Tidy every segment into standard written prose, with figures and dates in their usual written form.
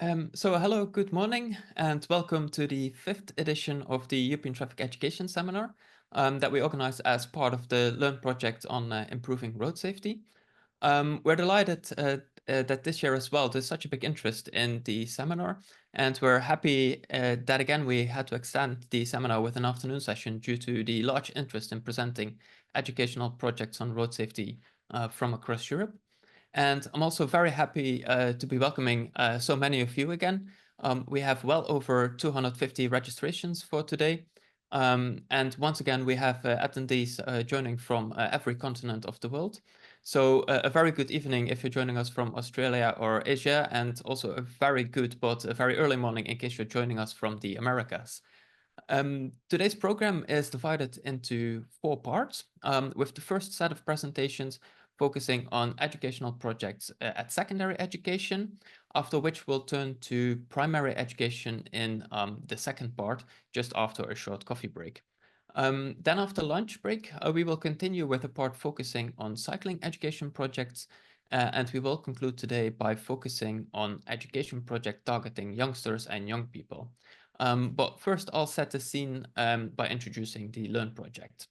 Hello, good morning, and welcome to the 5th edition of the European Traffic Education Seminar that we organize as part of the Learn project on improving road safety. We're delighted that this year as well, there's such a big interest in the seminar, and we're happy that again we had to extend the seminar with an afternoon session due to the large interest in presenting educational projects on road safety from across Europe. And I'm also very happy to be welcoming so many of you again. We have well over 250 registrations for today. And once again, we have attendees joining from every continent of the world. So a very good evening if you're joining us from Australia or Asia, and also a very good but a very early morning in case you're joining us from the Americas. Today's program is divided into 4 parts, with the first set of presentations focusing on educational projects at secondary education, after which we'll turn to primary education in the second part, just after a short coffee break. Then after lunch break, we will continue with a part focusing on cycling education projects, and we will conclude today by focusing on education project targeting youngsters and young people. But first, I'll set the scene by introducing the Learn project.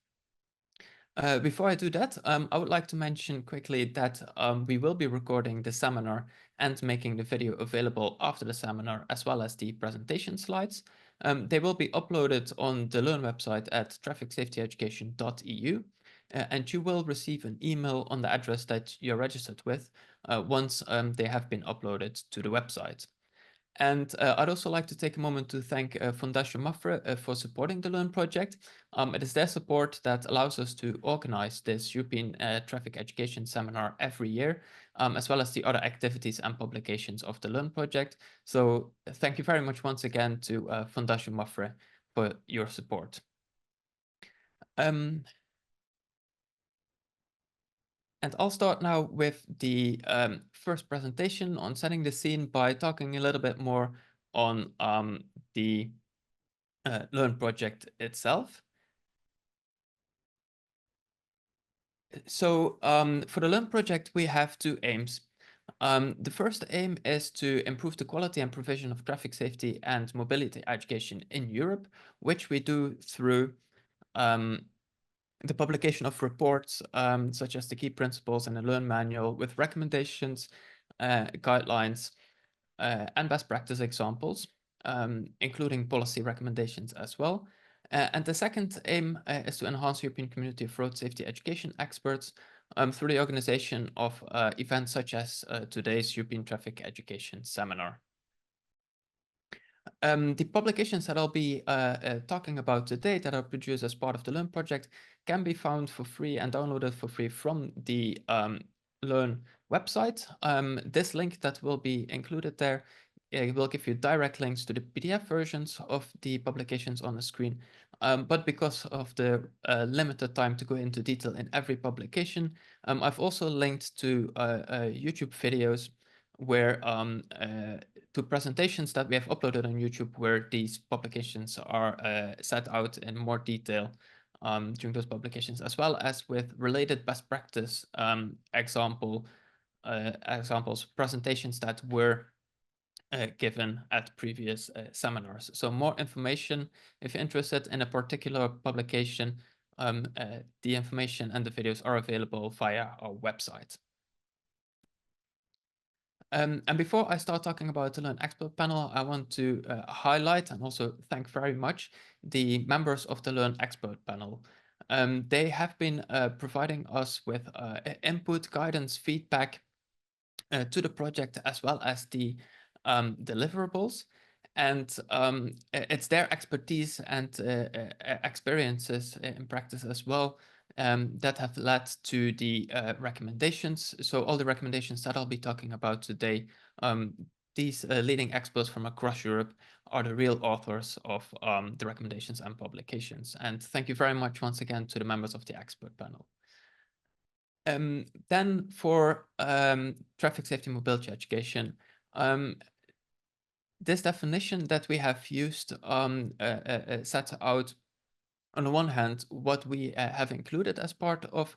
Before I do that, I would like to mention quickly that we will be recording the seminar and making the video available after the seminar, as well as the presentation slides. They will be uploaded on the Learn website at trafficsafetyeducation.eu, and you will receive an email on the address that you're registered with once they have been uploaded to the website. And I'd also like to take a moment to thank Fundación Mafre for supporting the Learn project. It is their support that allows us to organize this European traffic education seminar every year, as well as the other activities and publications of the Learn project. So thank you very much once again to Fundación Mafre for your support. And I'll start now with the first presentation on setting the scene by talking a little bit more on the Learn project itself. So for the Learn project, we have 2 aims. The first aim is to improve the quality and provision of traffic safety and mobility education in Europe, which we do through the publication of reports such as the key principles and the Learn manual with recommendations, guidelines, and best practice examples, including policy recommendations as well. And the second aim is to enhance European community of road safety education experts through the organization of events such as today's European Traffic Education Seminar. The publications that I'll be talking about today that are produced as part of the Learn project can be found for free and downloaded for free from the Learn website. This link that will be included there will give you direct links to the PDF versions of the publications on the screen. But because of the limited time to go into detail in every publication, I've also linked to YouTube videos where to presentations that we have uploaded on YouTube where these publications are set out in more detail during those publications, as well as with related best practice examples, presentations that were given at previous seminars. So more information, if you're interested in a particular publication, the information and the videos are available via our website. And before I start talking about the Learn Expert Panel, I want to highlight and also thank very much the members of the Learn Expert Panel. They have been providing us with input, guidance, feedback to the project, as well as the deliverables. And it's their expertise and experiences in practice as well that have led to the recommendations. So all the recommendations that I'll be talking about today, these leading experts from across Europe are the real authors of the recommendations and publications. And thank you very much once again to the members of the expert panel. Then for traffic safety mobility education, this definition that we have used sets out, on the one hand, what we have included as part of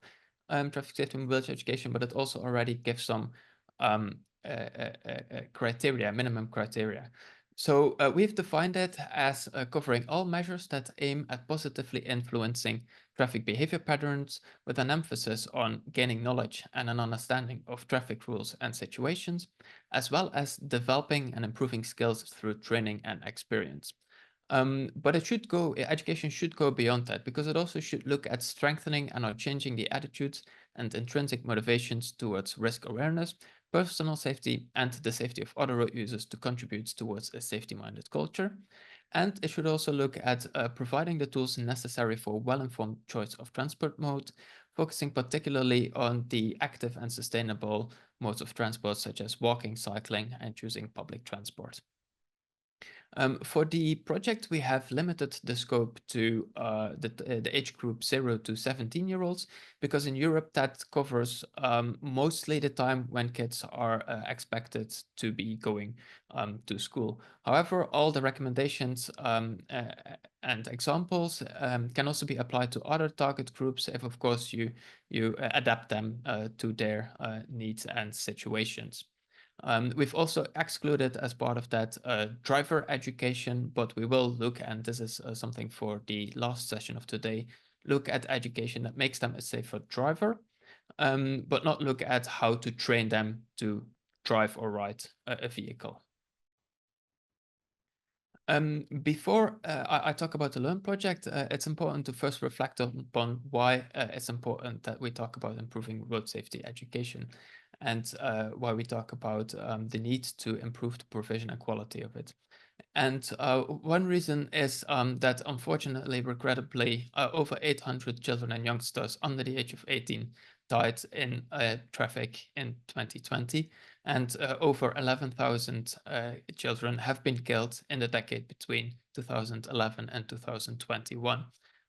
traffic safety mobility education, but it also already gives some criteria, minimum criteria. So we've defined it as covering all measures that aim at positively influencing traffic behavior patterns with an emphasis on gaining knowledge and an understanding of traffic rules and situations, as well as developing and improving skills through training and experience. But education should go beyond that, because it also should look at strengthening and or changing the attitudes and intrinsic motivations towards risk awareness, personal safety, and the safety of other road users to contribute towards a safety-minded culture. And it should also look at providing the tools necessary for well-informed choice of transport mode, focusing particularly on the active and sustainable modes of transport, such as walking, cycling, and choosing public transport. For the project, we have limited the scope to the age group 0 to 17-year-olds, because in Europe that covers mostly the time when kids are expected to be going to school. However, all the recommendations and examples can also be applied to other target groups if, of course, you adapt them to their needs and situations. We've also excluded as part of that driver education, but we will look, and this is something for the last session of today, look at education that makes them a safer driver, but not look at how to train them to drive or ride a vehicle. Before I talk about the Learn project, it's important to first reflect upon why it's important that we talk about improving road safety education, and why we talk about the need to improve the provision and quality of it. And one reason is that, unfortunately, regrettably, over 800 children and youngsters under the age of 18 died in traffic in 2020, and over 11,000 children have been killed in the decade between 2011 and 2021.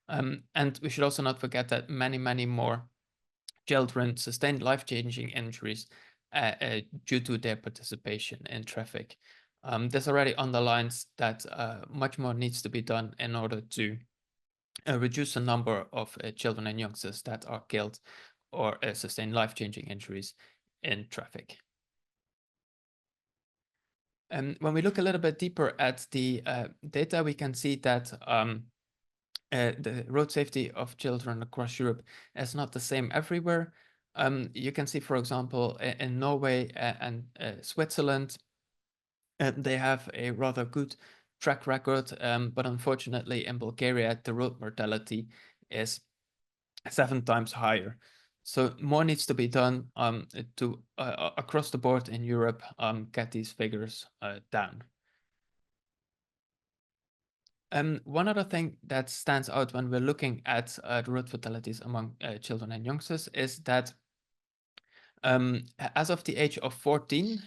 And we should also not forget that many, many more children sustained life-changing injuries due to their participation in traffic. This already underlines that much more needs to be done in order to reduce the number of children and youngsters that are killed or sustain life-changing injuries in traffic. When we look a little bit deeper at the data, we can see that the road safety of children across Europe is not the same everywhere. You can see, for example, in Norway and Switzerland, they have a rather good track record, but unfortunately in Bulgaria, the road mortality is 7 times higher. So more needs to be done to across the board in Europe get these figures down. One other thing that stands out when we're looking at the road fatalities among children and youngsters is that as of the age of 14,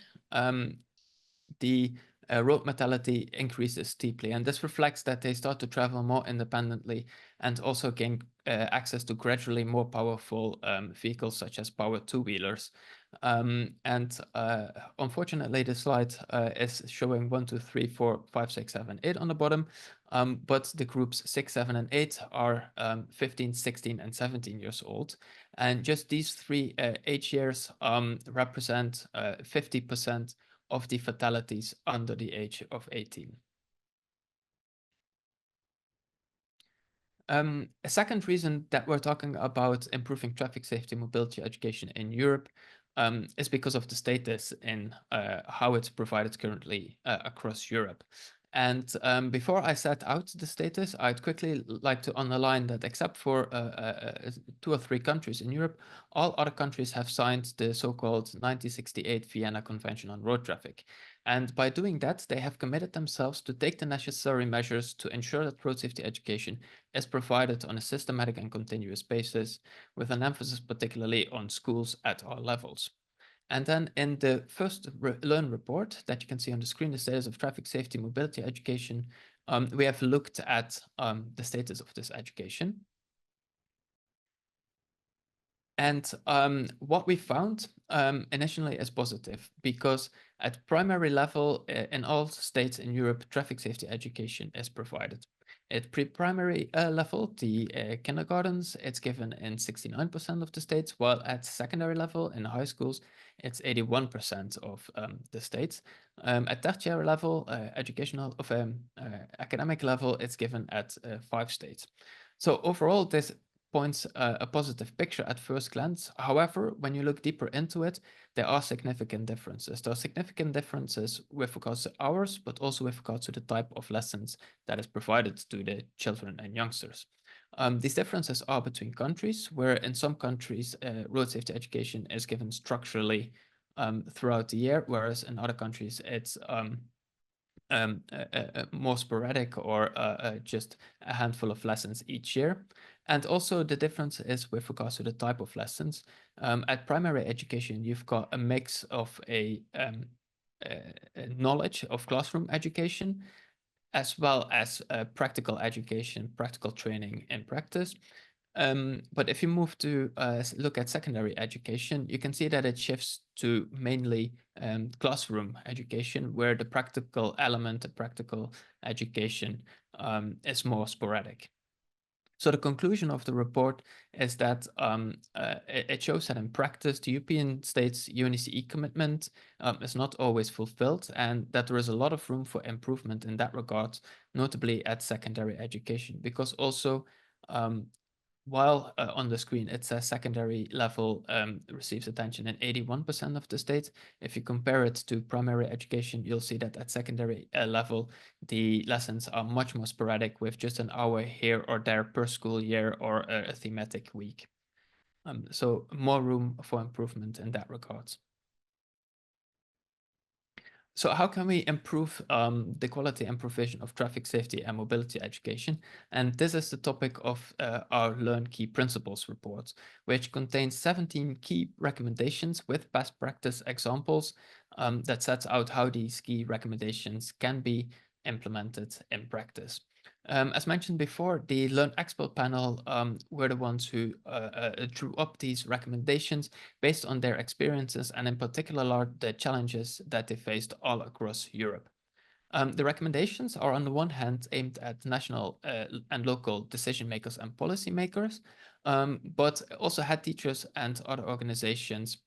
the road mortality increases steeply, and this reflects that they start to travel more independently and also gain access to gradually more powerful vehicles such as powered two-wheelers. And unfortunately, the slide is showing 1, 2, 3, 4, 5, 6, 7, 8 on the bottom, but the groups 6, 7, and 8 are 15, 16, and 17 years old. And just these 3 age years represent 50% of the fatalities under the age of 18. A second reason that we're talking about improving traffic safety mobility education in Europe is because of the status in how it's provided currently across Europe. And before I set out the status, I'd quickly like to underline that except for 2 or 3 countries in Europe, all other countries have signed the so-called 1968 Vienna Convention on Road Traffic. And by doing that, they have committed themselves to take the necessary measures to ensure that road safety education is provided on a systematic and continuous basis, with an emphasis particularly on schools at all levels. And then in the first Learn report that you can see on the screen, the status of traffic safety mobility education, we have looked at the status of this education. And what we found initially is positive, because at primary level in all states in Europe, traffic safety education is provided. At pre-primary level, the kindergartens, it's given in 69% of the states, while at secondary level in high schools, it's 81% of the states. At tertiary level, academic level, it's given at 5 states. So overall, this points a positive picture at first glance. However, when you look deeper into it, there are significant differences. There are significant differences with regards to hours, but also with regards to the type of lessons that is provided to the children and youngsters. These differences are between countries, where in some countries, road safety education is given structurally throughout the year, whereas in other countries, it's more sporadic or just a handful of lessons each year. And also the difference is with regards to the type of lessons. At primary education, you've got a mix of a knowledge of classroom education, as well as practical education, practical training and practice. But if you move to look at secondary education, you can see that it shifts to mainly classroom education, where the practical element, the practical education is more sporadic. So the conclusion of the report is that it shows that in practice, the European states' UNECE commitment is not always fulfilled, and that there is a lot of room for improvement in that regard, notably at secondary education, because also while on the screen it says secondary level receives attention in 81% of the states, if you compare it to primary education, you'll see that at secondary level, the lessons are much more sporadic, with just an hour here or there per school year or a thematic week. So more room for improvement in that regard. So how can we improve the quality and provision of traffic safety and mobility education? And this is the topic of our Learn Key Principles report, which contains 17 key recommendations with best practice examples that sets out how these key recommendations can be implemented in practice. As mentioned before, the Learn Expert panel were the ones who drew up these recommendations based on their experiences, and in particular the challenges that they faced all across Europe. The recommendations are on the one hand aimed at national and local decision makers and policy makers, but also head teachers and other organizations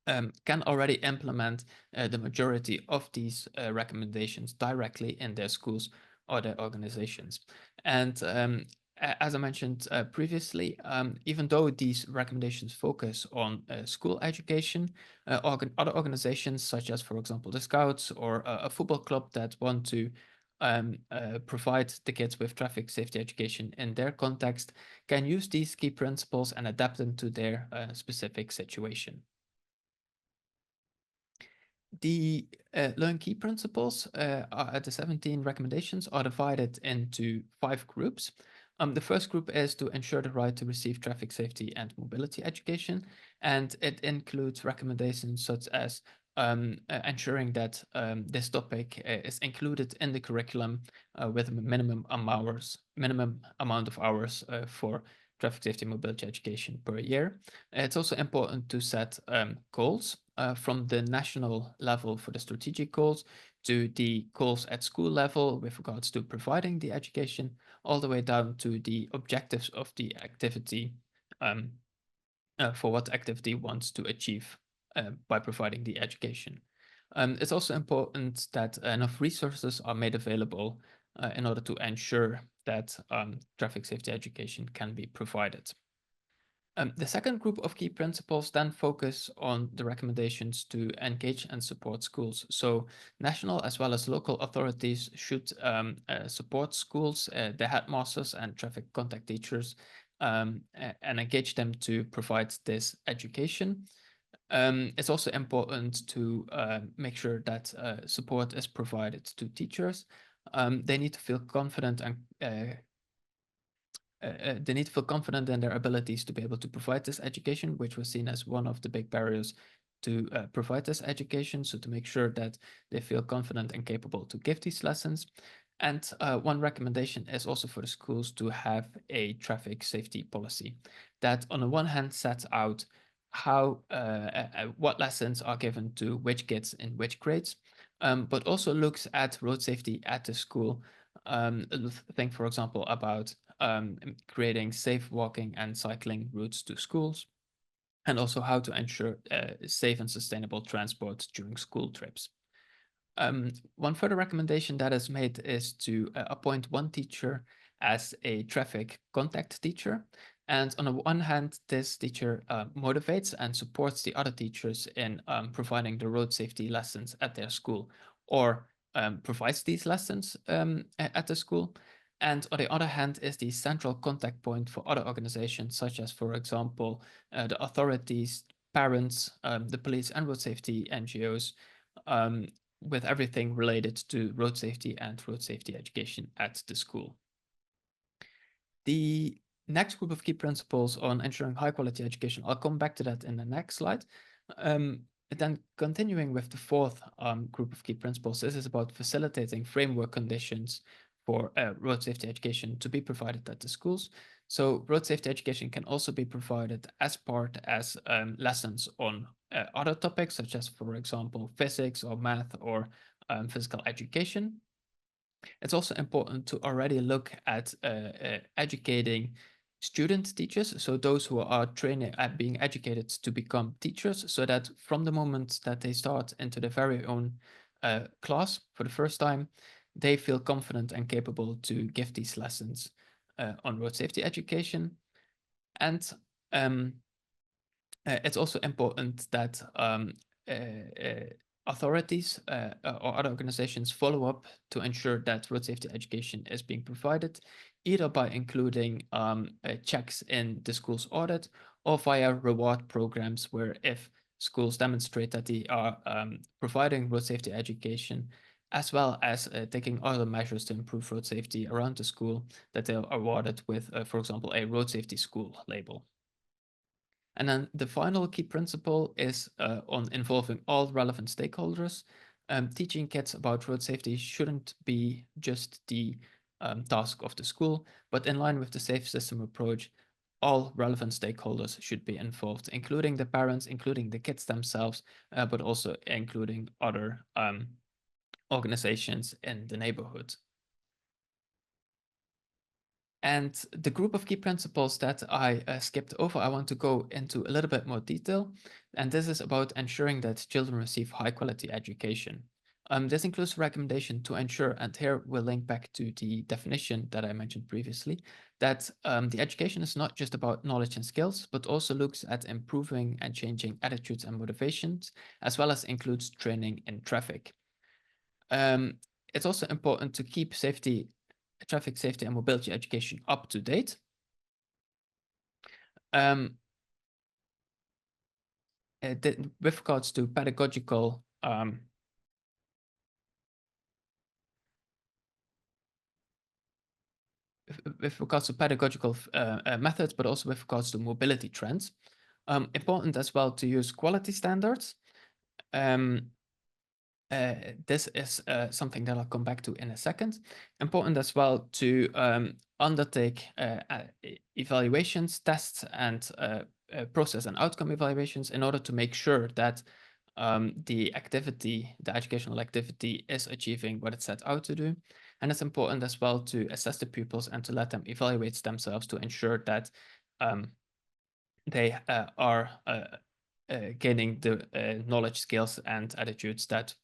can already implement the majority of these recommendations directly in their schools or their organizations. And as I mentioned previously, even though these recommendations focus on school education, other organizations such as, for example, the Scouts or a football club that want to provide the kids with traffic safety education in their context can use these key principles and adapt them to their specific situation. The Learn Key Principles, the 17 recommendations are divided into 5 groups. The first group is to ensure the right to receive traffic safety and mobility education, and it includes recommendations such as ensuring that this topic is included in the curriculum with a minimum amount of hours for traffic safety and mobility education per year. It's also important to set goals from the national level for the strategic goals to the goals at school level with regards to providing the education, all the way down to the objectives of the activity for what activity wants to achieve by providing the education. It's also important that enough resources are made available in order to ensure that traffic safety education can be provided. The second group of key principles then focus on the recommendations to engage and support schools. So national as well as local authorities should support schools, the headmasters and traffic contact teachers, and engage them to provide this education. It's also important to make sure that support is provided to teachers. They need to feel confident and they need to feel confident in their abilities to be able to provide this education, which was seen as one of the big barriers to provide this education. So to make sure that they feel confident and capable to give these lessons. And one recommendation is also for the schools to have a traffic safety policy that on the one hand sets out how what lessons are given to which kids in which grades, but also looks at road safety at the school Think, for example, about creating safe walking and cycling routes to schools, and also how to ensure safe and sustainable transport during school trips. One further recommendation that is made is to appoint one teacher as a traffic contact teacher. And on the one hand, this teacher motivates and supports the other teachers in providing the road safety lessons at their school, or provides these lessons at the school. And on the other hand is the central contact point for other organizations, such as, for example, the authorities, parents, the police and road safety NGOs, with everything related to road safety and road safety education at the school. The next group of key principles on ensuring high quality education, I'll come back to that in the next slide. Then continuing with the fourth group of key principles, this is about facilitating framework conditions for road safety education to be provided at the schools. So road safety education can also be provided as part as lessons on other topics, such as, for example, physics or math or physical education. It's also important to already look at educating student teachers, so those who are training at being educated to become teachers, so that from the moment that they start into their very own class for the first time, they feel confident and capable to give these lessons on road safety education. And it's also important that authorities or other organizations follow up to ensure that road safety education is being provided, either by including checks in the school's audit or via reward programs, where if schools demonstrate that they are providing road safety education, as well as taking other measures to improve road safety around the school, that they are awarded with, for example, a road safety school label. And then the final key principle is on involving all relevant stakeholders. Teaching kids about road safety shouldn't be just the task of the school, but in line with the safe system approach, all relevant stakeholders should be involved, including the parents, including the kids themselves, but also including other organizations in the neighborhood. And the group of key principles that I skipped over, I want to go into a little bit more detail. And this is about ensuring that children receive high quality education. This includes recommendation to ensure, and here we'll link back to the definition that I mentioned previously, that the education is not just about knowledge and skills, but also looks at improving and changing attitudes and motivations, as well as includes training in traffic. It's also important to keep traffic safety and mobility education up to date. With regards to pedagogical methods, but also with regards to mobility trends. Important as well to use quality standards. This is something that I'll come back to in a second. Important as well to undertake evaluations, tests, and process and outcome evaluations in order to make sure that the educational activity is achieving what it set out to do. And it's important as well to assess the pupils and to let them evaluate themselves to ensure that they are gaining the knowledge, skills, and attitudes that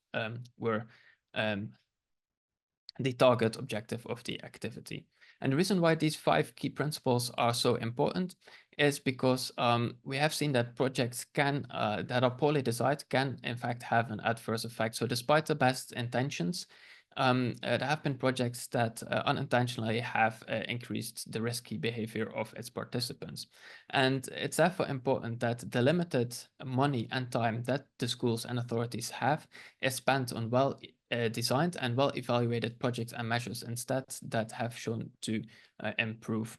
were the target objective of the activity. And the reason why these 5 key principles are so important is because we have seen that projects that are poorly designed can in fact have an adverse effect. So despite the best intentions, there have been projects that unintentionally have increased the risky behavior of its participants. And it's therefore important that the limited money and time that the schools and authorities have is spent on well designed and well evaluated projects and measures instead that have shown to improve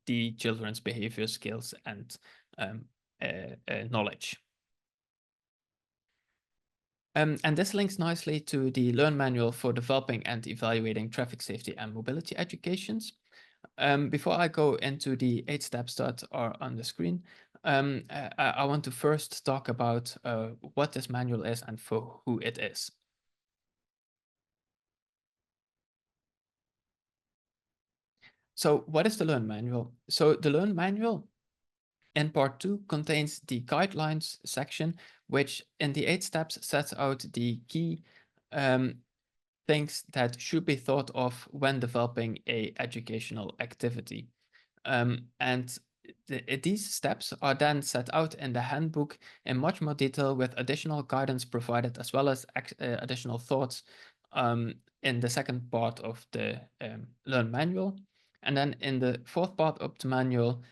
the children's behavior, skills, and knowledge. And this links nicely to the Learn Manual for developing and evaluating traffic safety and mobility educations. Before I go into the 8 steps that are on the screen, I want to first talk about what this manual is and for who it is. So what is the Learn Manual? So the Learn Manual in part 2 contains the guidelines section, which in the 8 steps sets out the key things that should be thought of when developing a educational activity. And these steps are then set out in the handbook in much more detail with additional guidance provided, as well as additional thoughts in the second part of the Learn Manual. And then in the fourth part of the manual,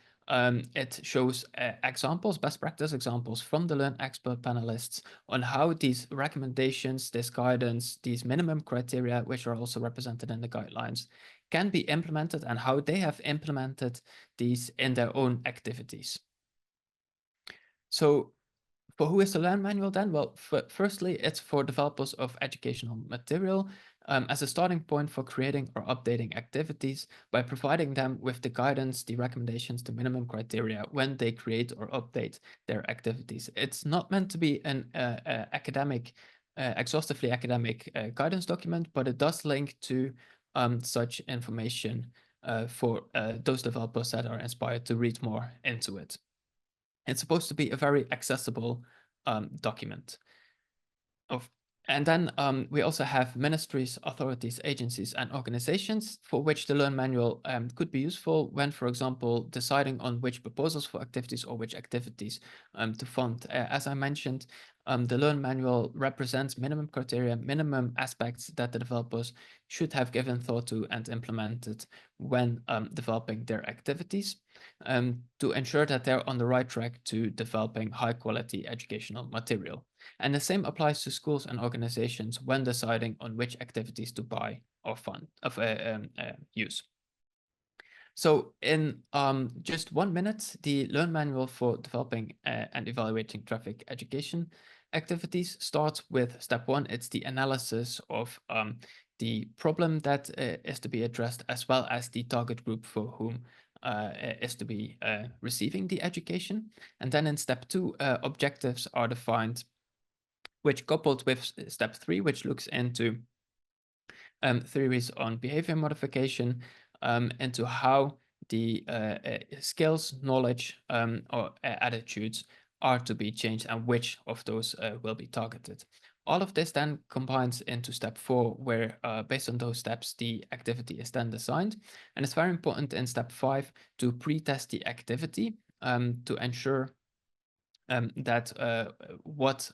it shows examples, best practice examples from the Learn Expert panelists on how these recommendations, this guidance, these minimum criteria, which are also represented in the guidelines, can be implemented and how they have implemented these in their own activities. So for who is the Learn Manual then? Well, firstly, it's for developers of educational material as a starting point for creating or updating activities by providing them with the guidance, the recommendations, the minimum criteria when they create or update their activities. It's not meant to be an academic, exhaustively academic guidance document, but it does link to such information for those developers that are inspired to read more into it. It's supposed to be a very accessible document. And then we also have ministries, authorities, agencies, and organizations for which the Learn Manual could be useful when, for example, deciding on which proposals for activities or which activities to fund. As I mentioned, the Learn Manual represents minimum criteria, minimum aspects that the developers should have given thought to and implemented when developing their activities to ensure that they're on the right track to developing high quality educational material. And the same applies to schools and organizations when deciding on which activities to buy or use. So in just 1 minute, the Learn Manual for developing and evaluating traffic education activities starts with step 1. It's the analysis of the problem that is to be addressed, as well as the target group for whom is to be receiving the education. And then in step 2, objectives are defined, which coupled with step 3, which looks into theories on behavior modification, into how the skills, knowledge, or attitudes are to be changed and which of those will be targeted. All of this then combines into step 4, where based on those steps, the activity is then designed. And it's very important in step 5 to pre-test the activity to ensure that what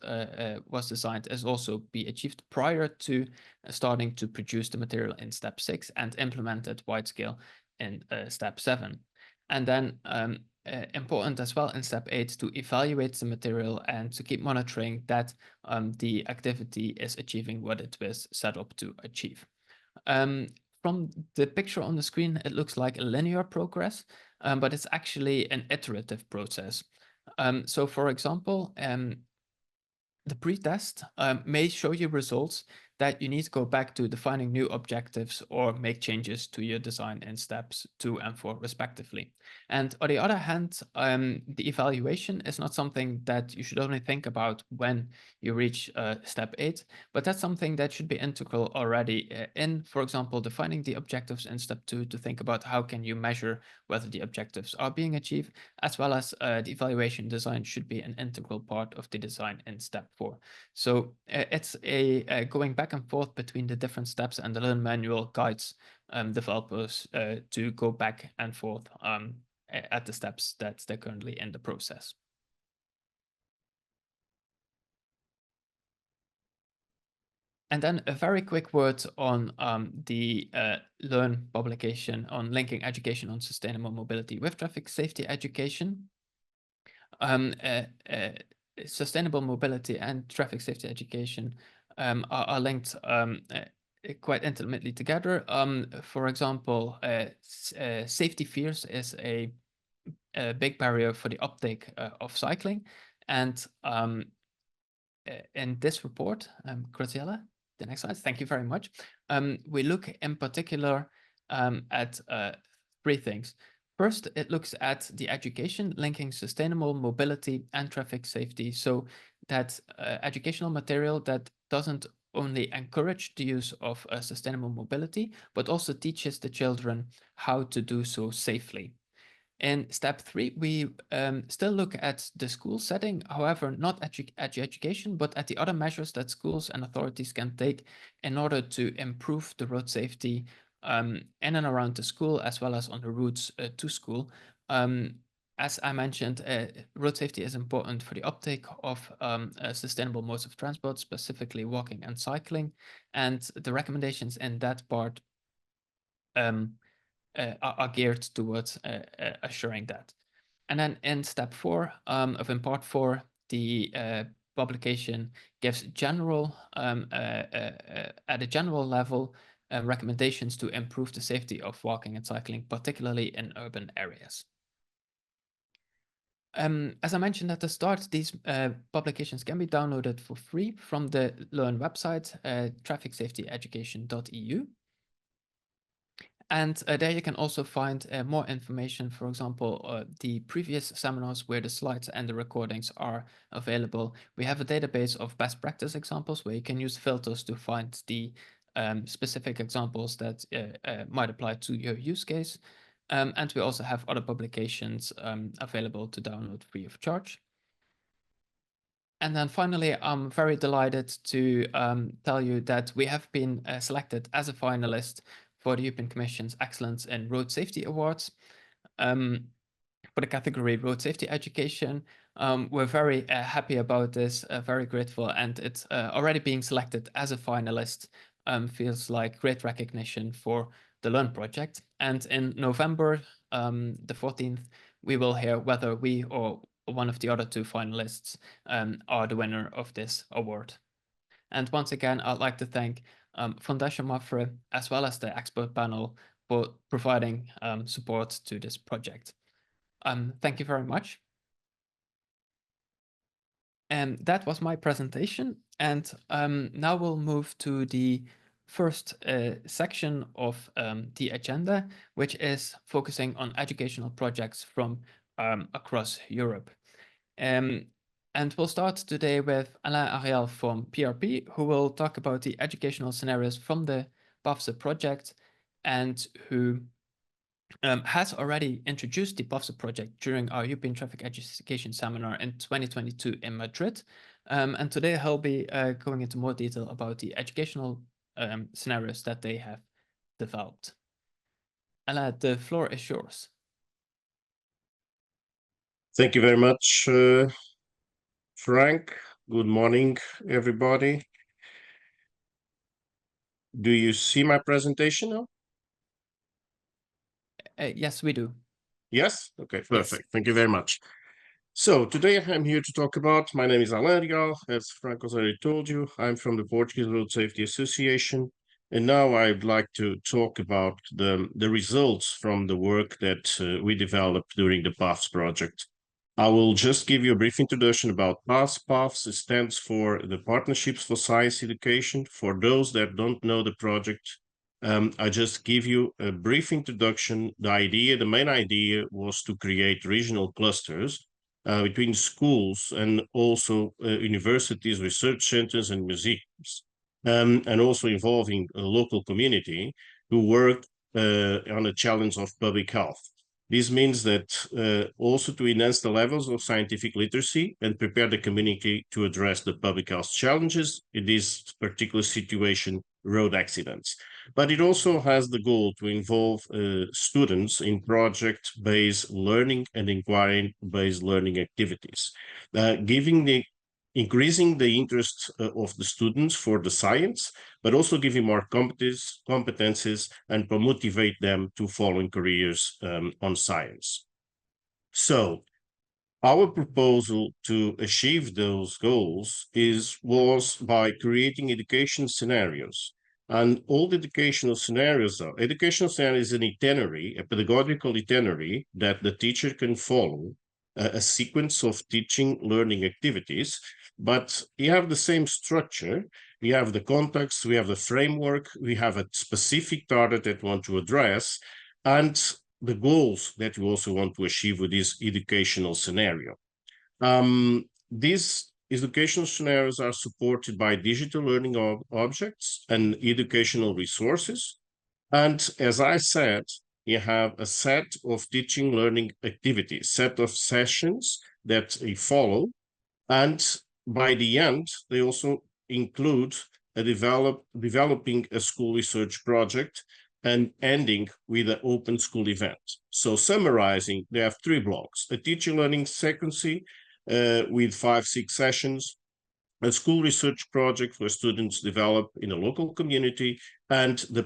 was designed is also be achieved prior to starting to produce the material in step 6 and implement it wide scale in step 7. And then important as well in step 8 to evaluate the material and to keep monitoring that the activity is achieving what it was set up to achieve. From the picture on the screen, it looks like a linear progress, but it's actually an iterative process. So for example, the pretest may show you results that you need to go back to defining new objectives or make changes to your design in steps 2 and 4 respectively. And on the other hand, the evaluation is not something that you should only think about when you reach step 8, but that's something that should be integral already in, for example, defining the objectives in step 2 to think about how can you measure whether the objectives are being achieved, as well as the evaluation design should be an integral part of the design in step 4. So it's a going back and forth between the different steps, and the Learn Manual guides developers to go back and forth at the steps that they're currently in the process. And then a very quick word on the Learn publication on linking education on sustainable mobility with traffic safety education. Sustainable mobility and traffic safety education are linked quite intimately together. For example, safety fears is a big barrier for the uptake of cycling. And in this report, Graziella, the next slide, thank you very much. We look in particular at 3 things. First, it looks at the education linking sustainable mobility and traffic safety, so that educational material that doesn't only encourage the use of sustainable mobility, but also teaches the children how to do so safely. In step 3, we still look at the school setting, however, not education, but at the other measures that schools and authorities can take in order to improve the road safety in and around the school, as well as on the routes to school. As I mentioned, road safety is important for the uptake of sustainable modes of transport, specifically walking and cycling, and the recommendations in that part are geared towards assuring that. And then in step 4 in part 4, the publication gives general, at a general level, recommendations to improve the safety of walking and cycling, particularly in urban areas. As I mentioned at the start, these publications can be downloaded for free from the Learn website, trafficsafetyeducation.eu. And there you can also find more information, for example, the previous seminars where the slides and the recordings are available. We have a database of best practice examples where you can use filters to find the specific examples that might apply to your use case. And we also have other publications available to download free of charge. And then finally, I'm very delighted to tell you that we have been selected as a finalist for the European Commission's Excellence in Road Safety Awards for the category Road Safety Education. We're very happy about this, very grateful, and it's already being selected as a finalist feels like great recognition for the Learn project. And in November, the 14th, we will hear whether we or one of the other 2 finalists are the winner of this award. And once again, I'd like to thank Foundation Mafre, as well as the expert panel, for providing support to this project. Thank you very much. And that was my presentation. And now we'll move to the first section of the agenda, which is focusing on educational projects from across Europe. And we'll start today with Alain Areal from PRP, who will talk about the educational scenarios from the PAFSE project, and who has already introduced the PAFSE project during our European Traffic Education Seminar in 2022 in Madrid. And today he'll be going into more detail about the educational scenarios that they have developed. Alain, the floor is yours. Thank you very much, Frank. Good morning, everybody. Do you see my presentation now? Yes, we do. Yes? Okay, perfect. Yes. Thank you very much. So today I'm here to talk about, my name is Alain Areal, as Frank has already told you. I'm from the Portuguese Road Safety Association. And now I'd like to talk about the results from the work that we developed during the PAFSE project. I will just give you a brief introduction about PAFSE. PAFSE stands for the Partnerships for Science Education. For those that don't know the project, I just give you a brief introduction. The main idea was to create regional clusters between schools and also universities, research centers, and museums, and also involving a local community who work on a challenge of public health. This means that also to enhance the levels of scientific literacy and prepare the community to address the public health challenges in this particular situation, road accidents. But it also has the goal to involve students in project-based learning and inquiry-based learning activities, increasing the interest of the students for the science, but also giving more competencies and motivate them to follow careers on science. So our proposal to achieve those goals was by creating education scenarios. And all the educational scenarios is an itinerary, a pedagogical itinerary that the teacher can follow, a sequence of teaching learning activities, but you have the same structure. We have the context, we have the framework, we have a specific target that we want to address, and the goals that we also want to achieve with this educational scenario. This educational scenarios are supported by digital learning objects and educational resources. And as I said, you have a set of teaching learning activities, set of sessions that you follow. And by the end, they also include developing a school research project and ending with an open school event. So summarizing, they have 3 blocks: a teaching learning sequence with 5-6 sessions, a school research project where students develop in a local community, and the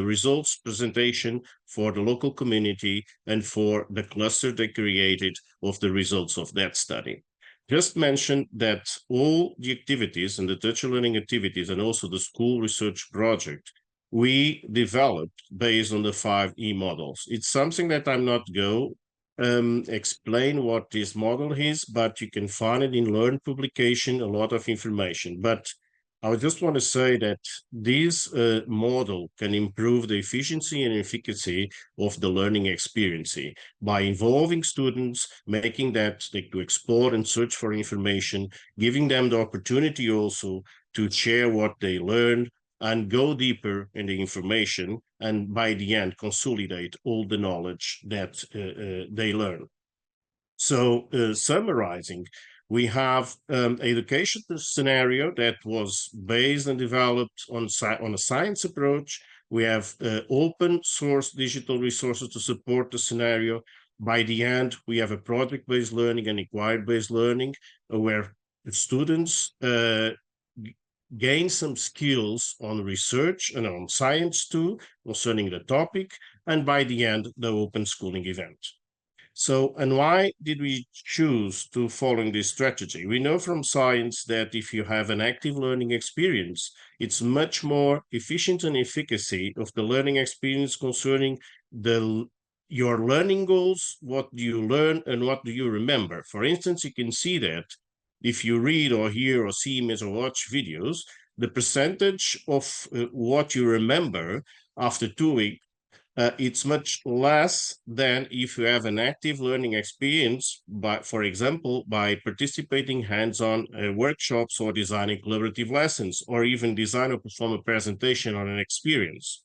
results presentation for the local community and for the cluster they created of the results of that study. Just mention that all the activities and the teacher learning activities and also the school research project we developed based on the 5E models. It's something that I'm not explain what this model is, but you can find it in Learn publication, a lot of information. But I just want to say that this model can improve the efficiency and efficacy of the learning experience by involving students, making that they to explore and search for information, giving them the opportunity also to share what they learned and go deeper in the information, and by the end consolidate all the knowledge that they learn. So summarizing, we have education scenario that was based and developed on a science approach. We have open source digital resources to support the scenario. By the end, we have a project-based learning and acquired-based learning where the students gain some skills on research and on science too, concerning the topic, and by the end, the open schooling event. So, and why did we choose to follow this strategy? We know from science that if you have an active learning experience, it's much more efficient and efficacy of the learning experience concerning your learning goals, what do you learn and what do you remember. For instance, you can see that if you read or hear or see images or watch videos, the percentage of what you remember after 2 weeks, it's much less than if you have an active learning experience, for example, by participating hands-on workshops or designing collaborative lessons, or even design or perform a presentation on an experience.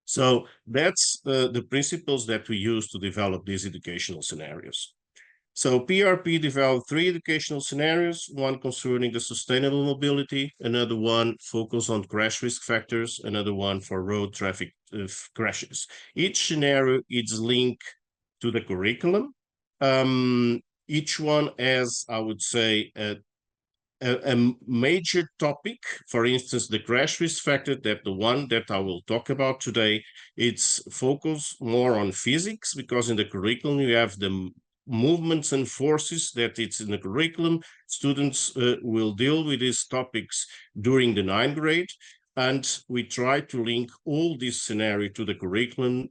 So that's the principles that we use to develop these educational scenarios. So PRP developed 3 educational scenarios, one concerning the sustainable mobility, another one focused on crash risk factors, another one for road traffic crashes. Each scenario is linked to the curriculum. Each one has, I would say, a major topic. For instance, the crash risk factor, that the one that I will talk about today, it's focused more on physics, because in the curriculum you have the movements and forces that it's in the curriculum. Students will deal with these topics during the 9th grade, and we try to link all this scenario to the curriculum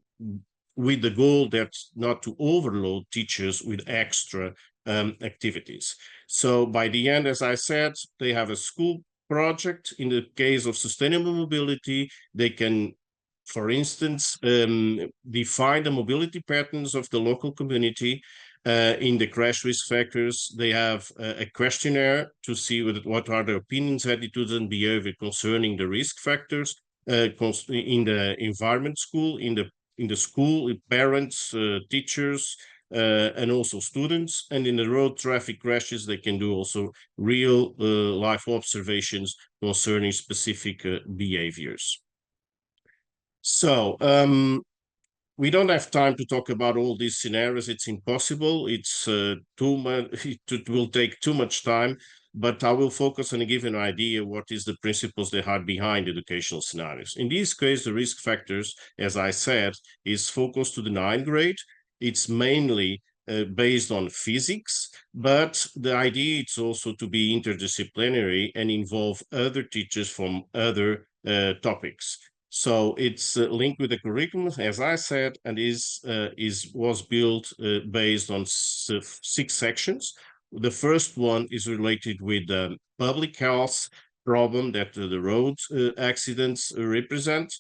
with the goal that not to overload teachers with extra activities. So by the end, as I said, they have a school project. In the case of sustainable mobility, they can, for instance, define the mobility patterns of the local community. In the crash risk factors, they have a questionnaire to see what are the opinions, attitudes, and behavior concerning the risk factors in the environment school, in the school, parents, teachers, and also students. And in the road traffic crashes, they can do also real life observations concerning specific behaviors. So we don't have time to talk about all these scenarios. It's impossible. It's too much. It will take too much time. But I will focus on give an idea what is the principles they had behind educational scenarios. In this case, the risk factors, as I said, is focused to the 9th grade. It's mainly based on physics, but the idea is also to be interdisciplinary and involve other teachers from other topics. So it's linked with the curriculum, as I said, and was built based on 6 sections. The first one is related with the public health problem that the road accidents represent.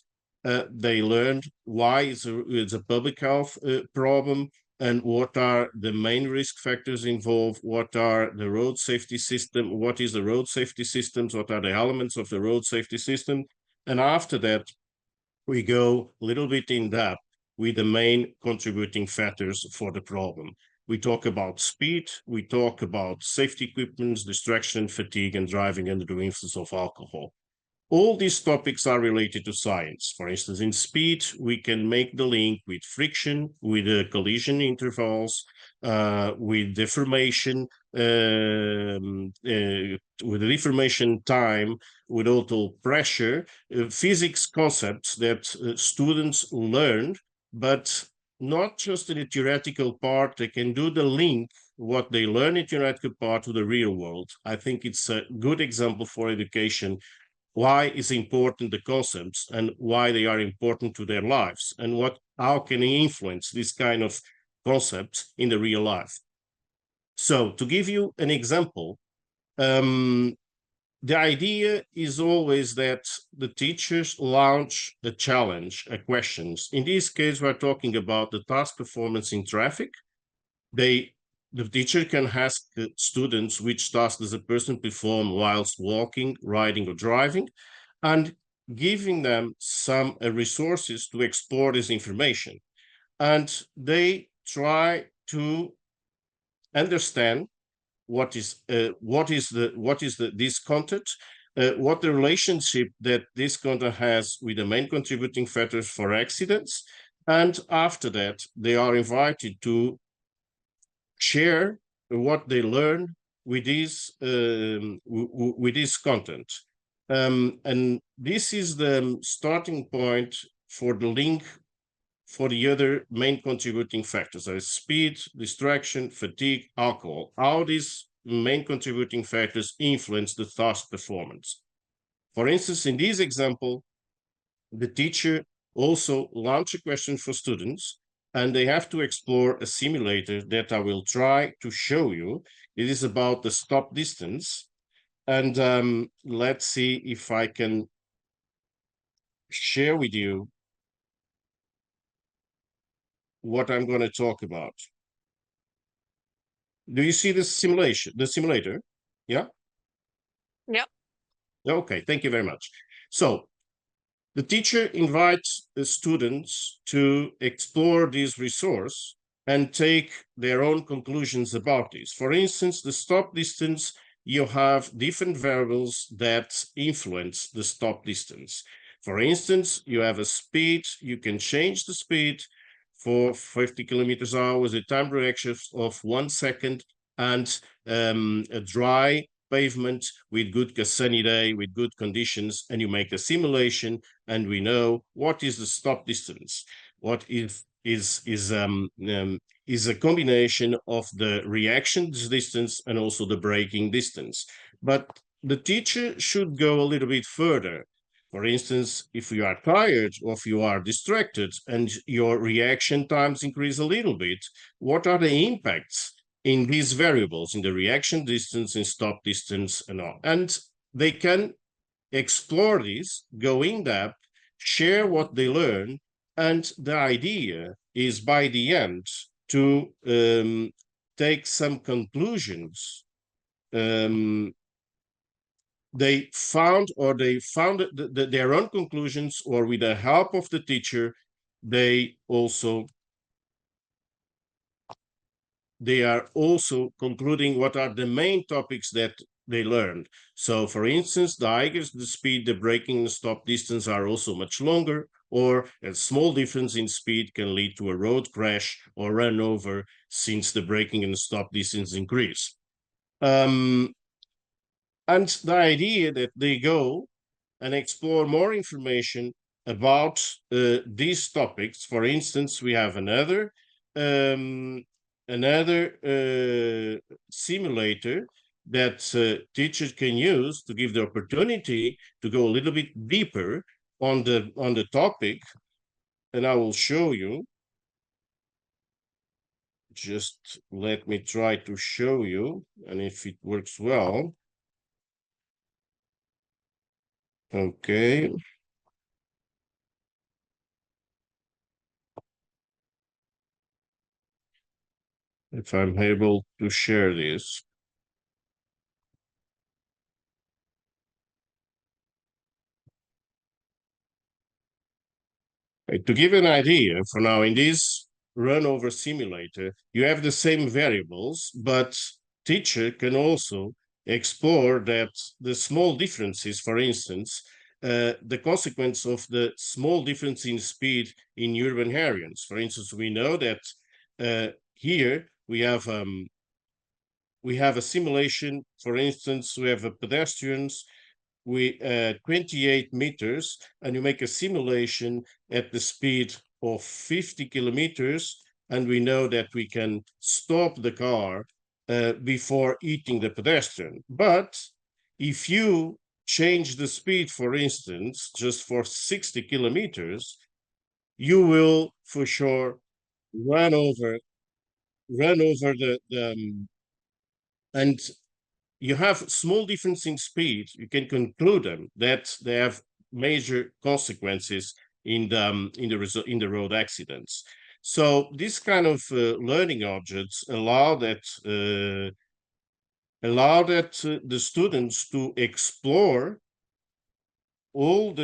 They learned why it's a public health problem, and what are the main risk factors involved, what are the road safety system, what is the road safety systems, what are the elements of the road safety system. And after that, we go a little bit in depth with the main contributing factors for the problem. We talk about speed, we talk about safety equipment, distraction, fatigue, and driving under the influence of alcohol. All these topics are related to science. For instance, in speed, we can make the link with friction, with the collision intervals, with deformation, with deformation time, with auto pressure, physics concepts that students learn, but not just in the theoretical part. They can do the link, what they learn in the theoretical part, to the real world. I think it's a good example for education why is important the concepts and why they are important to their lives and how can they influence this kind of concepts in the real life. So to give you an example, the idea is always that the teachers launch a challenge, a questions. In this case, we're talking about the task performance in traffic. The teacher can ask the students which task does a person perform whilst walking, riding, or driving, and giving them some resources to explore this information. And they try to understand what is this content, what the relationship that this content has with the main contributing factors for accidents, and after that they are invited to share what they learn with this content. And this is the starting point for the link for the other main contributing factors, as speed, distraction, fatigue, alcohol. How these main contributing factors influence the task performance. For instance, in this example, the teacher also launched a question for students, and they have to explore a simulator that I will try to show you. It is about the stop distance. And let's see if I can share with you what I'm going to talk about. Do you see the simulator? Yeah? Yeah. Okay, thank you very much. So the teacher invites the students to explore this resource and take their own conclusions about this. For instance, the stop distance, you have different variables that influence the stop distance. For instance, you have a speed, you can change the speed for 50 kilometers an hour with a time reaction of 1 second, and a dry pavement with good sunny day, with good conditions, and you make a simulation, and we know what is the stop distance. What is a combination of the reaction distance and also the braking distance. But the teacher should go a little bit further. For instance, if you are tired or if you are distracted and your reaction times increase a little bit, what are the impacts in these variables, in the reaction distance, in stop distance, and all? And they can explore this, go in depth, share what they learn, and the idea is by the end to take some conclusions. They found their own conclusions, or with the help of the teacher, they are also concluding what are the main topics that they learned. So, for instance, the higher the speed, the braking and stop distance are also much longer, or a small difference in speed can lead to a road crash or run over, since the braking and stop distance increase. And the idea that they go and explore more information about these topics. For instance, we have another simulator that teachers can use to give the opportunity to go a little bit deeper on the topic, and I will show you. Just let me try to show you, and if it works well. Okay. if I'm able to share this. To give an idea, for now, in this run over simulator, you have the same variables, but teacher can also explore that the small differences, for instance, the consequence of the small difference in speed in urban areas. For instance, we know that here we have a simulation. For instance, we have a pedestrians with 28 meters, and you make a simulation at the speed of 50 kilometers, and we know that we can stop the car before hitting the pedestrian. But if you change the speed, for instance, just for 60 kilometers, you will for sure run over and you have small difference in speed. You can conclude them that they have major consequences in the road accidents. So this kind of learning objects allow that the students to explore all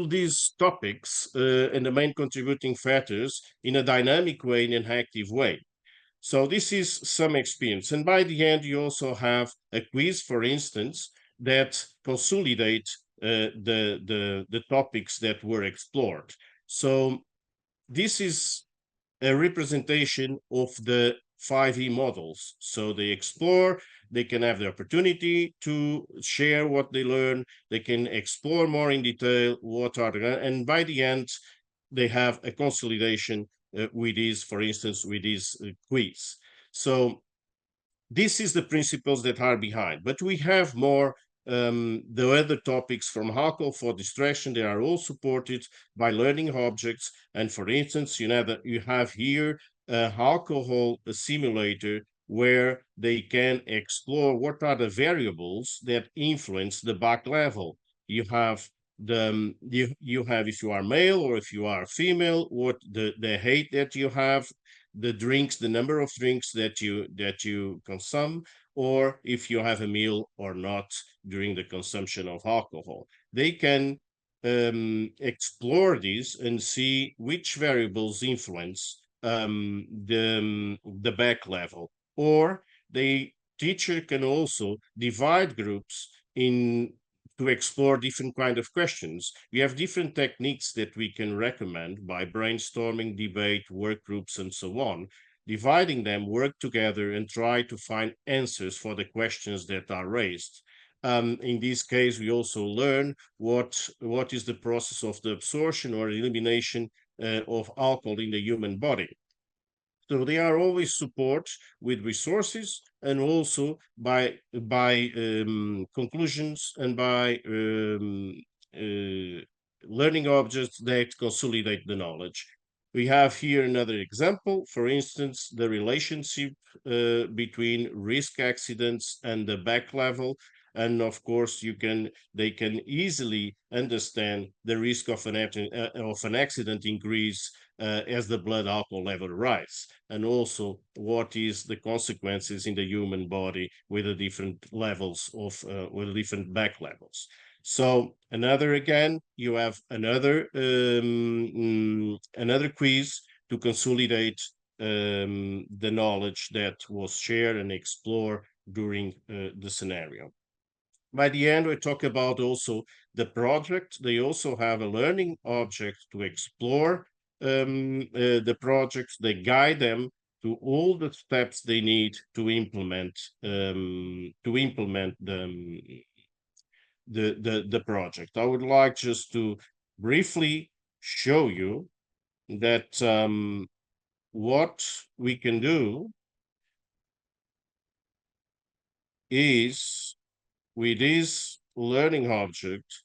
these topics and the main contributing factors in a dynamic way, in an active way. So this is some experience. And by the end, you also have a quiz, for instance, that consolidate the topics that were explored. So this is a representation of the 5E models. So they explore, they can have the opportunity to share what they learn, they can explore more in detail what are and by the end, they have a consolidation with these, for instance, with this quiz. So this is the principles that are behind, but we have more the other topics from alcohol for distraction. They are all supported by learning objects. And for instance, you have here a alcohol simulator where they can explore what are the variables that influence the back level. You have you have, if you are male or if you are female, what the height that you have, the drinks, the number of drinks that you consume, or if you have a meal or not during the consumption of alcohol. They can explore this and see which variables influence the back level. Or the teacher can also divide groups to explore different kind of questions. We have different techniques that we can recommend by brainstorming, debate, work groups, and so on. Dividing them, work together, and try to find answers for the questions that are raised. In this case, we also learn what is the process of the absorption or elimination of alcohol in the human body. So they are always support with resources and also by conclusions and by learning objects that consolidate the knowledge. We have here another example, for instance, the relationship between risk accidents and the back level. And of course, they can easily understand the risk of an accident increase as the blood alcohol level rise, and also what is the consequences in the human body with the different levels of with the different back levels. So you have another quiz to consolidate the knowledge that was shared and explored during the scenario. By the end, we talk about also the project. They also have a learning object to explore the projects. They guide them to all the steps they need to implement the project. I would like just to briefly show you that what we can do is with this learning object,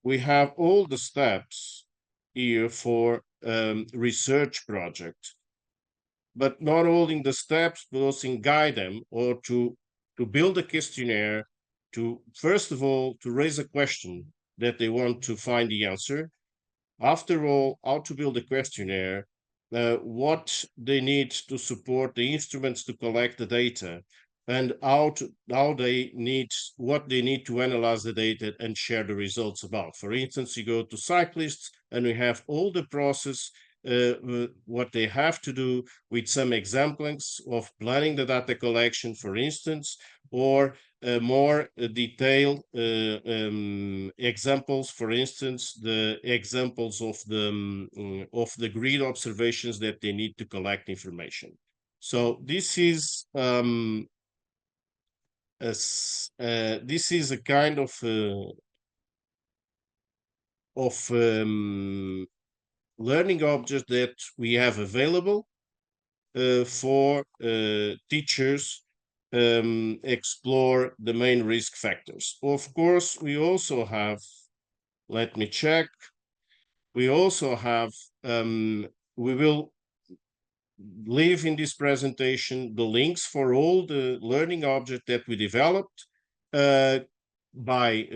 we have all the steps here for research project, but not all in the steps, but also in guide them or to build a questionnaire, to first of all, to raise a question that they want to find the answer, after all, how to build a questionnaire, what they need to support the instruments to collect the data, and what they need to analyze the data and share the results about. For instance, you go to cyclists and we have all the process, what they have to do with some examples of planning the data collection, for instance, or more detailed examples, for instance, the examples of the grid observations that they need to collect information. So this is a kind of learning object that we have available for teachers explore the main risk factors. Of course, we also have, let me check, we also have, we will leave in this presentation the links for all the learning objects that we developed by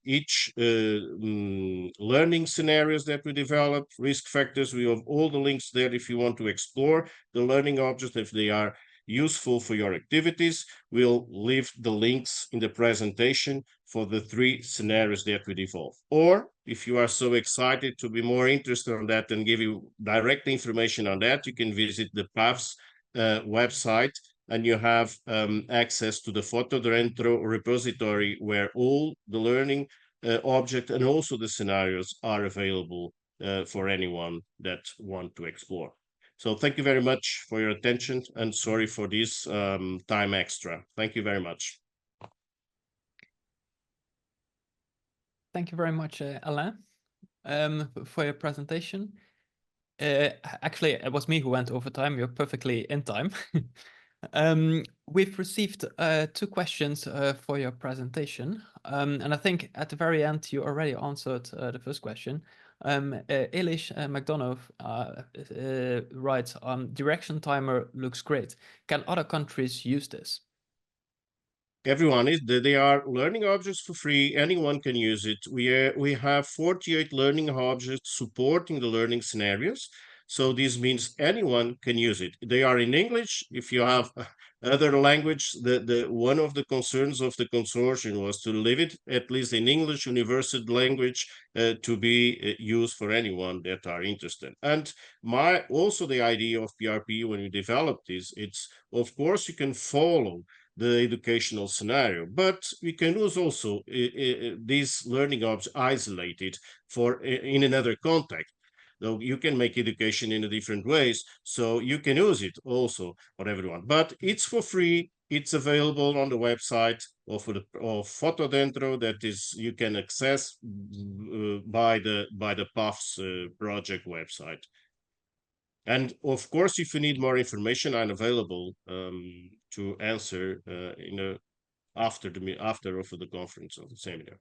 each learning scenarios that we developed, risk factors. We have all the links there if you want to explore the learning objects, if they are useful for your activities. We'll leave the links in the presentation for the 3 scenarios that we developed. Or if you are so excited to be more interested on that and give you direct information on that, you can visit the PAFSE website, and you have access to the photo dentro repository where all the learning object and also the scenarios are available for anyone that want to explore. So thank you very much for your attention, and sorry for this time extra. Thank you very much. Thank you very much, Alain, for your presentation. Actually, it was me who went over time. You're perfectly in time. We've received 2 questions for your presentation. And I think at the very end, you already answered the first question. Elish McDonough writes, direction timer looks great. Can other countries use this? Everyone they are learning objects for free. Anyone can use it. We have 48 learning objects supporting the learning scenarios. So this means anyone can use it. They are in English. If you have other language, the one of the concerns of the consortium was to leave it at least in English, universal language, to be used for anyone that are interested. And also the idea of PRP when we developed this, it's of course you can follow the educational scenario, but we can use also these learning objects isolated for in another context. So you can make education in a different ways, so you can use it also for everyone. But it's for free. It's available on the website of Fotodentro that is you can access by the PAFSE project website. And of course, if you need more information, I'm available to answer after the conference or the seminar.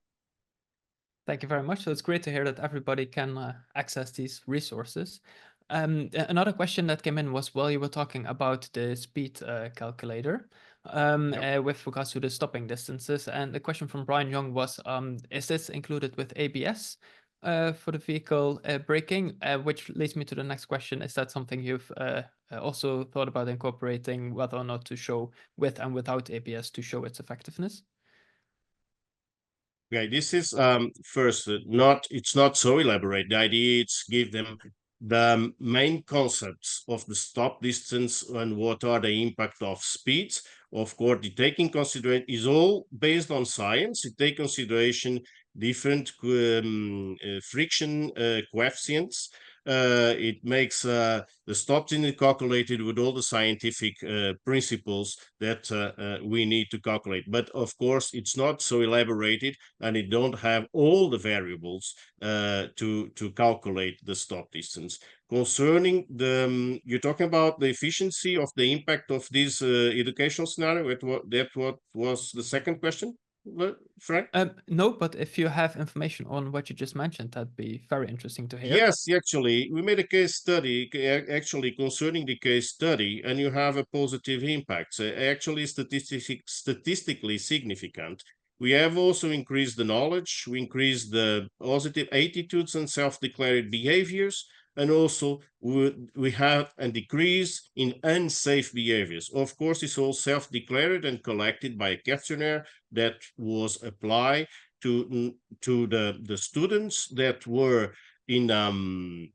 Thank you very much. So it's great to hear that everybody can access these resources. Another question that came in was while you were talking about the speed calculator with regards to the stopping distances. And the question from Brian Young was, is this included with ABS for the vehicle braking? Which leads me to the next question. Is that something you've also thought about incorporating, whether or not to show with and without ABS to show its effectiveness? Okay, this is first it's not so elaborate. The idea is give them the main concepts of the stop distance and what are the impact of speeds. Of course, the taking consideration is all based on science. It take consideration different friction coefficients. It makes the stop distance calculated with all the scientific principles that we need to calculate. But of course, it's not so elaborated, and it don't have all the variables to calculate the stop distance. Concerning the, you're talking about the efficiency of the impact of this educational scenario. What was the second question, Frank? No, but if you have information on what you just mentioned, that'd be very interesting to hear. Yes, actually, we made a case study actually concerning the case study, and you have a positive impact. Actually, statistically significant. We have also increased the knowledge. We increased the positive attitudes and self-declared behaviors. And also we have a decrease in unsafe behaviors. Of course, it's all self-declared and collected by a questionnaire that was applied to the students that were in the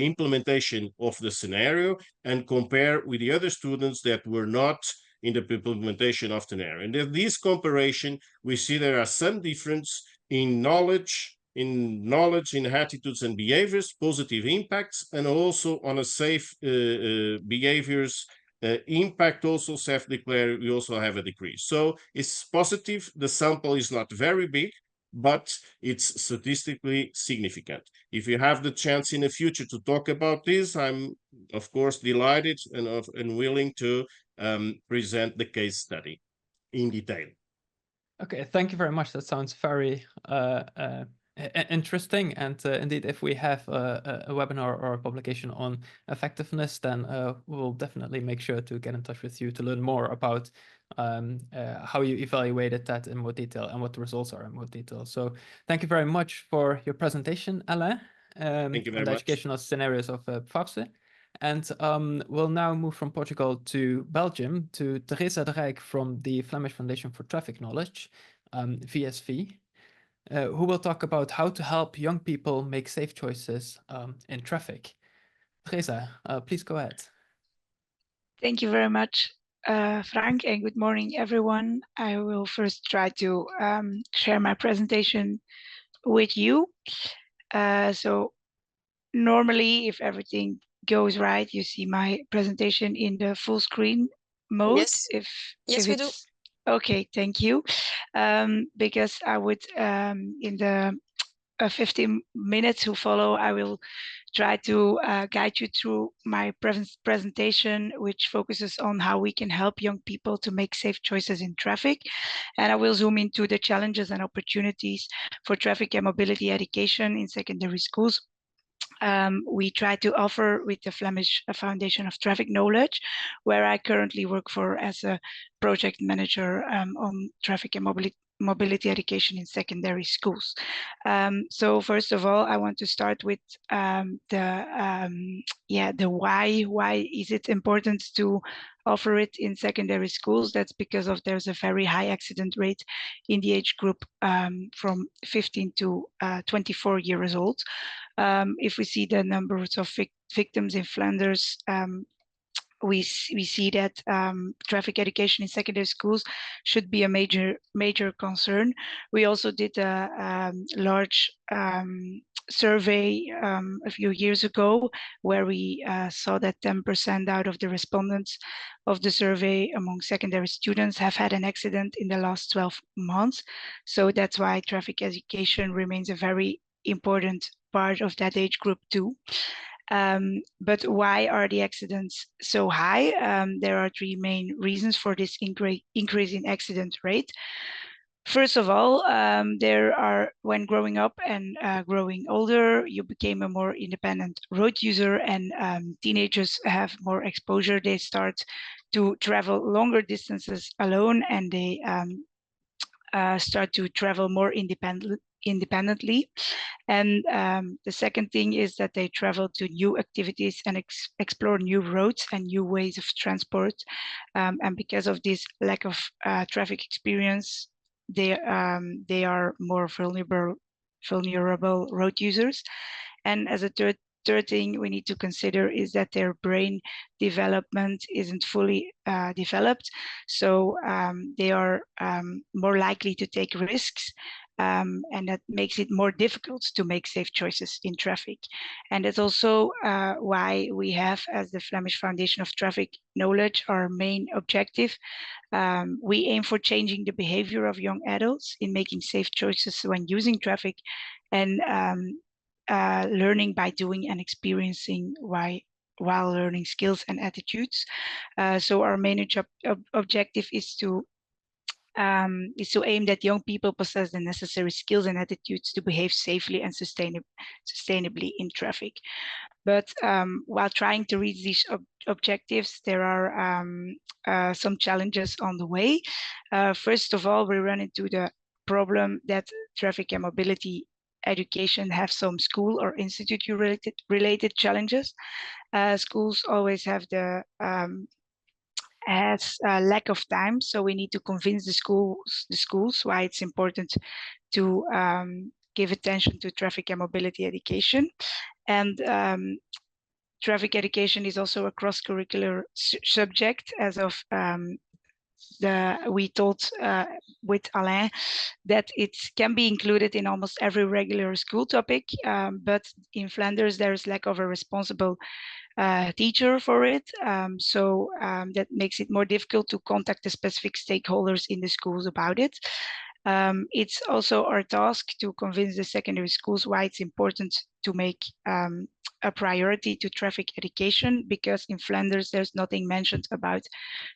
implementation of the scenario, and compare with the other students that were not in the implementation of the scenario. And in this comparison, we see there are some difference in knowledge, in attitudes and behaviors, positive impacts, and also on a safe behaviors impact, also self-declared, we also have a decrease. So it's positive. The sample is not very big, but it's statistically significant. If you have the chance in the future to talk about this, I'm of course delighted and willing to present the case study in detail. Okay, thank you very much. That sounds very interesting. And indeed, if we have a webinar or a publication on effectiveness, then we'll definitely make sure to get in touch with you to learn more about how you evaluated that in more detail and what the results are in more detail. So thank you very much for your presentation, Alain, Thank you very on the much. educational scenarios of PAFSE. And we'll now move from Portugal to Belgium to Theresa de Ryck from the Flemish Foundation for Traffic Knowledge, VSV, who will talk about how to help young people make safe choices in traffic. Theresa, please go ahead. Thank you very much, Frank, and good morning, everyone. I will first try to share my presentation with you. So normally, if everything goes right, you see my presentation in the full screen mode. Yes, yes, we do. Okay, thank you. Because I would, in the 15 minutes to follow, I will try to guide you through my presentation, which focuses on how we can help young people to make safe choices in traffic. And I will zoom into the challenges and opportunities for traffic and mobility education in secondary schools. We try to offer with the Flemish Foundation of Traffic Knowledge, where I currently work for as a project manager on traffic and mobility education in secondary schools. So first of all, I want to start with the why. Why is it important to offer it in secondary schools? That's because there's a very high accident rate in the age group from 15 to 24 years old. If we see the numbers of victims in Flanders, we see that traffic education in secondary schools should be a major concern. We also did a large survey a few years ago, where we saw that 10% out of the respondents of the survey among secondary students have had an accident in the last 12 months. So that's why traffic education remains a very important part of that age group too. But why are the accidents so high? There are three main reasons for this increase in accident rate. First of all, when growing up and growing older, you became a more independent road user, and teenagers have more exposure. They start to travel longer distances alone, and they start to travel more independently. And the second thing is that they travel to new activities and explore new roads and new ways of transport. And because of this lack of traffic experience, they are more vulnerable road users. And as a third thing we need to consider is that their brain development isn't fully developed. So they are more likely to take risks. And that makes it more difficult to make safe choices in traffic. And that's also why we have, as the Flemish Foundation of Traffic Knowledge, our main objective. We aim for changing the behavior of young adults in making safe choices when using traffic, and learning by doing and experiencing while learning skills and attitudes. So our main objective is to is to aim that young people possess the necessary skills and attitudes to behave safely and sustainably in traffic. But while trying to reach these objectives, there are some challenges on the way. First of all, we run into the problem that traffic and mobility education have some school or institute related challenges. Schools always have the lack of time, so we need to convince the schools why it's important to give attention to traffic and mobility education. And traffic education is also a cross-curricular subject. As of we told with Alain that it can be included in almost every regular school topic, but in Flanders there's lack of a responsible teacher for it, so that makes it more difficult to contact the specific stakeholders in the schools about it. It's also our task to convince the secondary schools why it's important to make a priority to traffic education, because in Flanders there's nothing mentioned about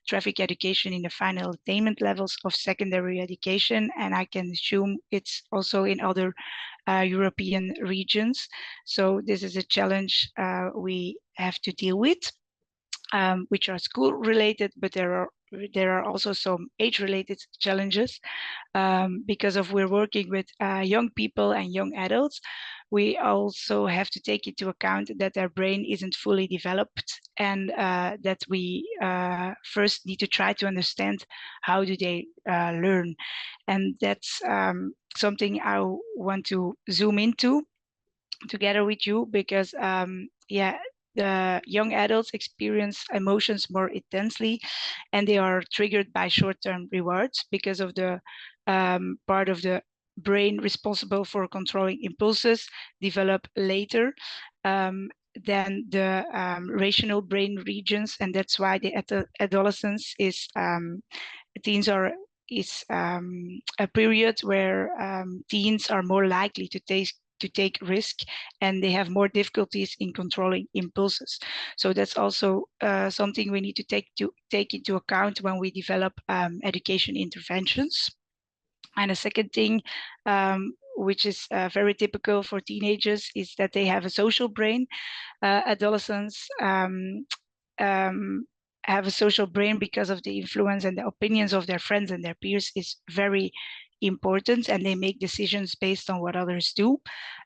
traffic education in the final attainment levels of secondary education, and I can assume it's also in other European regions. So this is a challenge we have to deal with, which are school related, but there are also some age-related challenges because of we're working with young people and young adults. We also have to take into account that their brain isn't fully developed, and that we first need to try to understand how do they learn. And that's something I want to zoom into together with you, because yeah, the young adults experience emotions more intensely, and they are triggered by short-term rewards because of the part of the brain responsible for controlling impulses develop later than the rational brain regions, and that's why the adolescence is teens are a period where teens are more likely to take risk, and they have more difficulties in controlling impulses. So that's also something we need to take into account when we develop education interventions. And a second thing, which is very typical for teenagers, is that they have a social brain. Adolescents have a social brain because of the influence and the opinions of their friends and their peers is very important, and they make decisions based on what others do.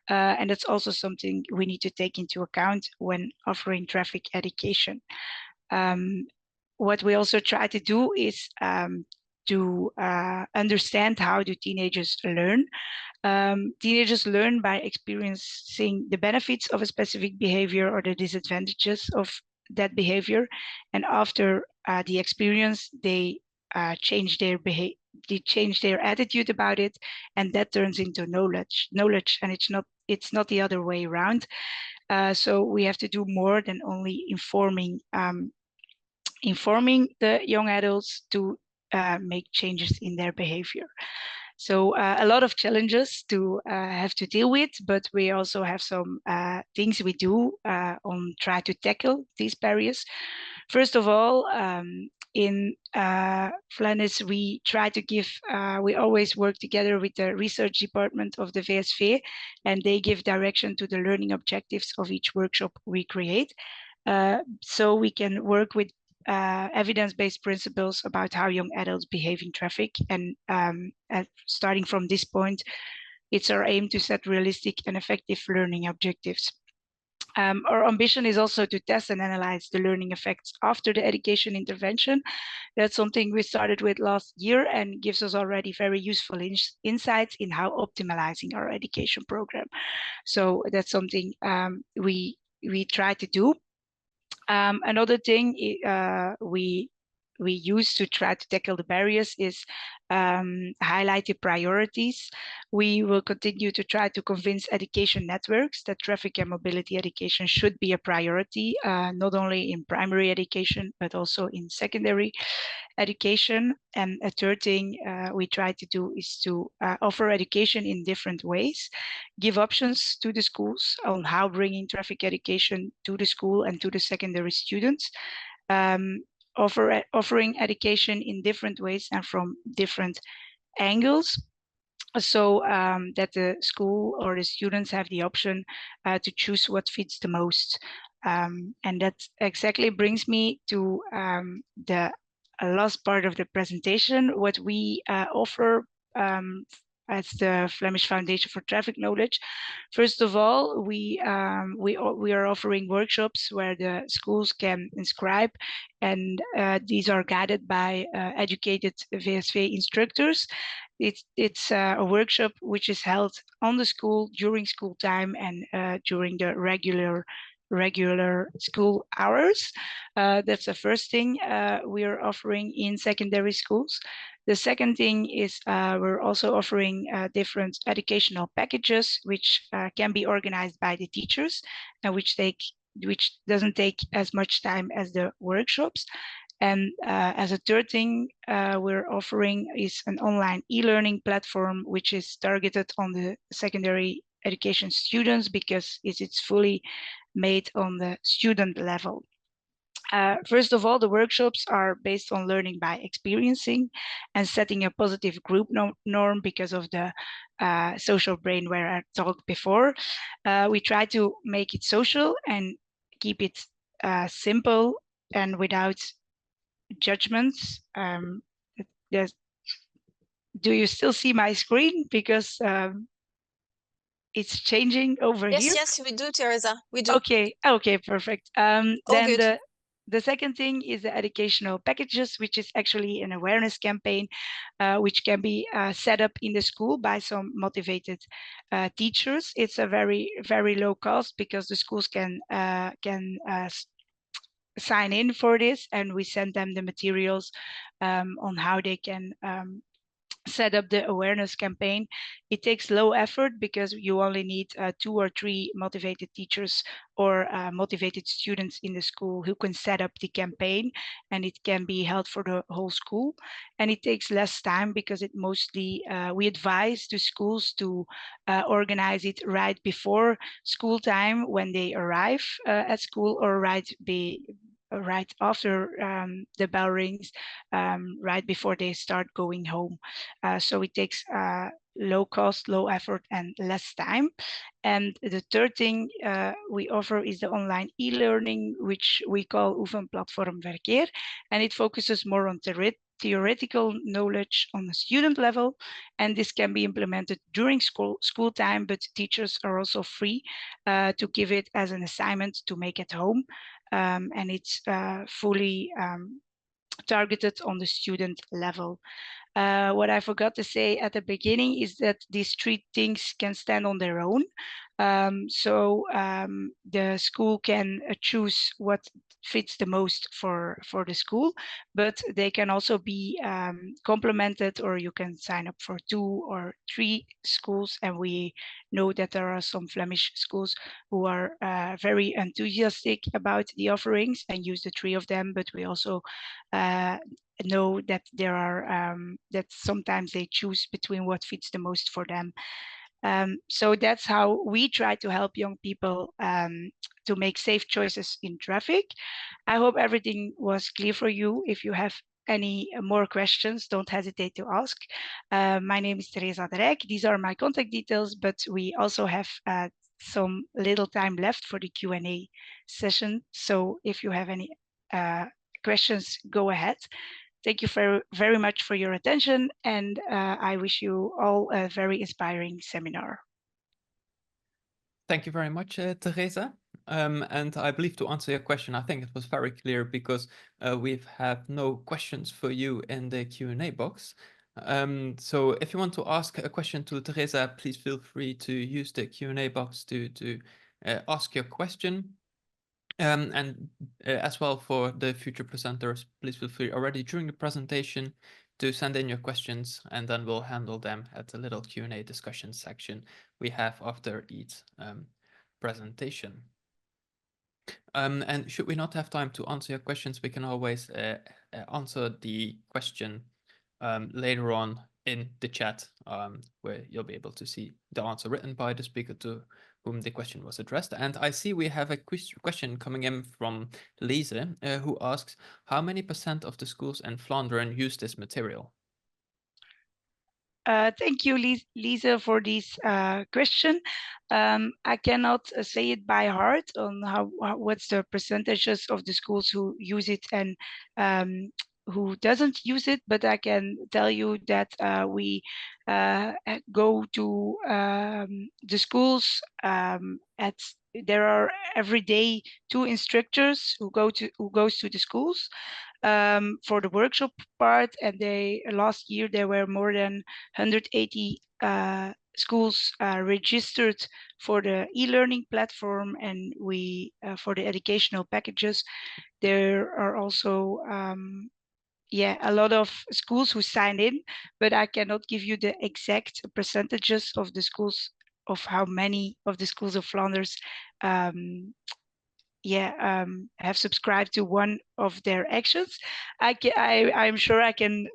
And that's also something we need to take into account when offering traffic education. What we also try to do is to understand how do teenagers learn. Teenagers learn by experiencing the benefits of a specific behavior or the disadvantages of that behavior, and after the experience they change their behavior, they change their attitude about it, and that turns into knowledge, and it's not the other way around. So we have to do more than only informing the young adults to make changes in their behavior. So a lot of challenges to have to deal with, but we also have some things we do on try to tackle these barriers. First of all, in Flanders, we try to give, we always work together with the research department of the VSV, and they give direction to the learning objectives of each workshop we create. So we can work with evidence-based principles about how young adults behave in traffic. And starting from this point, it's our aim to set realistic and effective learning objectives. Our ambition is also to test and analyze the learning effects after the education intervention. That's something we started with last year and gives us already very useful insights in how optimizing our education program. So that's something we try to do. Another thing we use to try to tackle the barriers is highlight the priorities. We will continue to try to convince education networks that traffic and mobility education should be a priority, not only in primary education, but also in secondary education. And a third thing we try to do is to offer education in different ways, give options to the schools on how bringing traffic education to the school and to the secondary students. offering education in different ways and from different angles, so that the school or the students have the option to choose what fits the most. And that exactly brings me to the last part of the presentation, what we offer as the Flemish Foundation for Traffic Knowledge. First of all, we are offering workshops where the schools can inscribe, and these are guided by educated VSV instructors. It's a workshop which is held on the school during school time and during the regular school hours. That's the first thing we are offering in secondary schools. The second thing is we're also offering different educational packages which can be organized by the teachers and which doesn't take as much time as the workshops. And as a third thing we're offering is an online e-learning platform which is targeted on the secondary education students because it's fully made on the student level. First of all, the workshops are based on learning by experiencing and setting a positive group norm because of the social brain where I talked before. We try to make it social and keep it simple and without judgments. Do you still see my screen? Because it's changing over here. Yes, we do, Theresa. We do. Okay, perfect. Then good. the second thing is the educational packages, which is actually an awareness campaign, which can be set up in the school by some motivated teachers. It's a very low cost because the schools can sign in for this, and we send them the materials on how they can set up the awareness campaign. It takes low effort because you only need 2 or 3 motivated teachers or motivated students in the school who can set up the campaign, and it can be held for the whole school. And it takes less time because it mostly we advise the schools to organize it right before school time when they arrive at school, or right after the bell rings, right before they start going home. So it takes low cost, low effort, and less time. And the third thing we offer is the online e-learning, which we call Oefenplatform Verkeer, and it focuses more on theoretical knowledge on the student level, and this can be implemented during school time, but teachers are also free to give it as an assignment to make at home. And it's fully targeted on the student level. What I forgot to say at the beginning is that these 3 things can stand on their own. So the school can choose what fits the most for the school, but they can also be complemented, or you can sign up for 2 or 3 schools. And we know that there are some Flemish schools who are very enthusiastic about the offerings and use the 3 of them, but we also know that there are that sometimes they choose between what fits the most for them. So that's how we try to help young people to make safe choices in traffic. I hope everything was clear for you. If you have any more questions, don't hesitate to ask. My name is Theresa. These are my contact details, but we also have some little time left for the Q&A session. So if you have any questions, go ahead. Thank you very much for your attention, and I wish you all a very inspiring seminar. Thank you very much, Theresa. And I believe to answer your question, I think it was very clear because we've had no questions for you in the Q&A box. So if you want to ask a question to Theresa, please feel free to use the Q&A box to ask your question. And as well for the future presenters, please feel free already during the presentation to send in your questions, and then we'll handle them at the little Q&A discussion section we have after each presentation. And should we not have time to answer your questions, we can always answer the question later on in the chat, where you'll be able to see the answer written by the speaker to whom the question was addressed. And I see we have a question coming in from Lise, who asks, how many % of the schools in Flanders use this material? Thank you, Lisa, for this question. I cannot say it by heart on what's the percentages of the schools who use it and who doesn't use it, but I can tell you that we go to the schools there are every day 2 instructors who goes to the schools for the workshop part, and last year there were more than 180 schools registered for the e-learning platform, and we for the educational packages. There are also a lot of schools who signed in, but I cannot give you the exact percentages of the schools, of how many of the schools of Flanders have subscribed to one of their actions. I'm sure I can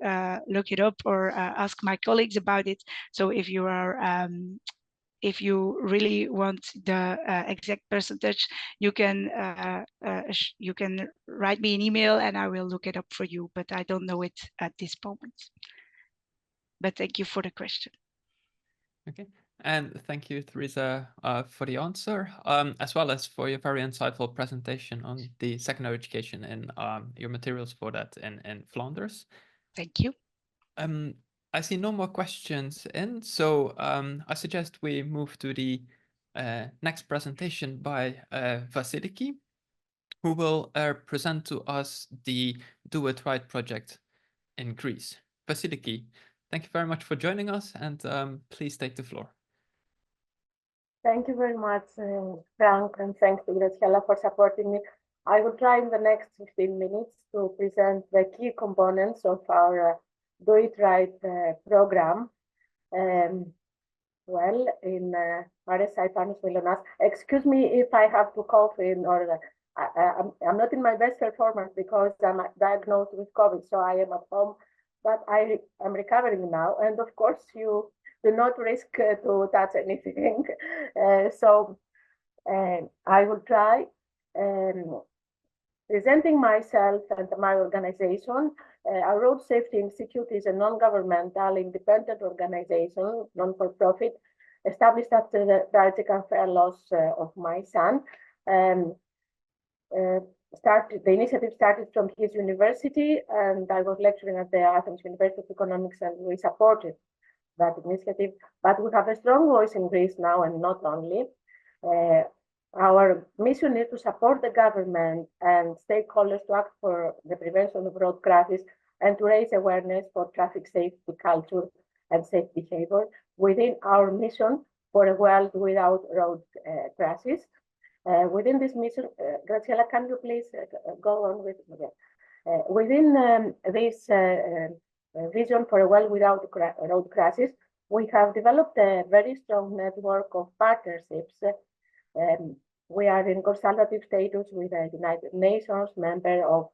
look it up or ask my colleagues about it. So if you are if you really want the exact percentage, you can write me an email and I will look it up for you, but I don't know it at this moment. But thank you for the question. Okay. And thank you, Theresa, for the answer, as well as for your very insightful presentation on the secondary education and your materials for that in Flanders. Thank you. I see no more questions in, so I suggest we move to the next presentation by Vassiliki, who will present to us the Do It Right project in Greece. Vassiliki, thank you very much for joining us, and please take the floor. Thank you very much, Frank, and thanks to Graziella for supporting me. I will try in the next 15 minutes to present the key components of our Do It Right program. Well, in RSI Panos Mylonas, excuse me if I have to cough in order. I'm not in my best performance because I'm diagnosed with COVID, so I am at home, but I am recovering now. And of course, you do not risk to touch anything. So I will try presenting myself and my organization. Our Road Safety Institute is a non-governmental independent organization, non-for-profit, established after the tragic unfair loss of my son. The initiative started from his university, and I was lecturing at the Athens University of Economics, and we supported that initiative. But we have a strong voice in Greece now, and not only. Our mission is to support the government and stakeholders to act for the prevention of road crashes and to raise awareness for traffic safety culture and safe behavior within our mission for a world without road crashes. Within this mission, Graziella, can you please go on with within this vision for a world without road crashes, we have developed a very strong network of partnerships. We are in consultative status with the United Nations, member of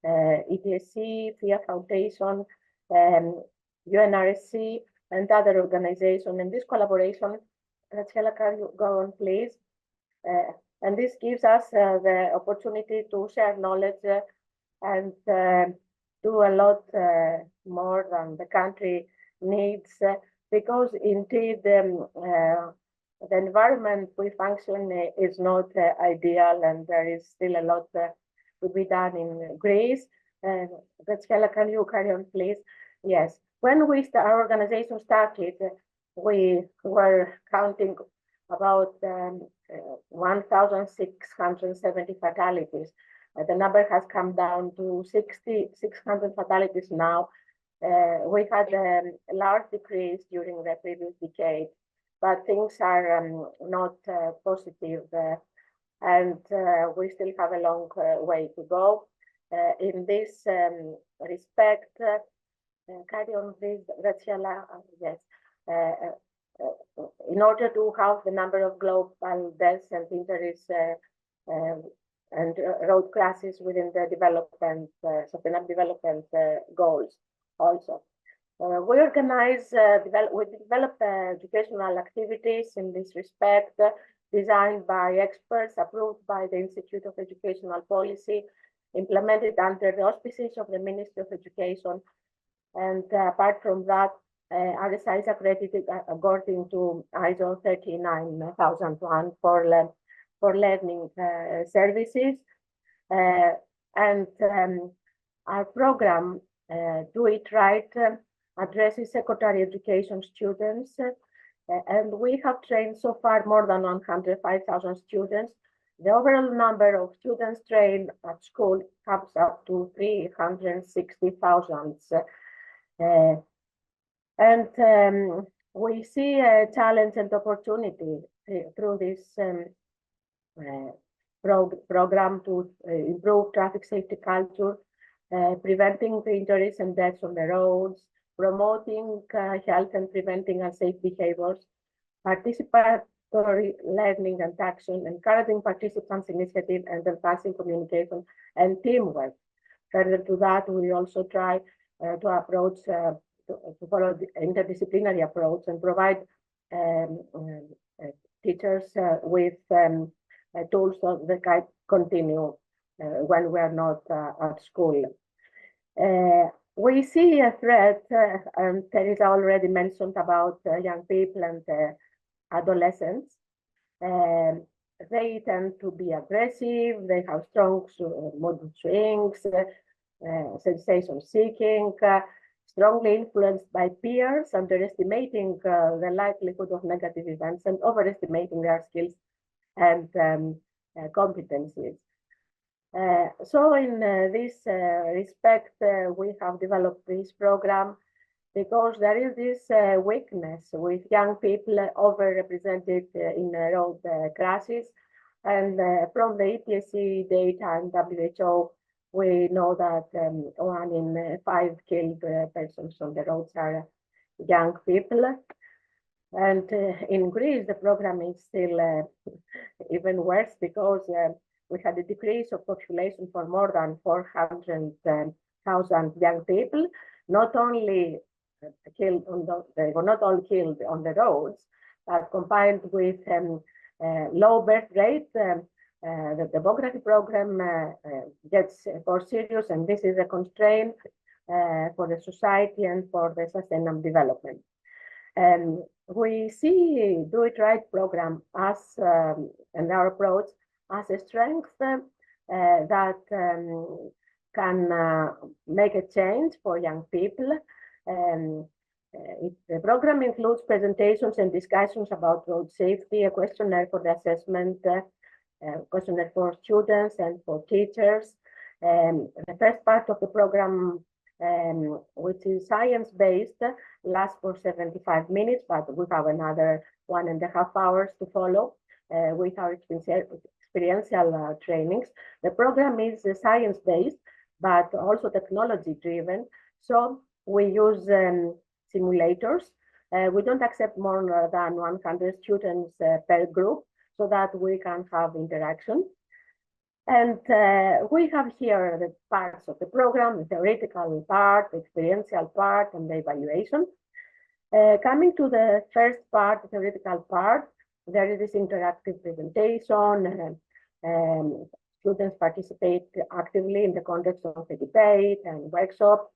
ETSC, FIA Foundation, UNRSC, and other organizations. And this collaboration, Graziella, can you go on, please? And this gives us the opportunity to share knowledge and do a lot more than the country needs, because indeed the environment we function is not ideal, and there is still a lot to be done in Greece. Graziella, can you carry on, please? Yes. When our organization started, we were counting about 1,670 fatalities. The number has come down to 600 fatalities now. We had a large decrease during the previous decade, but things are not positive, and we still have a long way to go. In this respect, carry on, please, Graziella. Yes. In order to halve the number of global deaths and injuries and road crashes within the development, sustainable development goals also. We organize, we develop educational activities in this respect, designed by experts, approved by the Institute of Educational Policy, implemented under the auspices of the Ministry of Education. And apart from that, RSI is accredited according to ISO 39001 for learning services. And our program, Do It Right, addresses secondary education students. And we have trained so far more than 105,000 students. The overall number of students trained at school comes up to 360,000. And we see a challenge and opportunity through this program to improve traffic safety culture, preventing the injuries and deaths on the roads, promoting health and preventing unsafe behaviors, participatory learning and action, encouraging participants' initiative, and enhancing communication and teamwork. Further to that, we also try to approach, to follow the interdisciplinary approach and provide teachers with tools so they can continue when we are not at school. We see a threat, and Theresa already mentioned about young people and adolescents. They tend to be aggressive, they have strong mood swings, sensation seeking, strongly influenced by peers, underestimating the likelihood of negative events and overestimating their skills and competencies. So in this respect, we have developed this program because there is this weakness with young people overrepresented in road crashes. And from the ETSC data and WHO, we know that 1 in 5 killed persons on the roads are young people. And in Greece, the program is still even worse because we had a decrease of population for more than 400,000 young people, not only killed on they were not all killed on the roads, but combined with low birth rate, the demography program gets more serious, and this is a constraint for the society and for the sustainable development. We see Do It Right program as and our approach as a strength that can make a change for young people. The program includes presentations and discussions about road safety, a questionnaire for the assessment, questionnaire for students and for teachers. The first part of the program, which is science-based, lasts for 75 minutes, but we have another 1.5 hours to follow with our experiential trainings. The program is science-based, but also technology-driven. So we use simulators. We don't accept more than 100 students per group so that we can have interaction. And we have here the parts of the program, the theoretical part, the experiential part, and the evaluation. Coming to the first part, the theoretical part, there is this interactive presentation. Students participate actively in the context of a debate and workshop,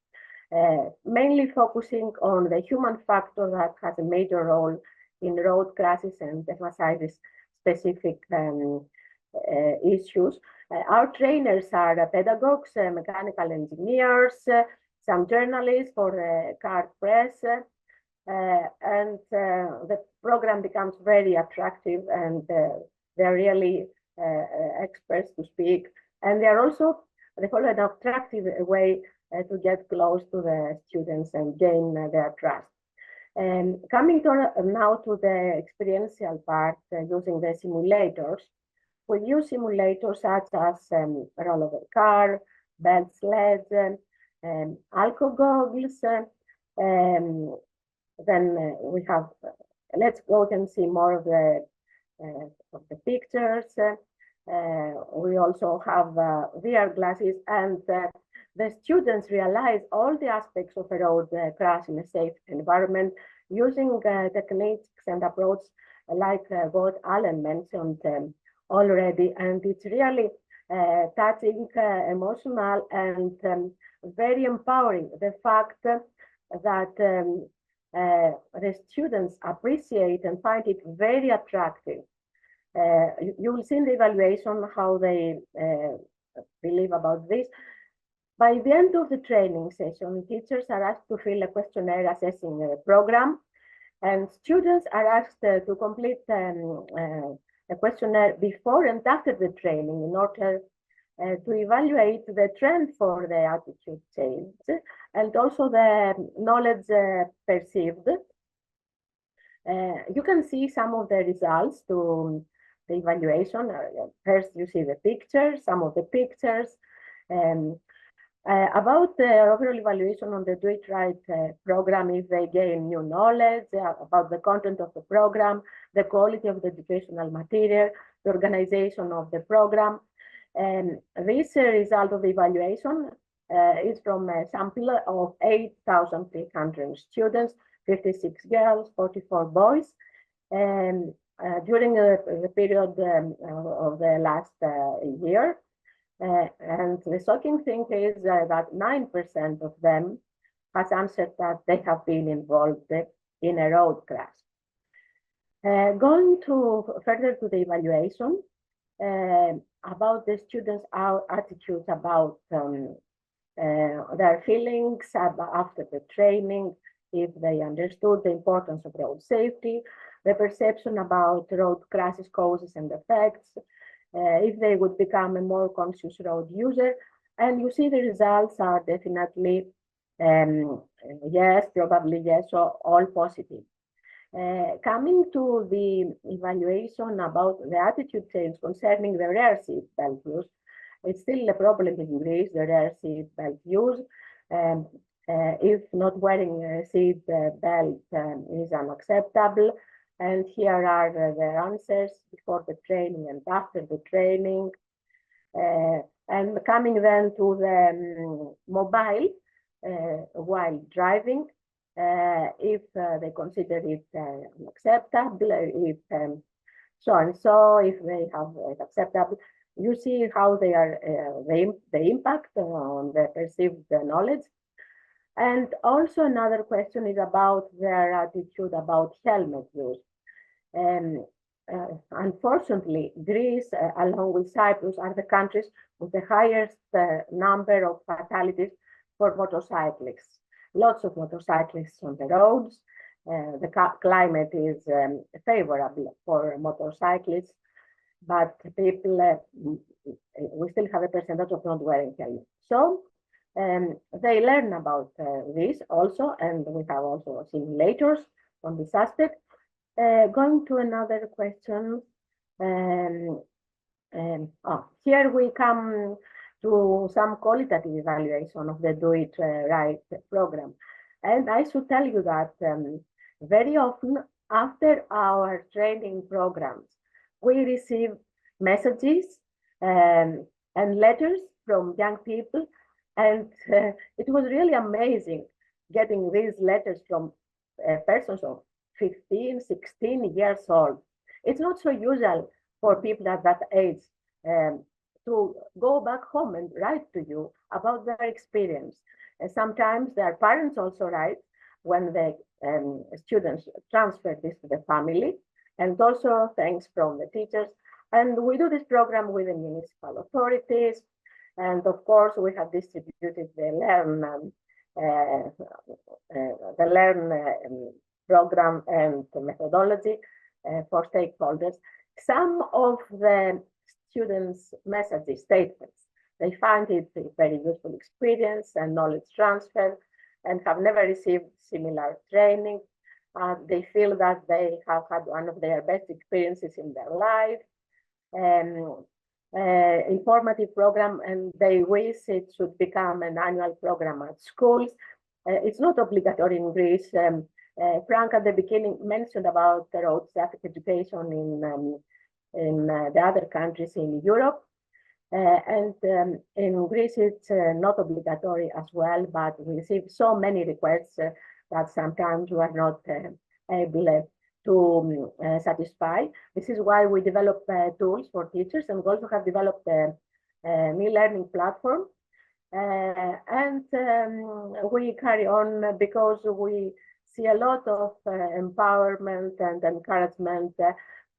mainly focusing on the human factor that has a major role in road crashes and emphasizes specific issues. Our trainers are pedagogues, mechanical engineers, some journalists for the car press, and the program becomes very attractive, and they're really experts to speak. And they follow an attractive way to get close to the students and gain their trust. Coming now to the experiential part, using the simulators. We use simulators such as rollover car, belt sleds, alco goggles. Then we have, let's go and see more of the pictures. We also have VR glasses, and the students realize all the aspects of a road crash in a safe environment using techniques and approaches like what Alain mentioned already. And it's really touching, emotional, and very empowering. The fact that the students appreciate and find it very attractive. You will see in the evaluation how they believe about this. By the end of the training session, teachers are asked to fill a questionnaire assessing a program, and students are asked to complete a questionnaire before and after the training in order to evaluate the trend for the attitude change and also the knowledge perceived. You can see some of the results to the evaluation. First, you see the pictures, some of the pictures. About the overall evaluation on the Do It Right program, if they gain new knowledge about the content of the program, the quality of the educational material, the organization of the program. This result of the evaluation is from a sample of 8,300 students, 56 girls, 44 boys, and during the period of the last year. And the shocking thing is that 9% of them has answered that they have been involved in a road crash. Going further to the evaluation about the students' attitudes about their feelings after the training, if they understood the importance of road safety, the perception about road crashes, causes and effects, if they would become a more conscious road user. And you see the results are definitely yes, probably yes, so all positive. Coming to the evaluation about the attitude change concerning the rear seat belt use, it's still a problem in Greece, the rear seat belt use. If not wearing a seat belt is unacceptable. And here are the answers before the training and after the training. And coming then to the mobile while driving, if they consider it unacceptable, if so and so, if they have it acceptable, you see how they are the impact on the perceived knowledge. And also another question is about their attitude about helmet use. Unfortunately, Greece, along with Cyprus, are the countries with the highest number of fatalities for motorcyclists. Lots of motorcyclists on the roads. The climate is favorable for motorcyclists, but people, we still have a percentage of not wearing helmets. So they learn about this also, and we have also simulators on this aspect. Going to another question. Here we come to some qualitative evaluation of the Do It Right program. And I should tell you that very often after our training programs, we receive messages and letters from young people. And it was really amazing getting these letters from persons of 15, 16 years old. It's not so usual for people at that age to go back home and write to you about their experience. Sometimes their parents also write when the students transfer this to the family, and also thanks from the teachers. And we do this program with the municipal authorities. And of course, we have distributed the Learn program and methodology for stakeholders. Some of the students' messages, statements, they find it a very useful experience and knowledge transfer and have never received similar training. They feel that they have had one of their best experiences in their life. Informative program, and they wish it should become an annual program at schools. It's not obligatory in Greece. Frank at the beginning mentioned about the road traffic education in the other countries in Europe. And in Greece, it's not obligatory as well, but we receive so many requests that sometimes we are not able to satisfy. This is why we develop tools for teachers, and we also have developed a new learning platform. And we carry on because we see a lot of empowerment and encouragement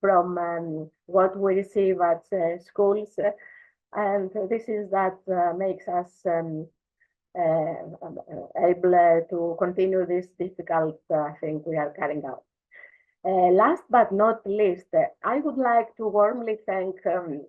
from what we receive at schools. And this is that makes us able to continue this difficult thing we are carrying out. Last but not least, I would like to warmly thank Frank,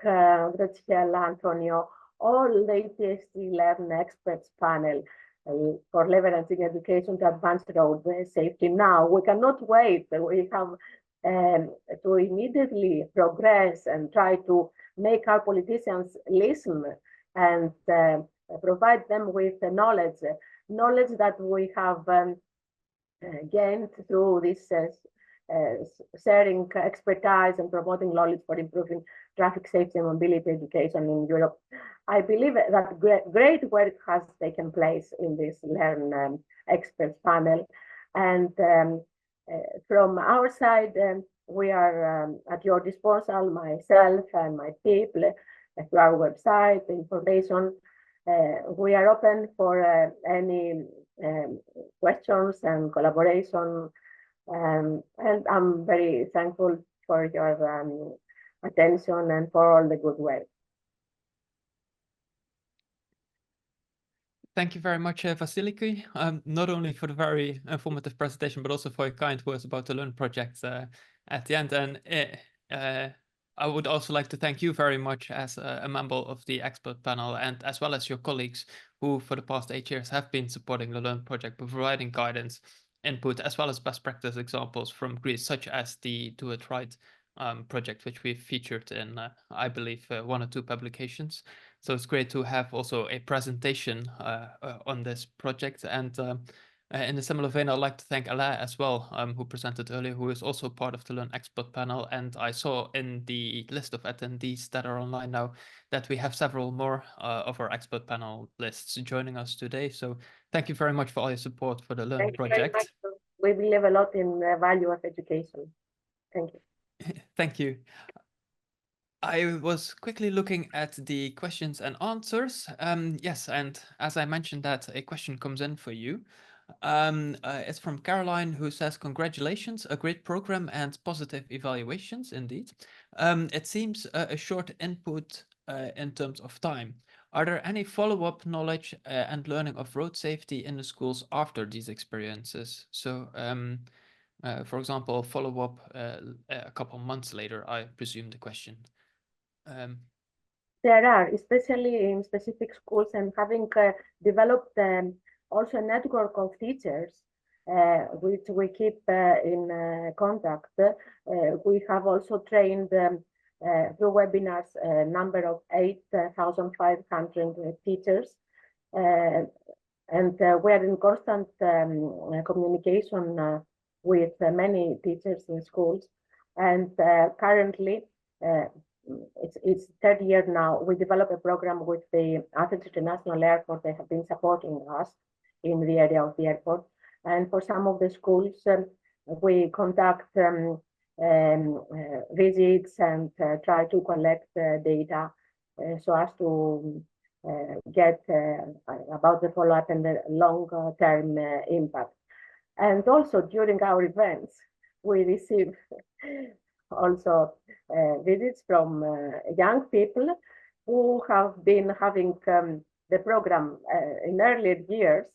Graziella, Antonio, all the ETSC Learn Experts panel for leveraging education to advance road safety. Now, we cannot wait. We have to immediately progress and try to make our politicians listen and provide them with the knowledge that we have gained through this sharing expertise and promoting knowledge for improving traffic safety and mobility education in Europe. I believe that great work has taken place in this Learn Experts panel. And from our side, we are at your disposal, myself and my people, through our website, information. We are open for any questions and collaboration. And I'm very thankful for your attention and for all the good work. Thank you very much, Vassiliki, not only for the very informative presentation, but also for your kind words about the Learn project at the end. And I would also like to thank you very much as a member of the expert panel, and as well as your colleagues who for the past 8 years have been supporting the Learn project by providing guidance, input, as well as best practice examples from Greece, such as the Do It Right project, which we featured in, I believe, 1 or 2 publications. So it's great to have also a presentation on this project. And in a similar vein, I'd like to thank Alain as well, who presented earlier, who is also part of the Learn Expert panel. And I saw in the list of attendees that are online now that we have several more of our expert panel lists joining us today. So thank you very much for all your support for the Learn project. We believe a lot in the value of education. Thank you. Thank you. I was quickly looking at the questions and answers. Yes, and as I mentioned that, a question comes in for you. It's from Caroline, who says, congratulations, a great program and positive evaluations indeed. It seems a short input in terms of time. Are there any follow-up knowledge and learning of road safety in the schools after these experiences? So, for example, follow-up a couple months later, I presume the question. There are, especially in specific schools, and having developed also a network of teachers, which we keep in contact. We have also trained through webinars a number of 8,500 teachers. And we are in constant communication with many teachers in schools. And currently, it's 3rd year now. We developed a program with the Athens International Airport. They have been supporting us in the area of the airport. And for some of the schools, we conduct visits and try to collect data so as to get about the follow-up and the long-term impact. And also during our events, we receive also visits from young people who have been having the program in earlier years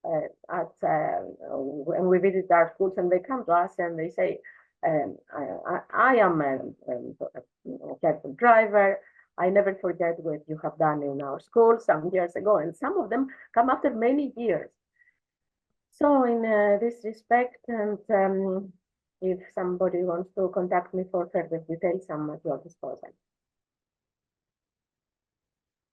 when we visit our schools, and they come to us and they say, I am a careful driver. I never forget what you have done in our school some years ago. And some of them come after many years. So in this respect, and if somebody wants to contact me for further details, I'm at your disposal.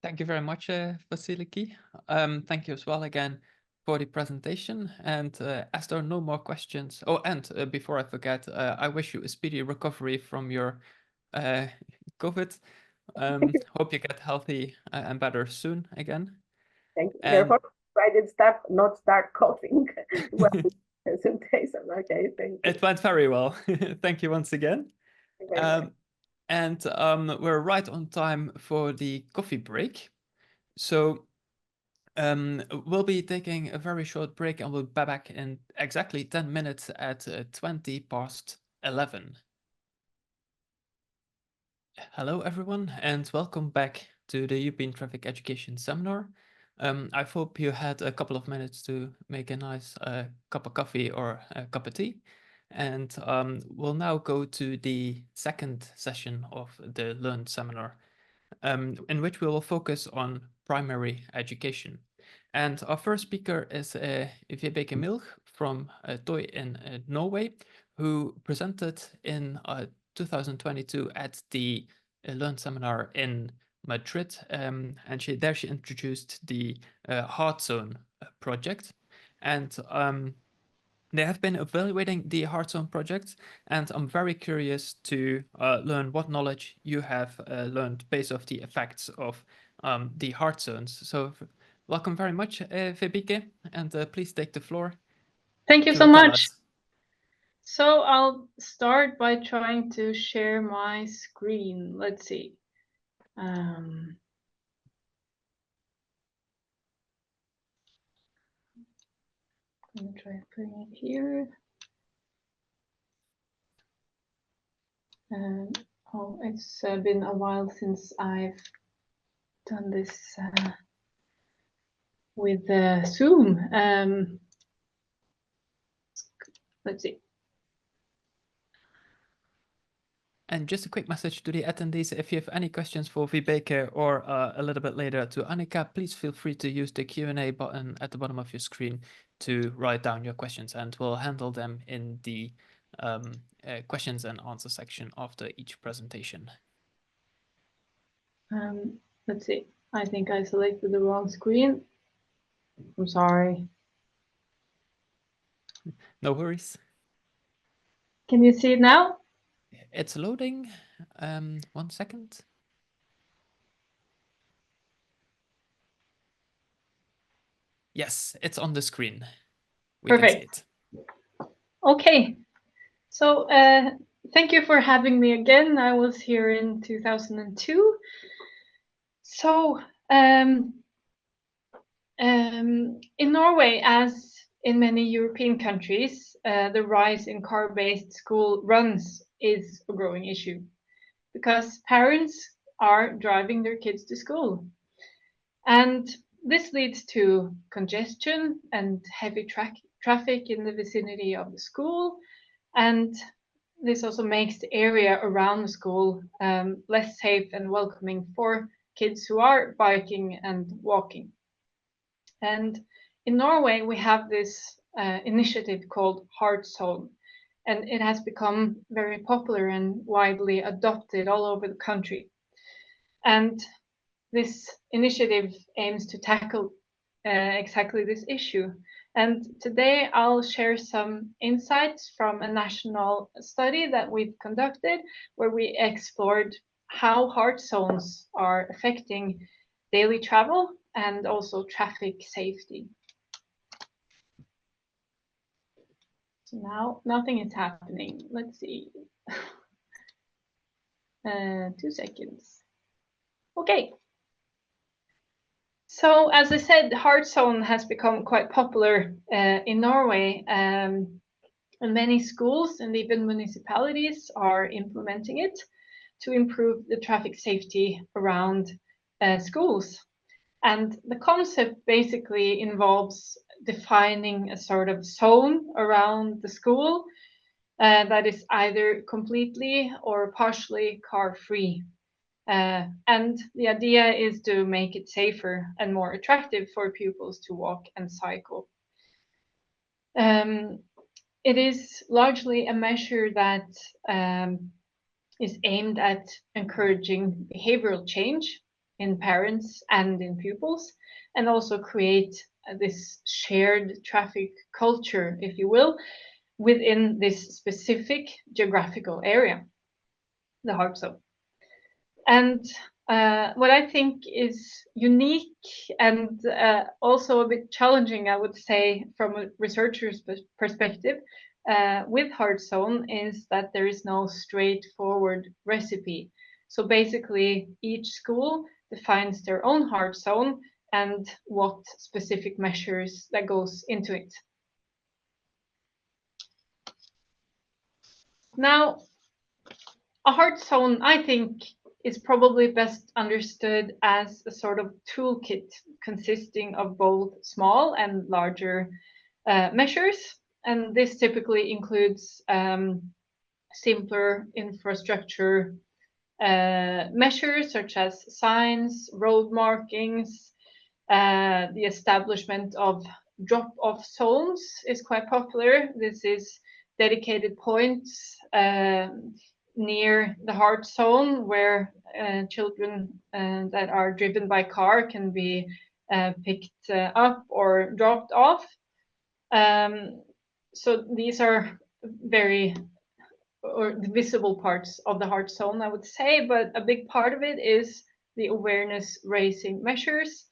Thank you very much, Vassiliki. Thank you as well again for the presentation. And as there are no more questions, and before I forget, I wish you a speedy recovery from your COVID. Hope you get healthy and better soon again. Thank you. And- Therefore, I did not start coughing. Well, some days I'm okay. Thank you. It went very well. Thank you once again. Thank you very much. And we're right on time for the coffee break. So we'll be taking a very short break and we'll be back in exactly 10 minutes at 11:20. Hello, everyone, and welcome back to the European Traffic Education Seminar. I hope you had a couple of minutes to make a nice cup of coffee or a cup of tea. And we'll now go to the second session of the Learn seminar, in which we will focus on primary education. And our first speaker is Vibeke Milch from Nohe in Norway, who presented in 2022 at the Learn seminar in Madrid, and she introduced the Hard Zone project, and they have been evaluating the Hard Zone project, and I'm very curious to learn what knowledge you have learned based off the effects of the Hard Zones. So welcome very much, Vibeke, and please take the floor. Thank you to so tell much. us. So I'll start by trying to share my screen. Let's see. I'm gonna try putting it here. Oh, it's been a while since I've done this with Zoom. Let's see. And just a quick message to the attendees, if you have any questions for Vibeke or a little bit later to Annika, please feel free to use the Q&A button at the bottom of your screen to write down your questions, and we'll handle them in the questions and answer section after each presentation. Let's see. I think I selected the wrong screen. I'm sorry. No worries. Can you see it now? It's loading. 1 second. Yes, it's on the screen. We can see Perfect. it. Okay. So thank you for having me again. I was here in 2002. So in Norway, as in many European countries, the rise in car-based school runs is a growing issue because parents are driving their kids to school. And this leads to congestion and heavy traffic in the vicinity of the school. And this also makes the area around the school less safe and welcoming for kids who are biking and walking. And in Norway, we have this initiative called Hard Zone, and it has become very popular and widely adopted all over the country. And this initiative aims to tackle exactly this issue. And today I'll share some insights from a national study that we've conducted, where we explored how hard zones are affecting daily travel and also traffic safety. So now nothing is happening. Let's see. 2 seconds. Okay. So as I said, Hard Zone has become quite popular in Norway, and many schools and even municipalities are implementing it to improve the traffic safety around schools. And the concept basically involves defining a sort of zone around the school that is either completely or partially car-free. And the idea is to make it safer and more attractive for pupils to walk and cycle. It is largely a measure that is aimed at encouraging behavioral change in parents and in pupils, and also create this shared traffic culture, if you will, within this specific geographical area, the Hard Zone. And what I think is unique and also a bit challenging, I would say, from a researcher's perspective, with hard zone is that there is no straightforward recipe. So basically, each school defines their own hard zone and what specific measures that goes into it. Now, a hard zone, I think, is probably best understood as a sort of toolkit consisting of both small and larger measures. And this typically includes simpler infrastructure measures such as signs, road markings, the establishment of drop-off zones is quite popular. This is dedicated points near the hard zone where children that are driven by car can be picked up or dropped off. So these are very visible parts of the hard zone, I would say, but a big part of it is the awareness raising measures,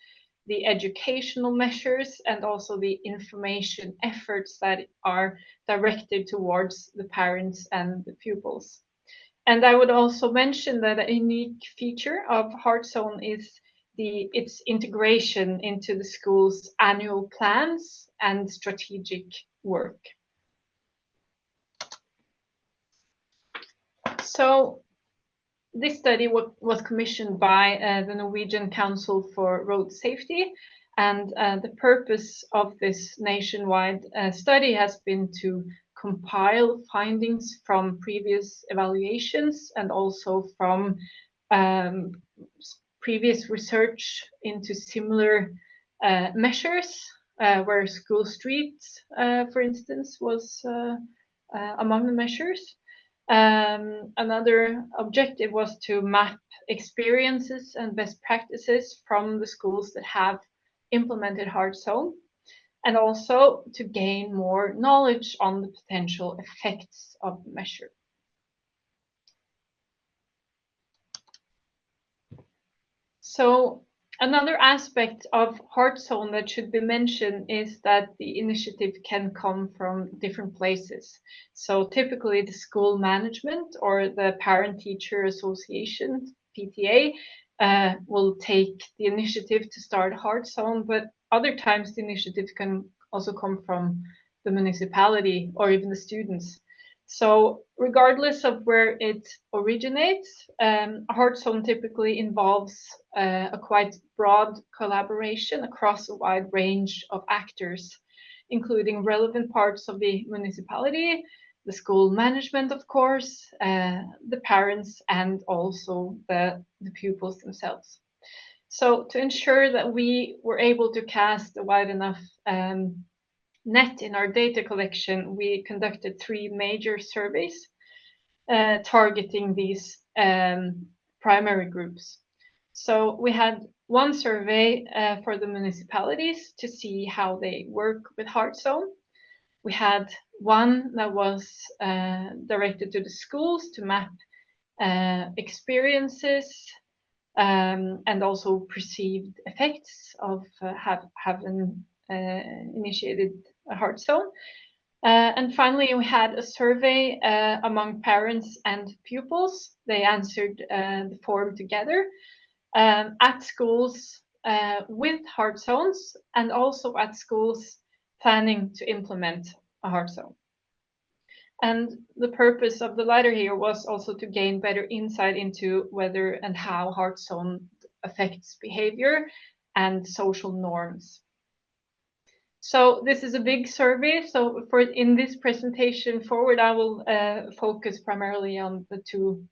the educational measures, and also the information efforts that are directed towards the parents and the pupils. And I would also mention that a unique feature of hard zone is its integration into the school's annual plans and strategic work. So this study was commissioned by the Norwegian Council for Road Safety, and the purpose of this nationwide study has been to compile findings from previous evaluations and also from previous research into similar measures, where school streets, for instance, was among the measures. Another objective was to map experiences and best practices from the schools that have implemented hard zone, and also to gain more knowledge on the potential effects of the measure. So another aspect of hard zone that should be mentioned is that the initiative can come from different places. So typically the school management or the parent-teacher association, PTA, will take the initiative to start a hard zone, but other times the initiative can also come from the municipality or even the students. So regardless of where it originates, a hard zone typically involves a quite broad collaboration across a wide range of actors, including relevant parts of the municipality, the school management, of course, the parents, and also the pupils themselves. So to ensure that we were able to cast a wide enough net in our data collection, we conducted 3 major surveys targeting these primary groups. So we had one survey for the municipalities to see how they work with hard zone. We had one that was directed to the schools to map experiences and also perceived effects of having initiated a hard zone. And finally, we had a survey among parents and pupils. They answered the form together at schools with hard zones and also at schools planning to implement a hard zone. And the purpose of the latter here was also to gain better insight into whether and how hard zone affects behavior and social norms. So this is a big survey. So in this presentation forward, I will focus primarily on the 2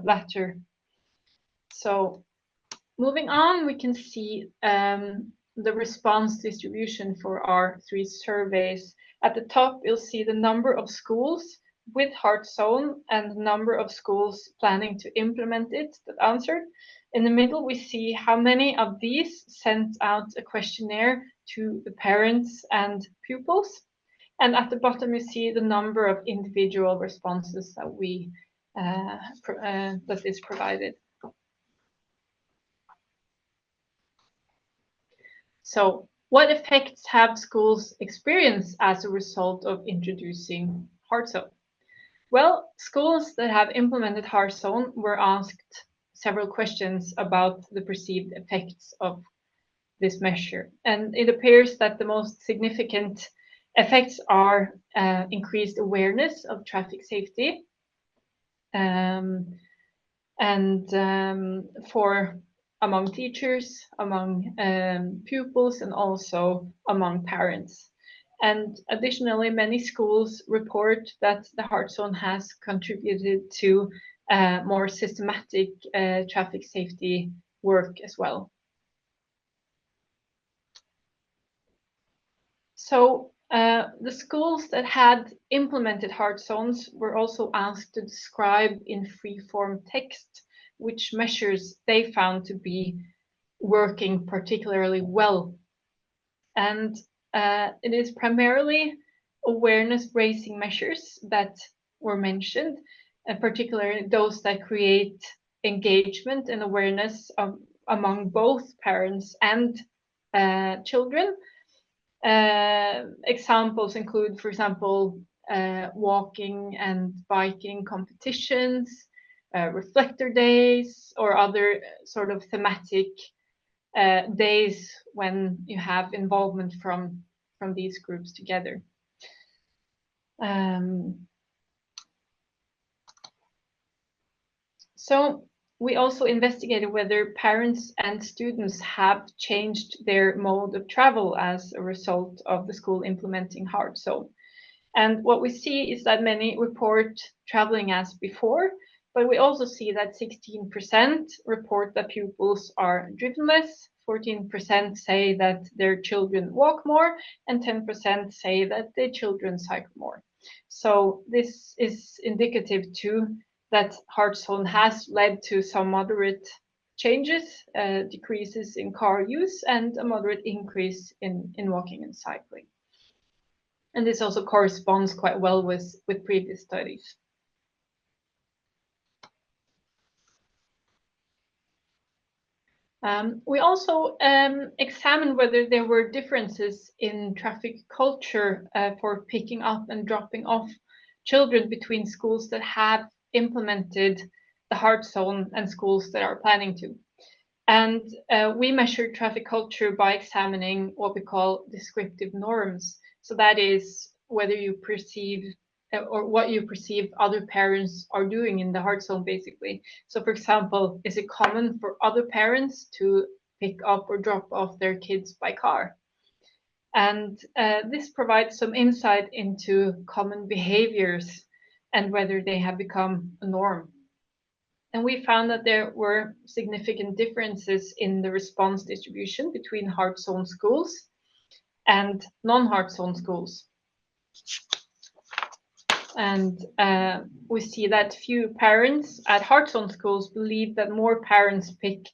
latter. So moving on, we can see the response distribution for our 3 surveys. At the top, you'll see the number of schools with hard zone and the number of schools planning to implement it that answered. In the middle, we see how many of these sent out a questionnaire to the parents and pupils. And at the bottom, you see the number of individual responses that that is provided. So what effects have schools experienced as a result of introducing hard zone? Well, schools that have implemented hard zone were asked several questions about the perceived effects of this measure. And it appears that the most significant effects are increased awareness of traffic safety, for among teachers, among pupils, and also among parents. And additionally, many schools report that the hard zone has contributed to more systematic traffic safety work as well. So the schools that had implemented hard zones were also asked to describe in free-form text which measures they found to be working particularly well. And it is primarily awareness-raising measures that were mentioned, and particularly those that create engagement and awareness among both parents and children. Examples include, for example, walking and biking competitions, reflector days, or other sort of thematic days when you have involvement from these groups together. So we also investigated whether parents and students have changed their mode of travel as a result of the school implementing hard zone. And what we see is that many report traveling as before, but we also see that 16% report that pupils are driven less, 14% say that their children walk more, and 10% say that their children cycle more. So this is indicative too that hard zone has led to some moderate changes, decreases in car use, and a moderate increase in walking and cycling. And this also corresponds quite well with previous studies. We also examined whether there were differences in traffic culture for picking up and dropping off children between schools that have implemented the hard zone and schools that are planning to. And we measured traffic culture by examining what we call descriptive norms. So that is whether you perceive or what you perceive other parents are doing in the hard zone, basically. So for example, is it common for other parents to pick up or drop off their kids by car? And this provides some insight into common behaviors and whether they have become a norm. And we found that there were significant differences in the response distribution between hard zone schools and non-hard zone schools. And we see that few parents at hard zone schools believe that more parents pick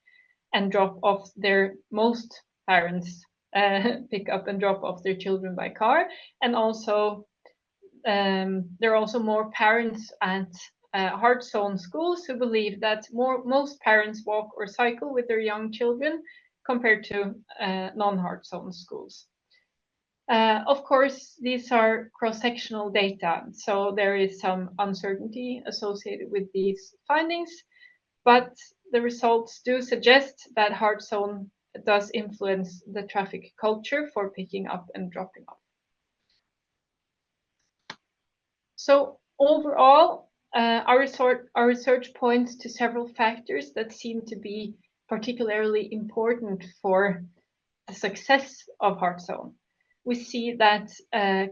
and drop off their most parents pick up and drop off their children by car. And also there are also more parents at hard zone schools who believe that most parents walk or cycle with their young children compared to non-hard zone schools. Of course, these are cross-sectional data, so there is some uncertainty associated with these findings, but the results do suggest that hard zone does influence the traffic culture for picking up and dropping off. So overall, our research points to several factors that seem to be particularly important for the success of hard zone. We see that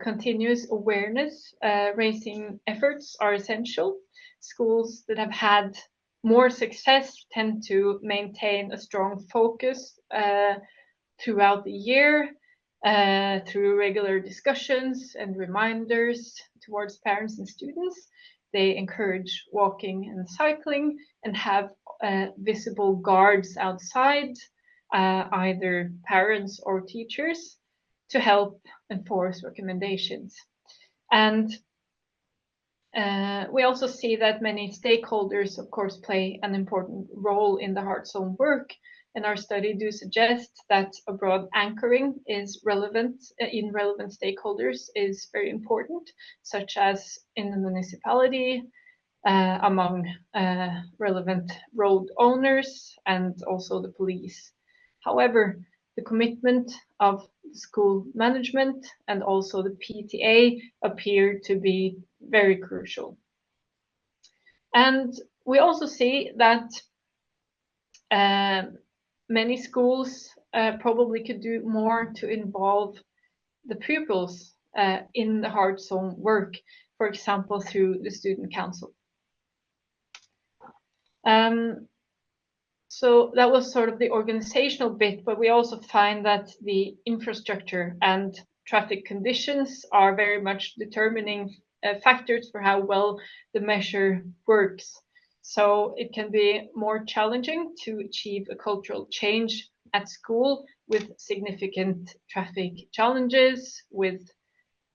continuous awareness raising efforts are essential. Schools that have had more success tend to maintain a strong focus throughout the year through regular discussions and reminders towards parents and students. They encourage walking and cycling and have visible guards outside, either parents or teachers, to help enforce recommendations. And we also see that many stakeholders, of course, play an important role in the hard zone work, and our study do suggest that a broad anchoring is relevant in relevant stakeholders is very important, such as in the municipality, among relevant road owners, and also the police. However, the commitment of the school management and also the PTA appear to be very crucial. And we also see that many schools probably could do more to involve the pupils in the hard zone work, for example, through the student council. So that was sort of the organizational bit, but we also find that the infrastructure and traffic conditions are very much determining factors for how well the measure works. So it can be more challenging to achieve a cultural change at school with significant traffic challenges, with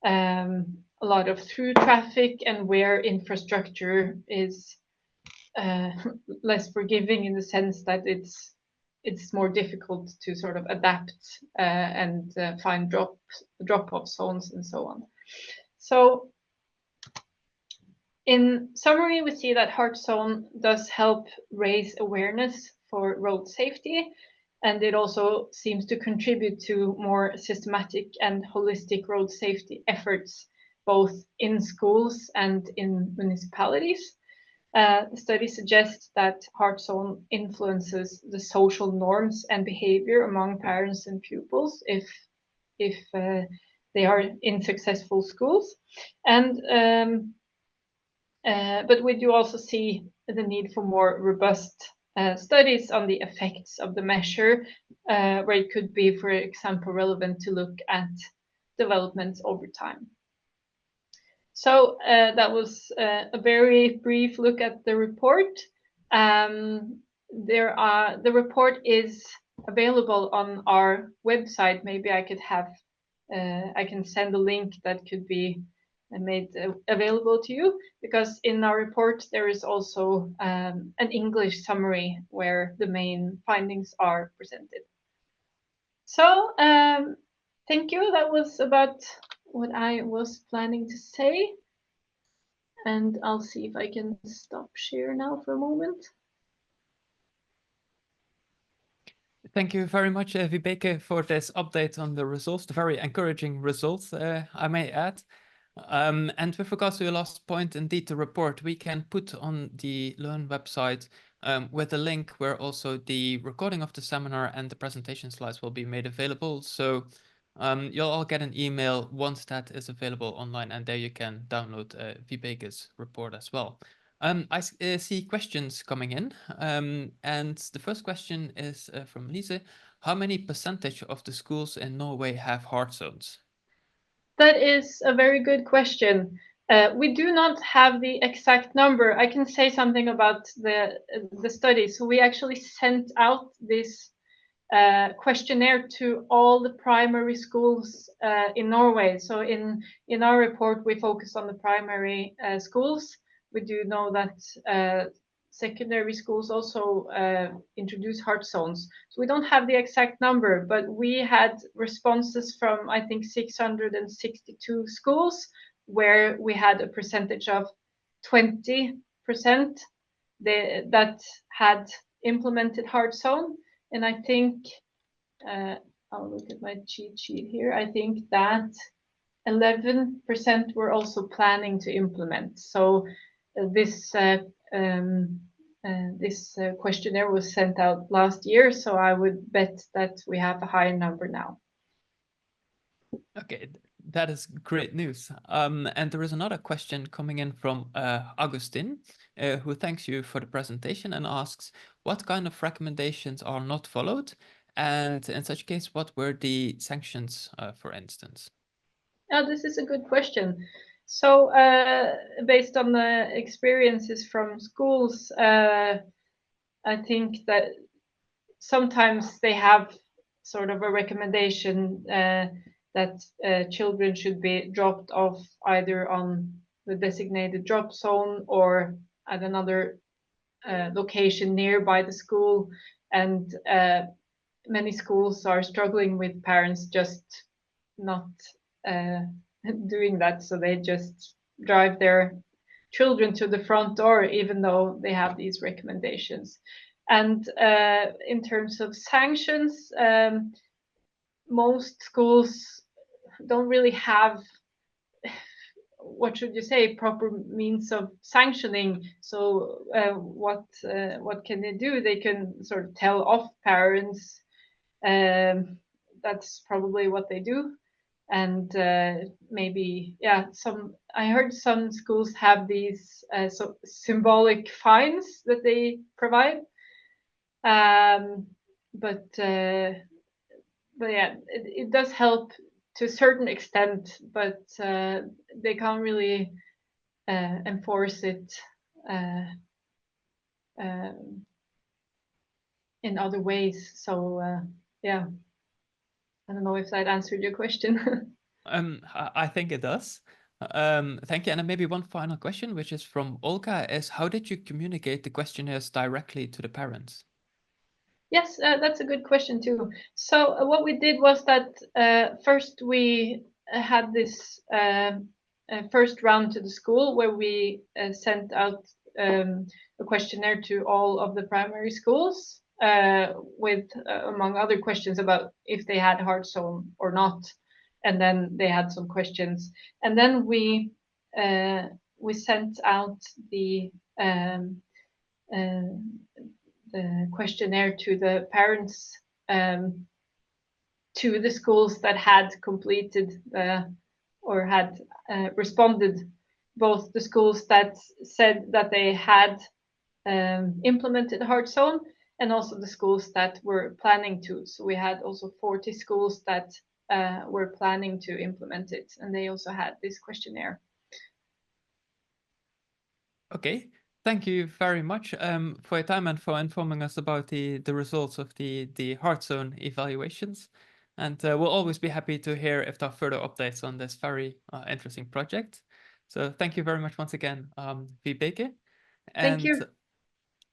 a lot of through traffic, and where infrastructure is less forgiving in the sense that it's more difficult to sort of adapt and find drop-off zones and so on. So in summary, we see that hard zone does help raise awareness for road safety, and it also seems to contribute to more systematic and holistic road safety efforts, both in schools and in municipalities. The study suggests that hard zone influences the social norms and behavior among parents and pupils if they are in successful schools. And but we do also see the need for more robust studies on the effects of the measure, where it could be, for example, relevant to look at developments over time. So that was a very brief look at the report. The report is available on our website. Maybe I could have, I can send a link that could be made available to you, because in our report there is also an English summary where the main findings are presented. So thank you. That was about what I was planning to say, and I'll see if I can stop share now for a moment. Thank you very much, Vibeke, for this update on the results, the very encouraging results, I may add. And with regards to your last point, indeed, the report we can put on the Learn website with a link where also the recording of the seminar and the presentation slides will be made available. So you'll all get an email once that is available online, and there you can download Vibeke's report as well. I see questions coming in, and the first question is from Lise. How many percentage of the schools in Norway have hard zones? That is a very good question. We do not have the exact number. I can say something about the study. So we actually sent out this questionnaire to all the primary schools in Norway. So in our report, we focus on the primary schools. We do know that secondary schools also introduce hard zones. So we don't have the exact number, but we had responses from, I think, 662 schools where we had a percentage of 20% that had implemented hard zone. And I think, I'll look at my cheat sheet here, I think that 11% were also planning to implement. So this questionnaire was sent out last year, so I would bet that we have a higher number now. Okay, that is great news. And there is another question coming in from Augustin, who thanks you for the presentation and asks, what kind of recommendations are not followed? And in such case, what were the sanctions, for instance? Oh, this is a good question. So based on the experiences from schools, I think that sometimes they have sort of a recommendation that children should be dropped off either on the designated drop zone or at another location nearby the school and many schools are struggling with parents just not doing that, so they just drive their children to the front door even though they have these recommendations. And in terms of sanctions, most schools don't really have, what should you say, proper means of sanctioning. So what can they do? They can sort of tell off parents. That's probably what they do. And maybe, yeah, I heard some schools have these so symbolic fines that they provide. But yeah, it does help to a certain extent, but they can't really enforce it in other ways. So yeah, I don't know if that answered your question. I think it does. Thank you. And then maybe one final question, which is from Olga, is how did you communicate the questionnaires directly to the parents? Yes, that's a good question too. So what we did was that first we had this first round to the school where we sent out a questionnaire to all of the primary schools with, among other questions, about if they had hard zone or not. And then they had some questions. And then we sent out the questionnaire to the parents to the schools that had completed or had responded, both the schools that said that they had implemented hard zone and also the schools that were planning to. So we had also 40 schools that were planning to implement it, and they also had this questionnaire. Okay. Thank you very much for your time and for informing us about the results of the hard zone evaluations. And we'll always be happy to hear if there are further updates on this very interesting project. So thank you very much once again, Vibeke. Thank you.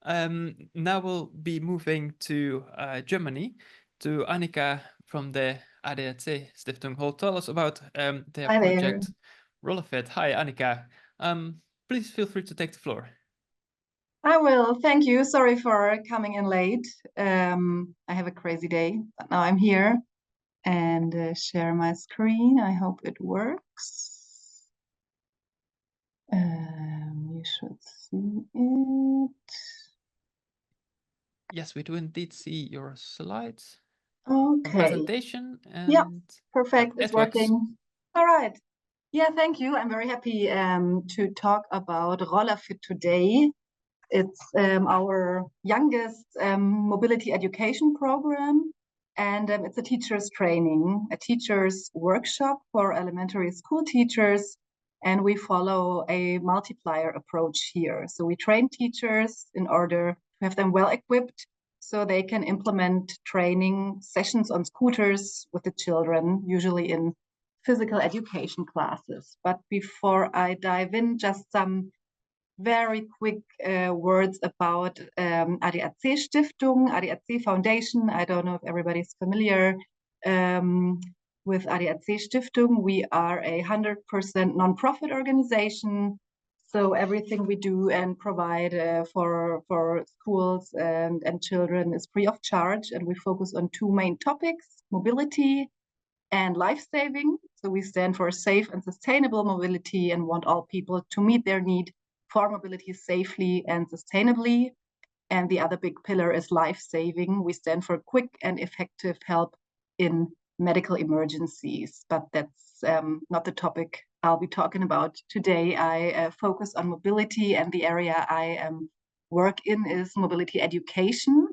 Now we'll be moving to Germany, to Annika from the ADAC Stiftung, who will tell us about their Hi there. project Rollafit. Hi, Annika. Please feel free to take the floor. I will. Thank you. Sorry for coming in late. I have a crazy day, but now I'm here and share my screen. I hope it works. You should see it. Yes, we do indeed see your slides. Okay. Presentation. And yeah, perfect. It's works. working. All right. Yeah, thank you. I'm very happy to talk about Rollafit today. It's our youngest mobility education program, and it's a teacher's training, a teacher's workshop for elementary school teachers, and we follow a multiplier approach here. So we train teachers in order to have them well equipped so they can implement training sessions on scooters with the children, usually in physical education classes. But before I dive in, just some very quick words about ADAC Stiftung, ADAC Foundation. I don't know if everybody's familiar with ADAC Stiftung. We are a 100% nonprofit organization. So everything we do and provide for schools and children is free of charge. And we focus on two main topics: mobility and life-saving. So we stand for safe and sustainable mobility and want all people to meet their need for mobility safely and sustainably. And the other big pillar is life-saving. We stand for quick and effective help in medical emergencies, but that's not the topic I'll be talking about today. I focus on mobility, and the area I work in is mobility education.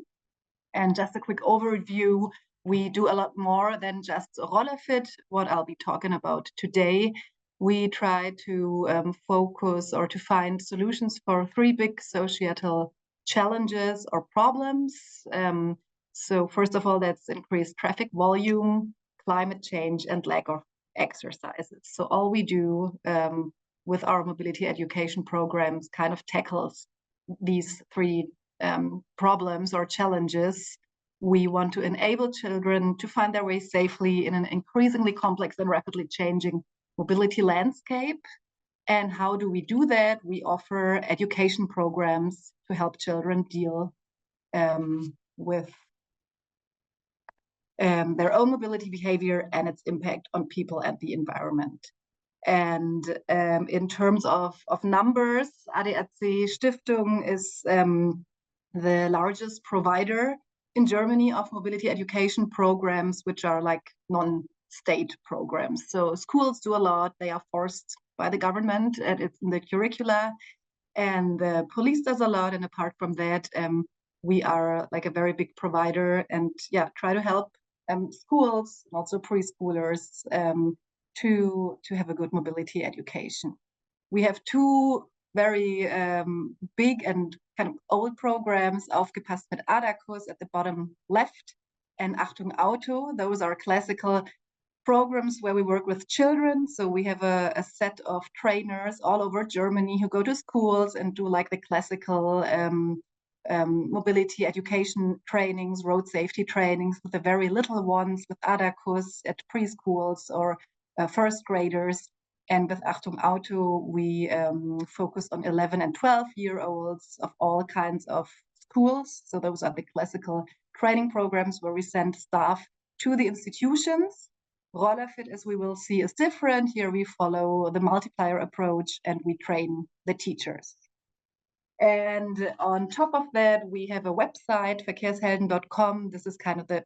And just a quick overview, we do a lot more than just Rollafit, what I'll be talking about today. We try to focus or to find solutions for three big societal challenges or problems. So first of all, that's increased traffic volume, climate change, and lack of exercises. So all we do with our mobility education programs kind of tackles these three problems or challenges. We want to enable children to find their way safely in an increasingly complex and rapidly changing mobility landscape. And how do we do that? We offer education programs to help children deal with their own mobility behavior and its impact on people and the environment. And in terms of numbers, ADAC Stiftung is the largest provider in Germany of mobility education programs, which are like non-state programs. So schools do a lot. They are forced by the government, and it's in the curricula. And the police does a lot. And apart from that, we are like a very big provider, and try to help schools, also preschoolers, to have a good mobility education. We have two very big and kind of old programs, Aufgepasst mit ADAC at the bottom left, and Achtung Auto. Those are classical programs where we work with children. So we have a set of trainers all over Germany who go to schools and do like the classical mobility education trainings, road safety trainings with the very little ones, with ADACs at preschools or first graders. And with Achtung Auto, we focus on 11 and 12-year-olds of all kinds of schools. So those are the classical training programs where we send staff to the institutions. Rollerfit, as we will see, is different. Here we follow the multiplier approach and we train the teachers. And on top of that, we have a website, verkehrshelden.com. This is kind of the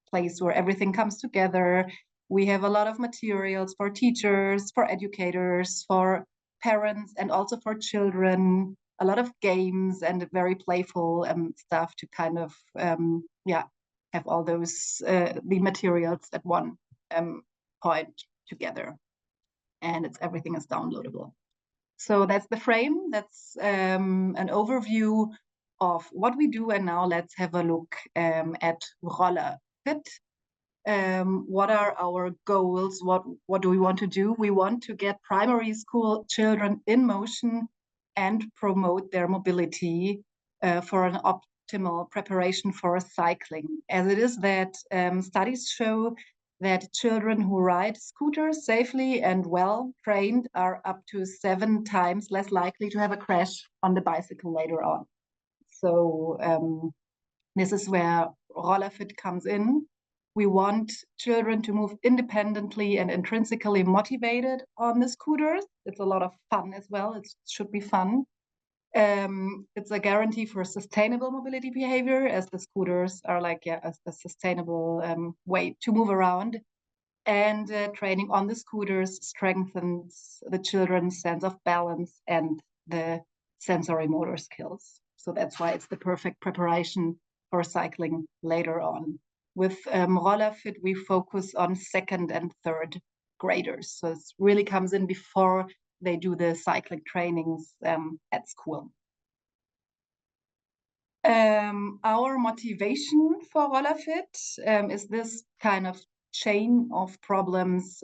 place where everything comes together. We have a lot of materials for teachers, for educators, for parents, and also for children. A lot of games and very playful stuff to kind of, have all those, the materials at one point together. And everything is downloadable. So that's the frame. That's an overview of what we do. And now let's have a look at Rollerfit. What are our goals? What do we want to do? We want to get primary school children in motion and promote their mobility for an optimal preparation for cycling. As it is that studies show that children who ride scooters safely and well trained are up to 7 times less likely to have a crash on the bicycle later on. So this is where Rollerfit comes in. We want children to move independently and intrinsically motivated on the scooters. It's a lot of fun as well. It should be fun. It's a guarantee for sustainable mobility behavior, as the scooters are like a sustainable way to move around. And training on the scooters strengthens the children's sense of balance and the sensory motor skills. So that's why it's the perfect preparation for cycling later on. With Rollerfit, we focus on 2nd and 3rd graders. So it really comes in before they do the cycling trainings at school. Our motivation for Rollerfit is this kind of chain of problems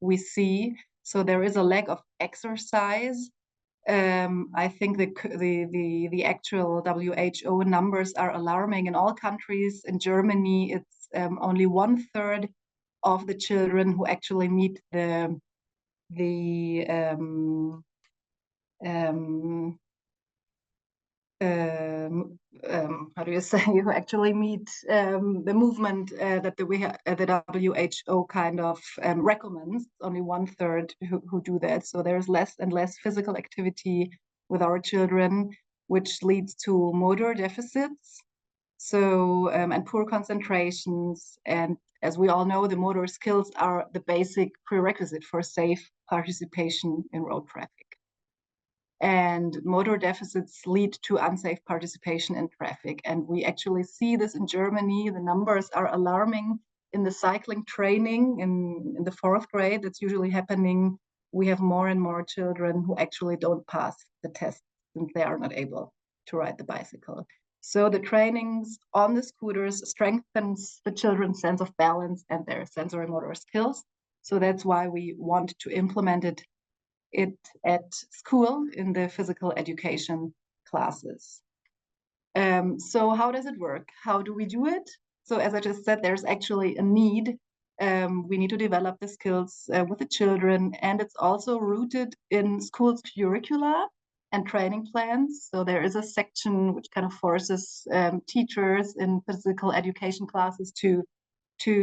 we see. So there is a lack of exercise. I think the actual WHO numbers are alarming in all countries. In Germany, it's only 1/3 of the children who actually meet how do you say, who actually meet the movement that the WHO kind of recommends. Only 1/3 who do that. So there's less and less physical activity with our children, which leads to motor deficits. So and poor concentrations. And as we all know, the motor skills are the basic prerequisite for safe participation in road traffic. And motor deficits lead to unsafe participation in traffic. And we actually see this in Germany. The numbers are alarming in the cycling training in the 4th grade. That's usually happening. We have more and more children who actually don't pass the test since they are not able to ride the bicycle. So the trainings on the scooters strengthens the children's sense of balance and their sensory motor skills. So that's why we want to implement it at school in the physical education classes. So how does it work? How do we do it? So as I just said, there's actually a need. We need to develop the skills with the children, and it's also rooted in schools' curricula and training plans. So there is a section which kind of forces teachers in physical education classes to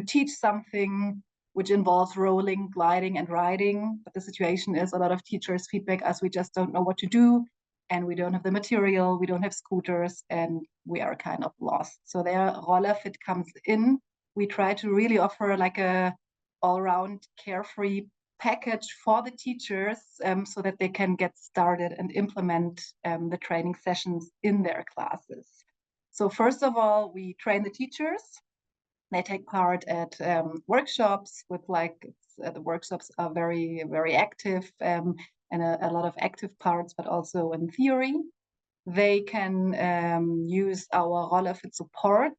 teach something which involves rolling, gliding, and riding. But the situation is a lot of teachers feedback us, we just don't know what to do, and we don't have the material, we don't have scooters, and we are kind of lost. So there Rollerfit comes in. We try to really offer like a all-round carefree package for the teachers so that they can get started and implement the training sessions in their classes. So first of all, we train the teachers. They take part at workshops with the workshops are very, very active and a lot of active parts, but also in theory. They can use our Rollerfit support.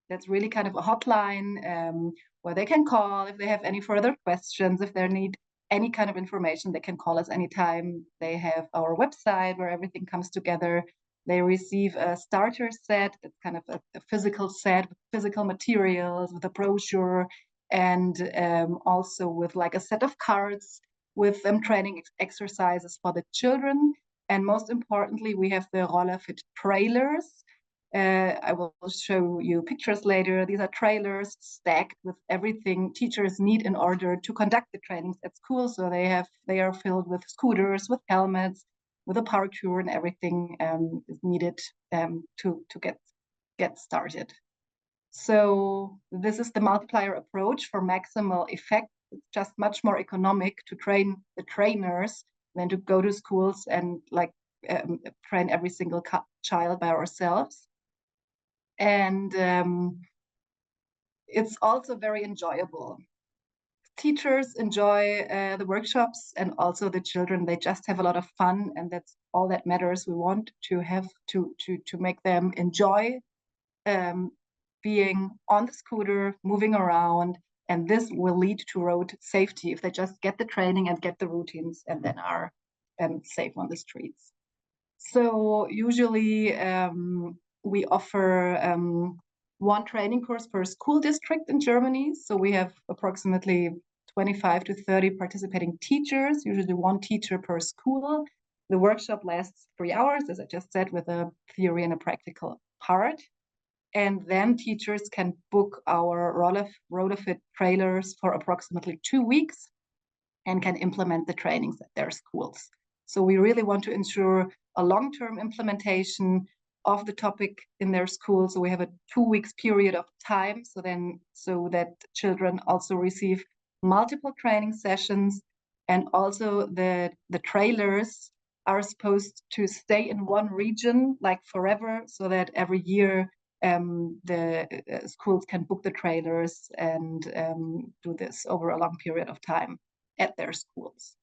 That's really kind of a hotline where they can call if they have any further questions, if they need any kind of information, they can call us anytime. They have our website where everything comes together. They receive a starter set, it's kind of a physical set with physical materials, with a brochure, and also with like a set of cards with training exercises for the children. And most importantly, we have the Rollerfit trailers. I will show you pictures later. These are trailers stacked with everything teachers need in order to conduct the trainings at school. So they are filled with scooters, with helmets, with a parkour, and everything is needed to get started. So this is the multiplier approach for maximal effect. It's just much more economic to train the trainers than to go to schools and like train every single child by ourselves. And it's also very enjoyable. Teachers enjoy the workshops, and also the children, they just have a lot of fun, and that's all that matters. We want to have to make them enjoy being on the scooter, moving around, and this will lead to road safety if they just get the training and get the routines and then are safe on the streets. So usually we offer one training course per school district in Germany. So we have approximately 25 to 30 participating teachers, usually one teacher per school. The workshop lasts 3 hours, as I just said, with a theory and a practical part. And then teachers can book our Rollerfit trailers for approximately 2 weeks and can implement the trainings at their schools. So we really want to ensure a long-term implementation of the topic in their school. So we have a 2 weeks period of time so that children also receive multiple training sessions, and also the trailers are supposed to stay in one region like forever, so that every year the schools can book the trailers and do this over a long period of time at their schools.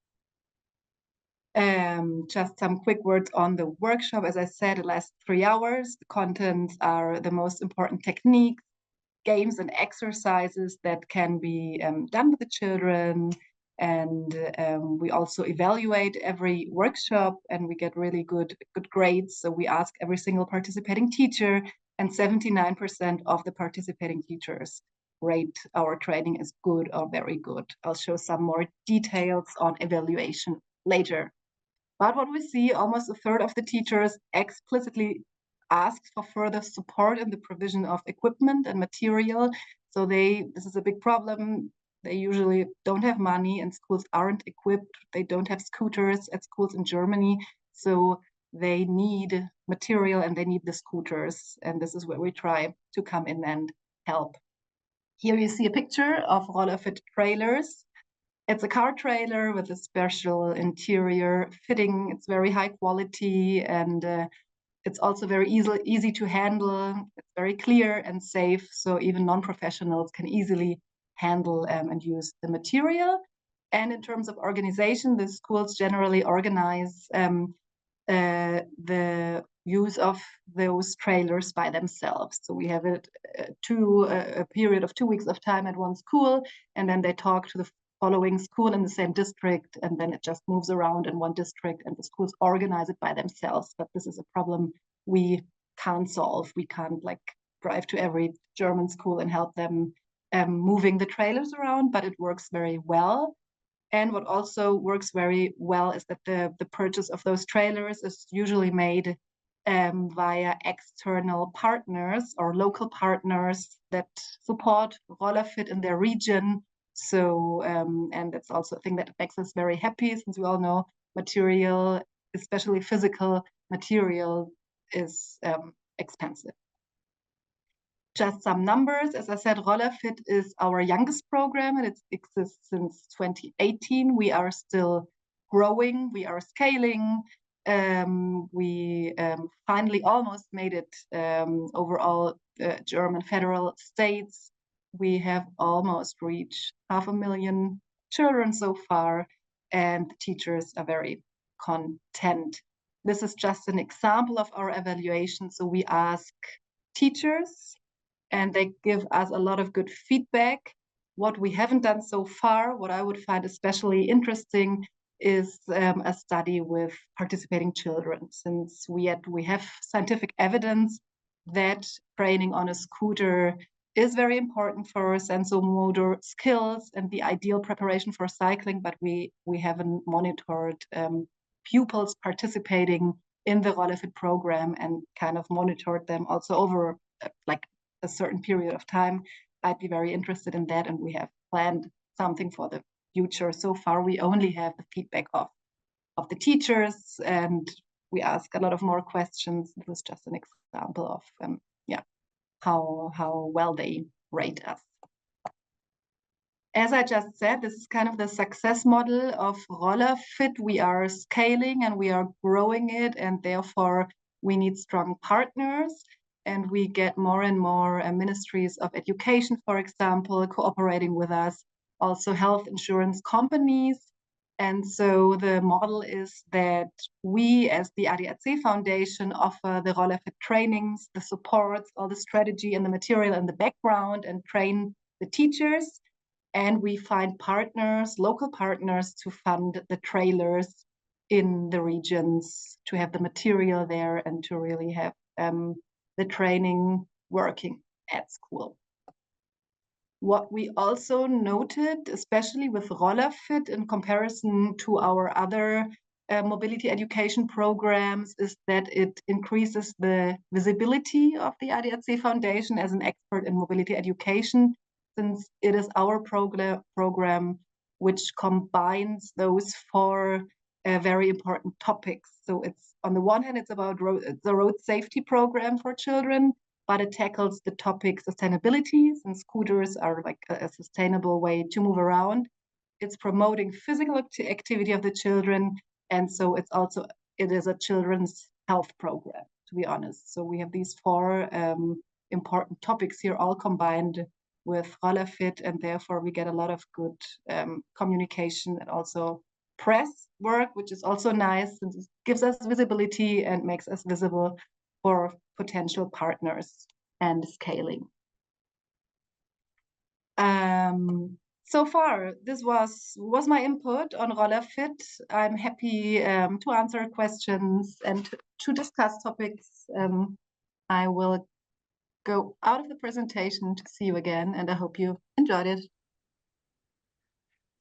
Just some quick words on the workshop. As I said, it lasts 3 hours. The contents are the most important techniques, games and exercises that can be done with the children. And we also evaluate every workshop, and we get really good grades. So we ask every single participating teacher, and 79% of the participating teachers rate our training as good or very good. I'll show some more details on evaluation later. But what we see, almost a third of the teachers explicitly ask for further support in the provision of equipment and material. So this is a big problem. They usually don't have money, and schools aren't equipped. They don't have scooters at schools in Germany. So they need material and they need the scooters. And this is where we try to come in and help. Here you see a picture of Rollerfit trailers. It's a car trailer with a special interior fitting. It's very high quality, and it's also very easy to handle. It's very clear and safe, so even non-professionals can easily handle and use the material. And in terms of organization, the schools generally organize the use of those trailers by themselves. So we have a period of 2 weeks of time at one school, and then they talk to the following school in the same district, and then it just moves around in one district, and the schools organize it by themselves. But this is a problem we can't solve. We can't like drive to every German school and help them moving the trailers around, but it works very well. And what also works very well is that the purchase of those trailers is usually made via external partners or local partners that support Rollerfit in their region. So, and that's also a thing that makes us very happy, since we all know material, especially physical material, is expensive. Just some numbers. As I said, Rollerfit is our youngest program, and it exists since 2018. We are still growing, we are scaling. We finally almost made it over all German federal states. We have almost reached 500,000 children so far, and the teachers are very content. This is just an example of our evaluation. So we ask teachers, and they give us a lot of good feedback. What we haven't done so far, what I would find especially interesting, is a study with participating children, since we have scientific evidence that training on a scooter is very important for sensomotor skills and the ideal preparation for cycling, but we haven't monitored pupils participating in the Rollerfit program and kind of monitored them also over like a certain period of time. I'd be very interested in that, and we have planned something for the future. So far, we only have the feedback of the teachers, and we ask a lot of more questions. It was just an example of how well they rate us. As I just said, this is kind of the success model of Rollerfit. We are scaling and we are growing it, and therefore we need strong partners. And we get more and more ministries of education, for example, cooperating with us, also health insurance companies. And so the model is that we, as the ADAC Foundation, offer the Rollerfit trainings, the supports, all the strategy and the material and the background, and train the teachers. And we find partners, local partners, to fund the trailers in the regions, to have the material there and to really have the training working at school. What we also noted, especially with Rollerfit in comparison to our other mobility education programs, is that it increases the visibility of the ADAC Foundation as an expert in mobility education, since it is our program which combines those four very important topics. So it's, on the one hand, it's about the road safety program for children, but it tackles the topic sustainability, since scooters are like a sustainable way to move around. It's promoting physical activity of the children, and so it is a children's health program, to be honest. So we have these four important topics here, all combined with Rollerfit, and therefore we get a lot of good communication and also press work, which is also nice, since it gives us visibility and makes us visible for potential partners and scaling. So far, this was my input on Rollerfit. I'm happy to answer questions and to discuss topics. I will go out of the presentation to see you again, and I hope you enjoyed it.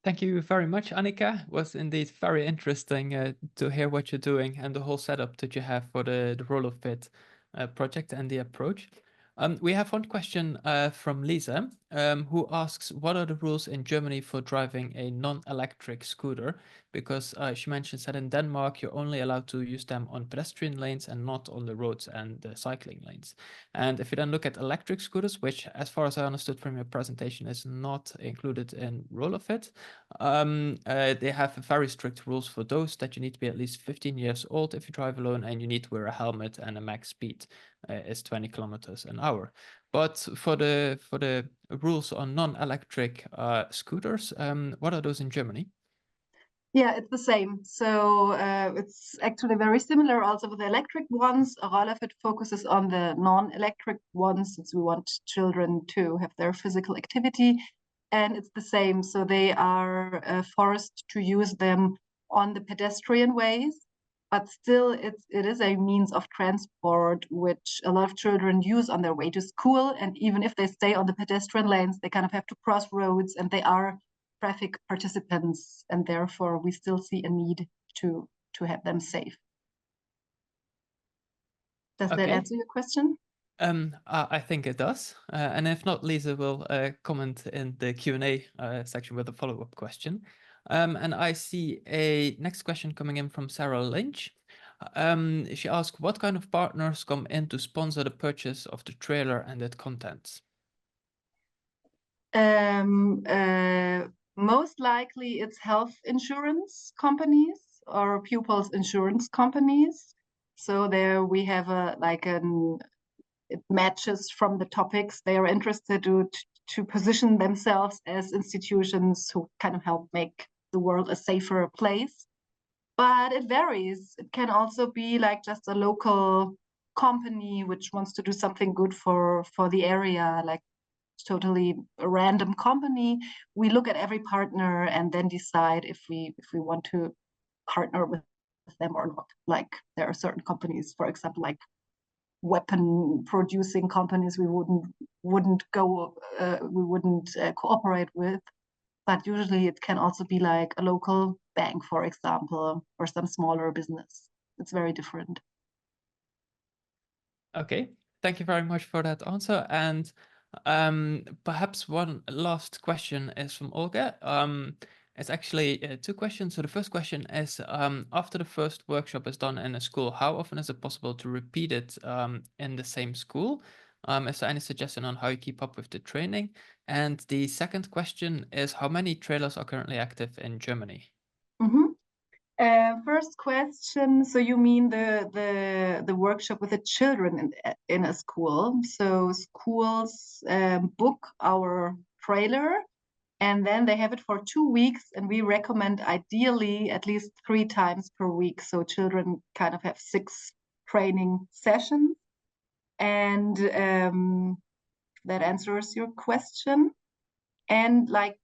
Thank you very much, Annika. It was indeed very interesting to hear what you're doing and the whole setup that you have for the Rollerfit project and the approach. We have one question from Lisa, who asks, what are the rules in Germany for driving a non-electric scooter? Because she mentions that in Denmark, you're only allowed to use them on pedestrian lanes and not on the roads and the cycling lanes. And if you then look at electric scooters, which, as far as I understood from your presentation, is not included in Rollerfit, they have very strict rules for those, that you need to be at least 15 years old if you drive alone, and you need to wear a helmet, and a max speed is 20 kilometers an hour. But for the rules on non-electric scooters, what are those in Germany? Yeah, it's the same. So it's actually very similar also with the electric ones. Rollerfit focuses on the non-electric ones, since we want children to have their physical activity. And it's the same. So they are forced to use them on the pedestrian ways. but still it is a means of transport which a lot of children use on their way to school. And even if they stay on the pedestrian lanes, they kind of have to cross roads, and they are traffic participants, and therefore we still see a need to have them safe. Does that answer your question? I think it does. And if not, Lisa will comment in the Q&A section with a follow-up question. And I see a next question coming in from Sarah Lynch. She asked, what kind of partners come in to sponsor the purchase of the trailer and its contents? Most likely it's health insurance companies or pupils insurance companies. So there we have it matches from the topics they are interested to position themselves as institutions who kind of help make the world a safer place. But it varies. It can also be like just a local company which wants to do something good for the area, like totally a random company. We look at every partner and then decide if we want to partner with them or not. Like there are certain companies, for example, like weapon producing companies we wouldn't cooperate with, but usually it can also be like a local bank, for example, or some smaller business. It's very different. Okay, thank you very much for that answer. And perhaps one last question is from Olga. It's actually two questions. So the first question is, after the first workshop is done in a school, how often is it possible to repeat it in the same school? Is there any suggestion on how you keep up with the training? And the second question is, how many trailers are currently active in Germany? First question, so you mean the workshop with the children in a school. So schools book our trailer, and then they have it for 2 weeks, and we recommend ideally at least 3 times per week. So children kind of have 6 training sessions. And that answers your question. And like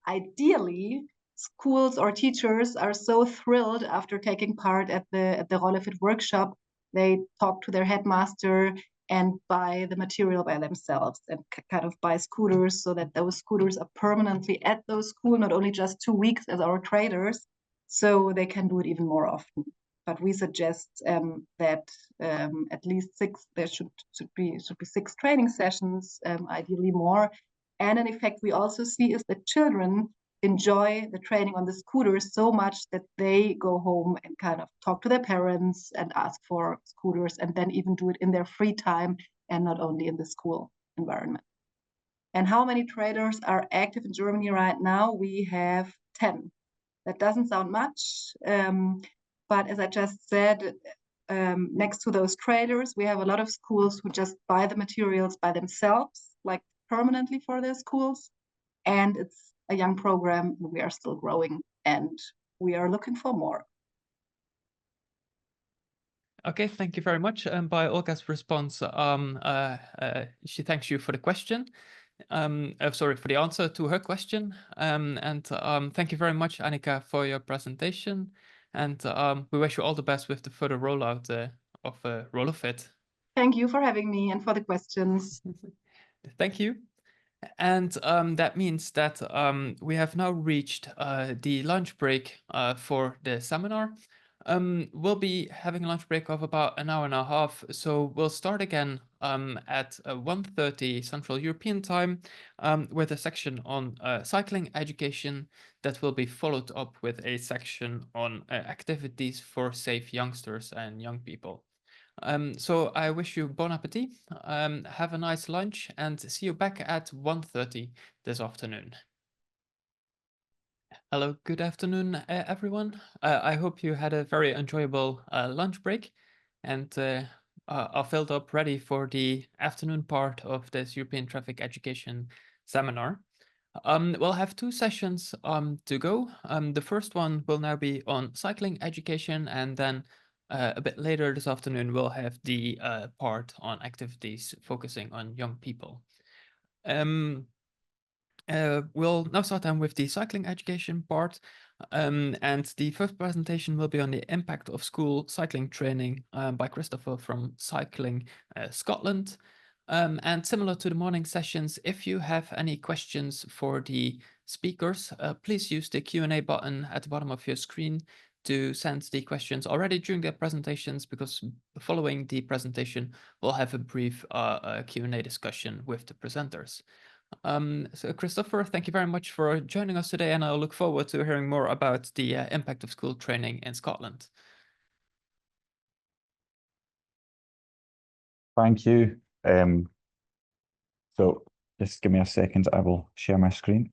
ideally, schools or teachers are so thrilled after taking part at the Rollefit workshop, they talk to their headmaster and buy the material by themselves and kind of buy scooters, so that those scooters are permanently at those schools, not only just 2 weeks as our traders, so they can do it even more often. But we suggest that at least 6, there should be 6 training sessions, ideally more. And an effect we also see is that children enjoy the training on the scooters so much that they go home and kind of talk to their parents and ask for scooters, and then even do it in their free time and not only in the school environment. And how many traders are active in Germany right now? We have 10. That doesn't sound much, but as I just said, next to those traders, we have a lot of schools who just buy the materials by themselves, like permanently for their schools. And it's a young program. We are still growing, and we are looking for more. Okay, thank you very much. By Olga's response, she thanks you for the question. Sorry, for the answer to her question. And thank you very much, Annika, for your presentation. And we wish you all the best with the further rollout of Rollefit. Thank you for having me and for the questions. Thank you. And that means that we have now reached the lunch break for the seminar. We'll be having a lunch break of about an hour and a half. So we'll start again at 1:30 Central European time with a section on cycling education that will be followed up with a section on activities for safe youngsters and young people. So I wish you bon appetit, have a nice lunch, and see you back at 1:30 this afternoon. Hello, good afternoon, everyone. I hope you had a very enjoyable lunch break and are filled up ready for the afternoon part of this European Traffic Education Seminar. We'll have 2 sessions to go. The first one will now be on cycling education, and then a bit later this afternoon, we'll have the part on activities focusing on young people. We'll now start then with the cycling education part. And the first presentation will be on the impact of school cycling training by Christopher from Cycling Scotland. And similar to the morning sessions, if you have any questions for the speakers, please use the Q&A button at the bottom of your screen to send the questions already during their presentations, because following the presentation, we'll have a brief Q&A discussion with the presenters. So Christopher, thank you very much for joining us today, and I look forward to hearing more about the impact of school training in Scotland. Thank you. So just give me a second, I will share my screen.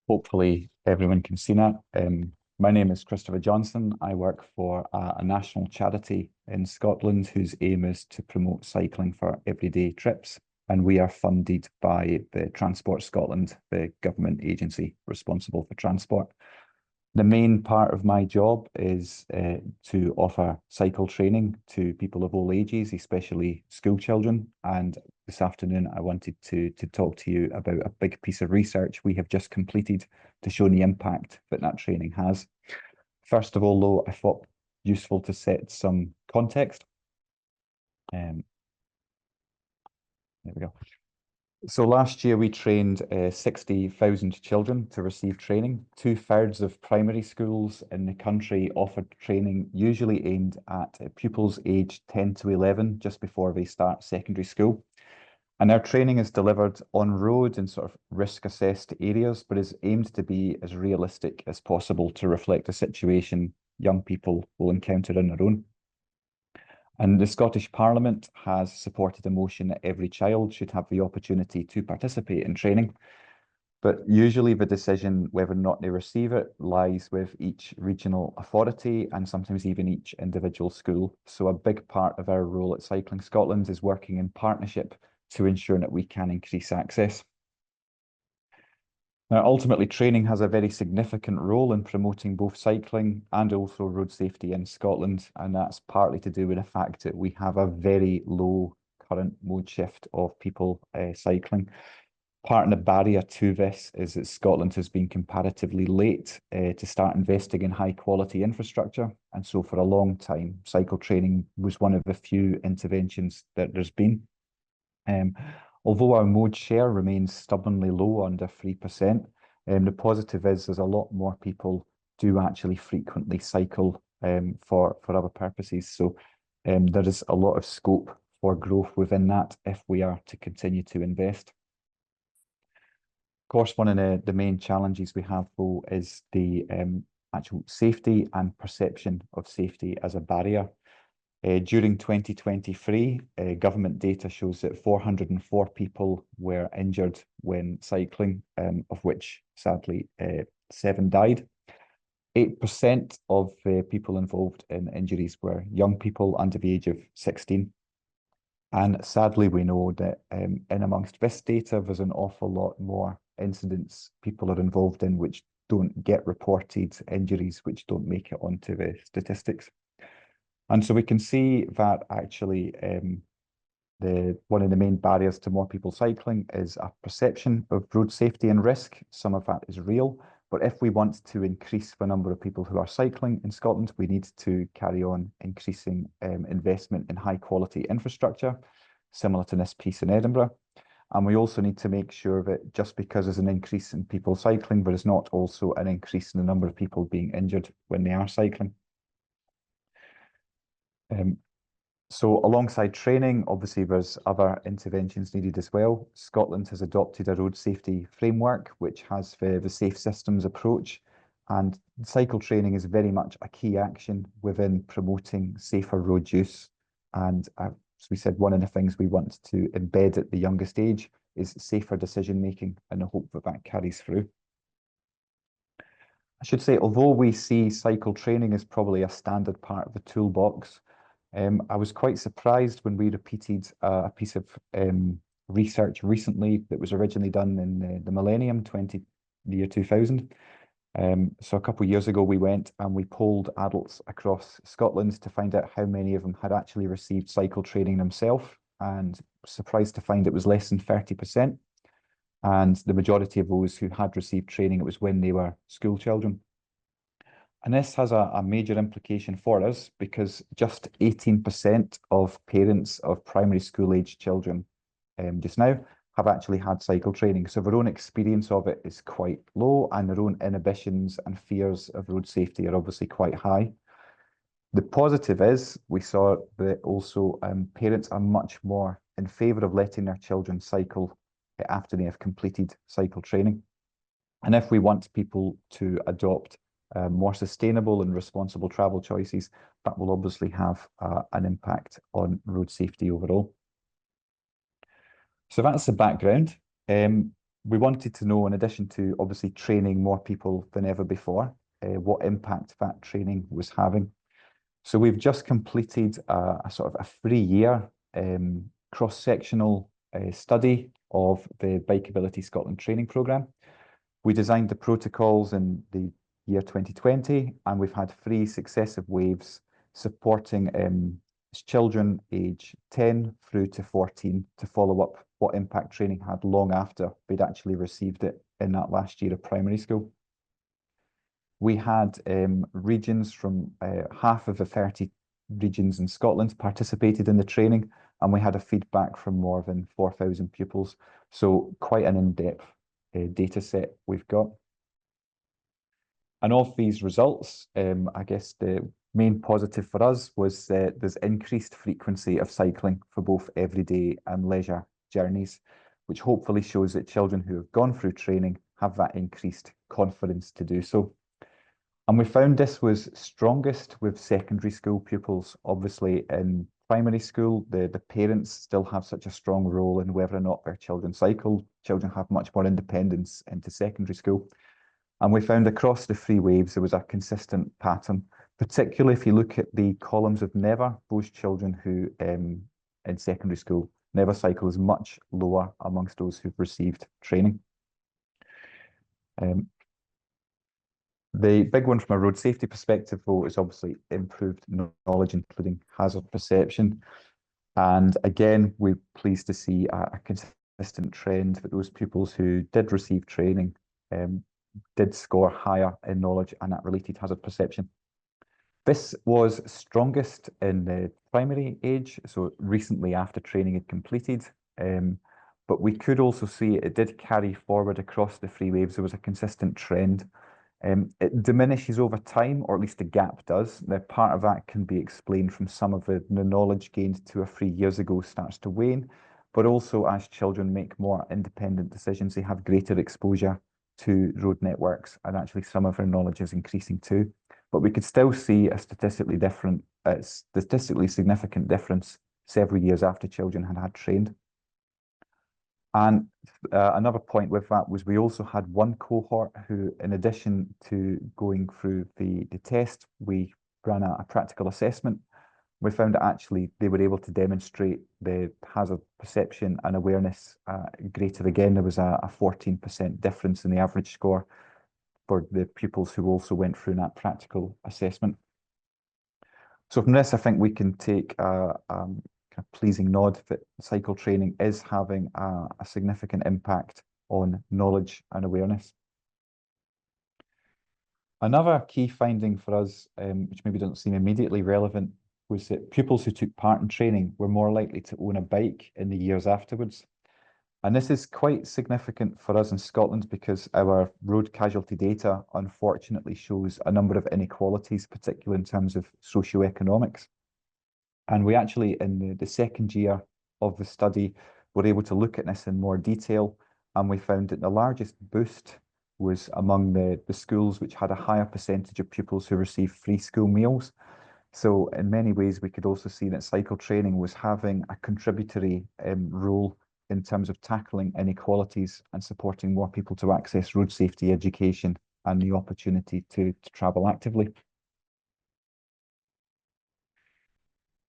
Hopefully everyone can see that. My name is Christopher Johnson. I work for a national charity in Scotland whose aim is to promote cycling for everyday trips. And we are funded by the Transport Scotland, the government agency responsible for transport. The main part of my job is to offer cycle training to people of all ages, especially school children. And this afternoon, I wanted to talk to you about a big piece of research we have just completed to show the impact that that training has. First of all, though, I thought useful to set some context. There we go. So last year we trained 60,000 children to receive training. 2/3 of primary schools in the country offered training usually aimed at pupils aged 10 to 11, just before they start secondary school. And our training is delivered on road in sort of risk assessed areas, but is aimed to be as realistic as possible to reflect a situation young people will encounter on their own. And the Scottish Parliament has supported a motion that every child should have the opportunity to participate in training. But usually the decision whether or not they receive it lies with each regional authority and sometimes even each individual school. So a big part of our role at Cycling Scotland is working in partnership to ensure that we can increase access. Now, ultimately, training has a very significant role in promoting both cycling and also road safety in Scotland, and that's partly to do with the fact that we have a very low current mode shift of people cycling. Part of the barrier to this is that Scotland has been comparatively late to start investing in high quality infrastructure, and so for a long time, cycle training was one of the few interventions that there's been. Although our mode share remains stubbornly low, under 3%, the positive is there's a lot more people do actually frequently cycle for other purposes. So there is a lot of scope for growth within that if we are to continue to invest. Of course, one of the main challenges we have, though, is the actual safety and perception of safety as a barrier. During 2023, government data shows that 404 people were injured when cycling, of which sadly 7 died. 8% of people involved in injuries were young people under the age of 16. And sadly, we know that in amongst this data, there's an awful lot more incidents people are involved in which don't get reported, injuries which don't make it onto the statistics. And so we can see that actually one of the main barriers to more people cycling is a perception of road safety and risk. Some of that is real, but if we want to increase the number of people who are cycling in Scotland, we need to carry on increasing investment in high quality infrastructure, similar to this piece in Edinburgh. And we also need to make sure that just because there's an increase in people cycling, there is not also an increase in the number of people being injured when they are cycling. So alongside training, obviously there's other interventions needed as well. Scotland has adopted a road safety framework, which has the safe systems approach, and cycle training is very much a key action within promoting safer road use. And as we said, one of the things we want to embed at the youngest age is safer decision making, and I hope that that carries through. I should say, although we see cycle training as probably a standard part of the toolbox, I was quite surprised when we repeated a piece of research recently that was originally done in the millennium, the year 2000. So a couple of years ago, we went and we polled adults across Scotland to find out how many of them had actually received cycle training themselves. and surprised to find it was less than 30%. And the majority of those who had received training, it was when they were school children. And this has a major implication for us because just 18% of parents of primary school age children just now have actually had cycle training. So their own experience of it is quite low, and their own inhibitions and fears of road safety are obviously quite high. The positive is we saw that also parents are much more in favour of letting their children cycle after they have completed cycle training. And if we want people to adopt more sustainable and responsible travel choices, that will obviously have an impact on road safety overall. So that's the background. We wanted to know, in addition to obviously training more people than ever before, what impact that training was having. So we've just completed a sort of a 3-year cross-sectional study of the Bikeability Scotland training programme. We designed the protocols in the year 2020, and we've had 3 successive waves supporting children age 10 through to 14 to follow up what impact training had long after they'd actually received it in that last year of primary school. We had regions from half of the 30 regions in Scotland participated in the training, and we had a feedback from more than 4,000 pupils. So quite an in-depth data set we've got. And of these results, I guess the main positive for us was that there's increased frequency of cycling for both everyday and leisure journeys, which hopefully shows that children who have gone through training have that increased confidence to do so. And we found this was strongest with secondary school pupils. Obviously, in primary school, the parents still have such a strong role in whether or not their children cycle. Children have much more independence into secondary school. And we found across the 3 waves, there was a consistent pattern, particularly if you look at the columns of never, those children who in secondary school never cycle is much lower amongst those who've received training. The big one from a road safety perspective, though, is obviously improved knowledge, including hazard perception. And again, we're pleased to see a consistent trend that those pupils who did receive training did score higher in knowledge and that related hazard perception. This was strongest in the primary age, so recently after training had completed. But we could also see it did carry forward across the 3 waves. There was a consistent trend. It diminishes over time, or at least the gap does. Now, part of that can be explained from some of the knowledge gained 2 or 3 years ago starts to wane, but also as children make more independent decisions, they have greater exposure to road networks, and actually some of their knowledge is increasing too. But we could still see a statistically significant difference several years after children had trained. And another point with that was we also had one cohort who, in addition to going through the test, we ran a practical assessment. We found that actually they were able to demonstrate the hazard perception and awareness greater. Again, there was a 14% difference in the average score for the pupils who also went through that practical assessment. So from this, I think we can take a pleasing nod that cycle training is having a significant impact on knowledge and awareness. Another key finding for us, which maybe doesn't seem immediately relevant, was that pupils who took part in training were more likely to own a bike in the years afterwards. And this is quite significant for us in Scotland because our road casualty data unfortunately shows a number of inequalities, particularly in terms of socioeconomics. And we actually, in the second year of the study, were able to look at this in more detail. And we found that the largest boost was among the schools which had a higher percentage of pupils who received free school meals. So in many ways, we could also see that cycle training was having a contributory role in terms of tackling inequalities and supporting more people to access road safety education and the opportunity to travel actively.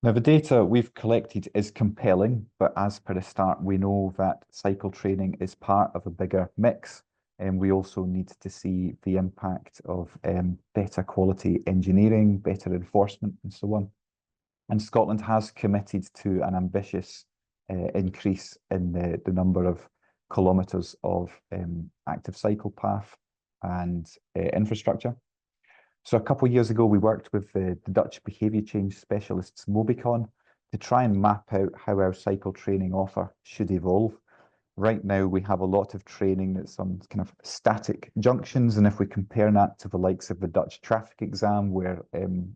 Now, the data we've collected is compelling, but as per the start, we know that cycle training is part of a bigger mix, and we also need to see the impact of better quality engineering, better enforcement, and so on. And Scotland has committed to an ambitious increase in the number of kilometres of active cycle path and infrastructure. So a couple of years ago, we worked with the Dutch behaviour change specialists Mobiel to try and map out how our cycle training offer should evolve. Right now, we have a lot of training that's on kind of static junctions, and if we compare that to the likes of the Dutch traffic exam, where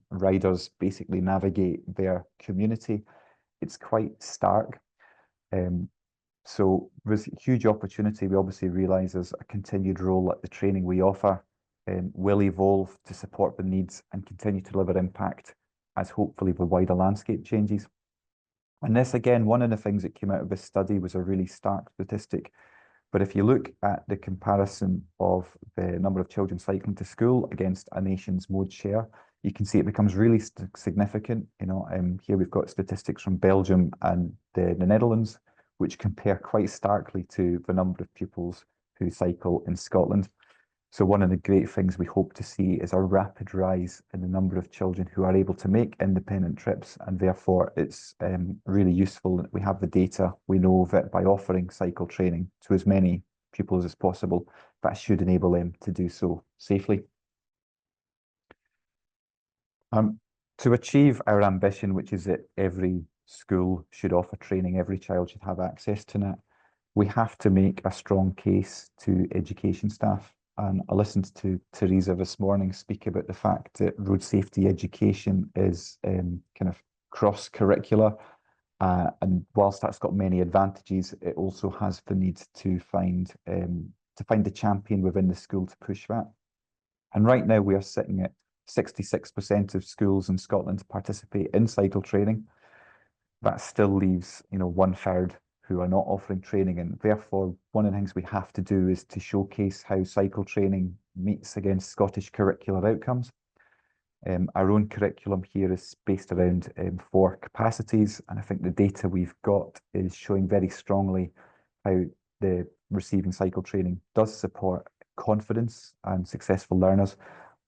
riders basically navigate their community, it's quite stark. So there's a huge opportunity. We obviously realise there's a continued role that the training we offer will evolve to support the needs and continue to deliver impact as hopefully the wider landscape changes. And this, again, one of the things that came out of this study was a really stark statistic. But if you look at the comparison of the number of children cycling to school against a nation's mode share, you can see it becomes really significant. You know, here we've got statistics from Belgium and the Netherlands, which compare quite starkly to the number of pupils who cycle in Scotland. So one of the great things we hope to see is a rapid rise in the number of children who are able to make independent trips, and therefore it's really useful that we have the data. We know that by offering cycle training to as many pupils as possible, that should enable them to do so safely. To achieve our ambition, which is that every school should offer training, every child should have access to that, we have to make a strong case to education staff. And I listened to Theresa this morning speak about the fact that road safety education is kind of cross-curricular. And whilst that's got many advantages, it also has the need to find the champion within the school to push that. And right now we are sitting at 66% of schools in Scotland participate in cycle training. That still leaves, you know, 1/3 who are not offering training, and therefore one of the things we have to do is to showcase how cycle training meets against Scottish curricular outcomes. Our own curriculum here is based around 4 capacities, and I think the data we've got is showing very strongly how the receiving cycle training does support confidence and successful learners,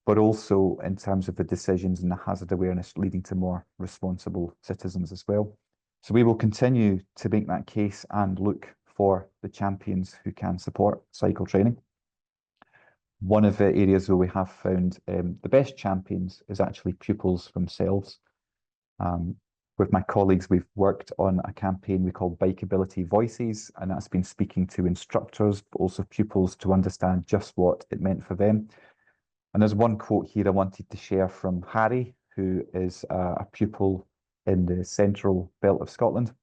but also in terms of the decisions and the hazard awareness leading to more responsible citizens as well. So we will continue to make that case and look for the champions who can support cycle training. One of the areas where we have found the best champions is actually pupils themselves. With my colleagues, we've worked on a campaign we call Bikeability Voices, and that's been speaking to instructors, but also pupils to understand just what it meant for them. And there's one quote here I wanted to share from Harry, who is a pupil in the central belt of Scotland.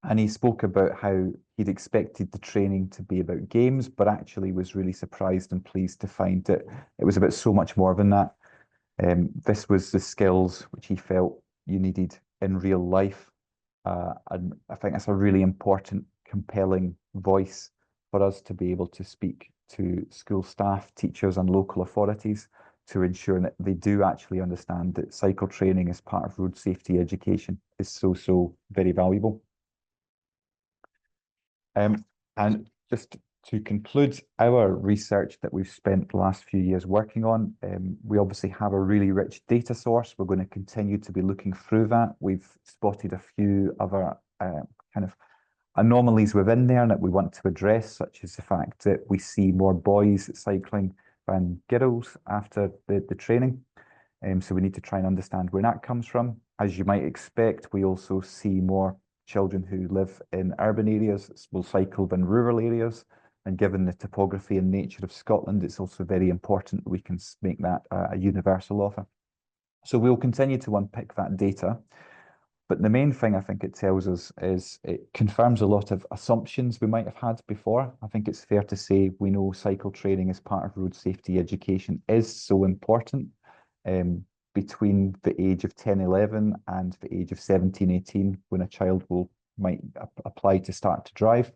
And he spoke about how he'd expected the training to be about games, but actually was really surprised and pleased to find that it was about so much more than that. This was the skills which he felt you needed in real life. And I think that's a really important, compelling voice for us to be able to speak to school staff, teachers and local authorities to ensure that they do actually understand that cycle training as part of road safety education is so very valuable. And just to conclude our research that we've spent the last few years working on, we obviously have a really rich data source. We're going to continue to be looking through that. We've spotted a few other kind of anomalies within there that we want to address, such as the fact that we see more boys cycling than girls after the training. So we need to try and understand where that comes from. As you might expect, we also see more children who live in urban areas will cycle than rural areas. And given the topography and nature of Scotland, it's also very important that we can make that a universal offer. So we'll continue to unpick that data. But the main thing I think it tells us is it confirms a lot of assumptions we might have had before. I think it's fair to say we know cycle training as part of road safety education is so important. Between the age of 10, 11 and the age of 17, 18, when a child might apply to start to drive.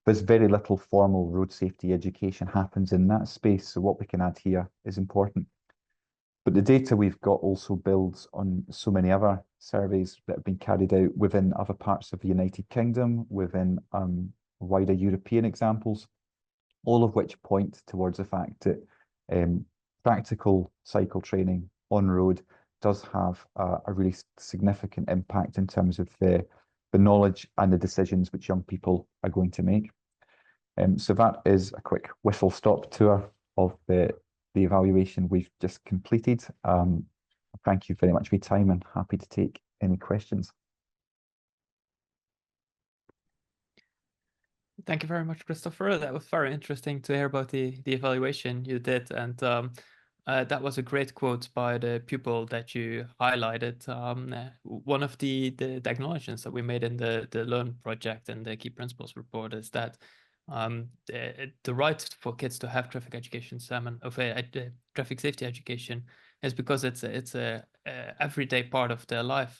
There's very little formal road safety education happens in that space, so what we can add here is important. But the data we've got also builds on so many other surveys that have been carried out within other parts of the United Kingdom, within wider European examples, all of which point towards the fact that practical cycle training on road does have a really significant impact in terms of the the knowledge and the decisions which young people are going to make. So that is a quick whistle-stop tour of the evaluation we've just completed. Thank you very much for your time and happy to take any questions. Thank you very much, Christopher. That was very interesting to hear about the evaluation you did. And that was a great quote by the pupil that you highlighted. One of the acknowledgements that we made in the Learn project and the key principles report is that the right for kids to have traffic education traffic safety education is because it's a everyday part of their life.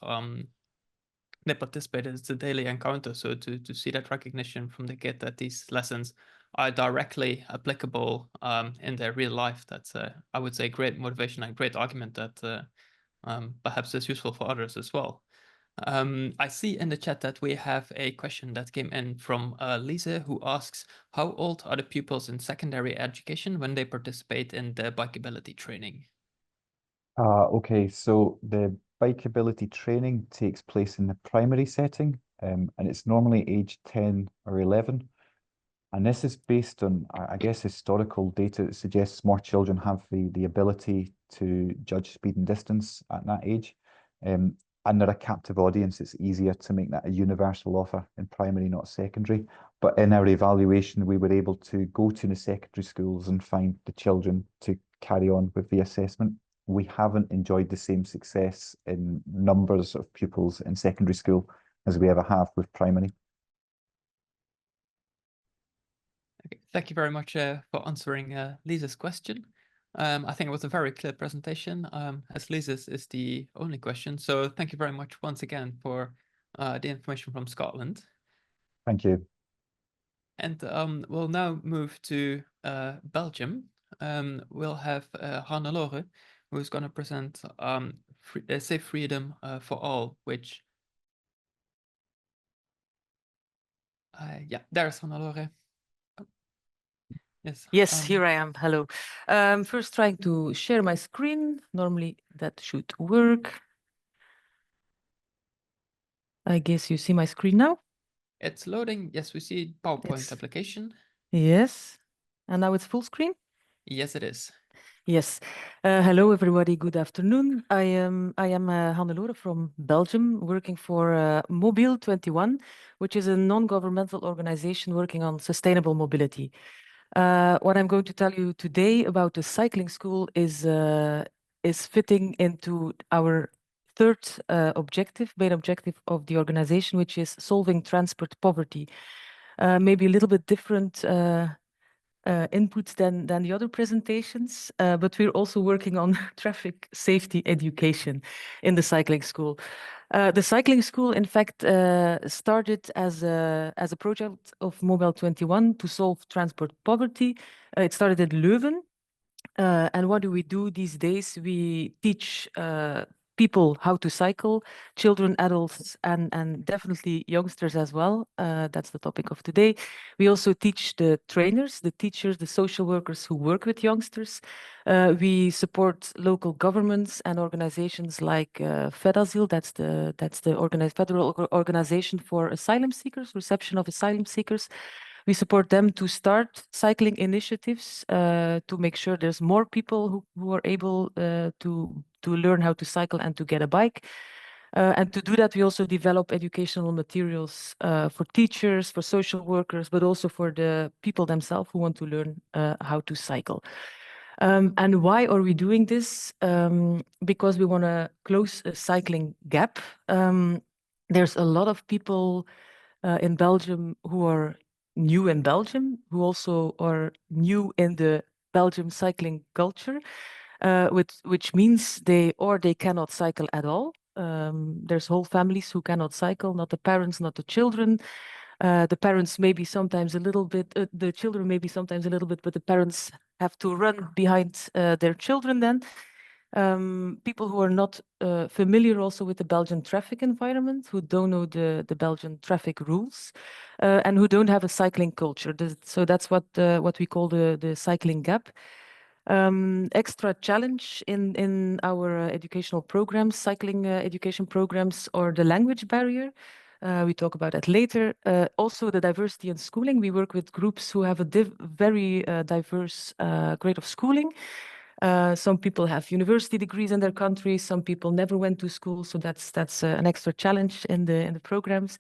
They participate, it's a daily encounter. So to see that recognition from the kid that these lessons are directly applicable in their real life, that's I would say great motivation and great argument that perhaps is useful for others as well. I see in the chat that we have a question that came in from Lisa, who asks, how old are the pupils in secondary education when they participate in the bikeability training? Okay, so the bikeability training takes place in the primary setting, and it's normally age 10 or 11. And this is based on, I guess, historical data that suggests more children have the ability to judge speed and distance at that age. And they're a captive audience, it's easier to make that a universal offer in primary, not secondary. But in our evaluation, we were able to go to the secondary schools and find the children to carry on with the assessment. We haven't enjoyed the same success in numbers of pupils in secondary school as we ever have with primary. Okay, thank you very much for answering Lisa's question. I think it was a very clear presentation, as Lisa's is the only question. So thank you very much once again for the information from Scotland. Thank you. And we'll now move to Belgium. We'll have Hannelore, who's going to present Safe Freedom for All, which... yeah, there's Hannelore. Yes. Yes, here I am. Hello. First trying to share my screen. Normally that should work. I guess you see my screen now? It's loading. Yes, we see PowerPoint application. Yes. And now it's full screen? Yes, it is. Yes. Hello, everybody. Good afternoon. I am Hannelore from Belgium, working for Mobiel 21, which is a non-governmental organization working on sustainable mobility. What I'm going to tell you today about the cycling school is fitting into our third main objective of the organization, which is solving transport poverty. Maybe a little bit different inputs than the other presentations, but we're also working on traffic safety education in the cycling school. The cycling school, in fact, started as a project of Mobiel 21 to solve transport poverty. It started in Leuven. And what do we do these days? We teach people how to cycle, children, adults, and definitely youngsters as well. That's the topic of today. We also teach the trainers, the teachers, the social workers who work with youngsters. We support local governments and organizations like FedAsyl, that's the federal organization for asylum seekers, reception of asylum seekers. We support them to start cycling initiatives to make sure there's more people who are able to learn how to cycle and to get a bike. And to do that, we also develop educational materials for teachers, for social workers, but also for the people themselves who want to learn how to cycle. And why are we doing this? Because we want to close a cycling gap. There's a lot of people in Belgium who are new in Belgium, who also are new in the Belgium cycling culture, which means they cannot cycle at all. There's whole families who cannot cycle, not the parents, not the children. The parents maybe sometimes a little bit, the children maybe sometimes a little bit, but the parents have to run behind their children then. People who are not familiar also with the Belgian traffic environment, who don't know the Belgian traffic rules, and who don't have a cycling culture. So that's what we call the cycling gap. Extra challenge in our educational programs, cycling education programs, or the language barrier. We talk about that later. Also, the diversity in schooling. We work with groups who have a very diverse grade of schooling. Some people have university degrees in their country. Some people never went to school, so that's an extra challenge in the programs.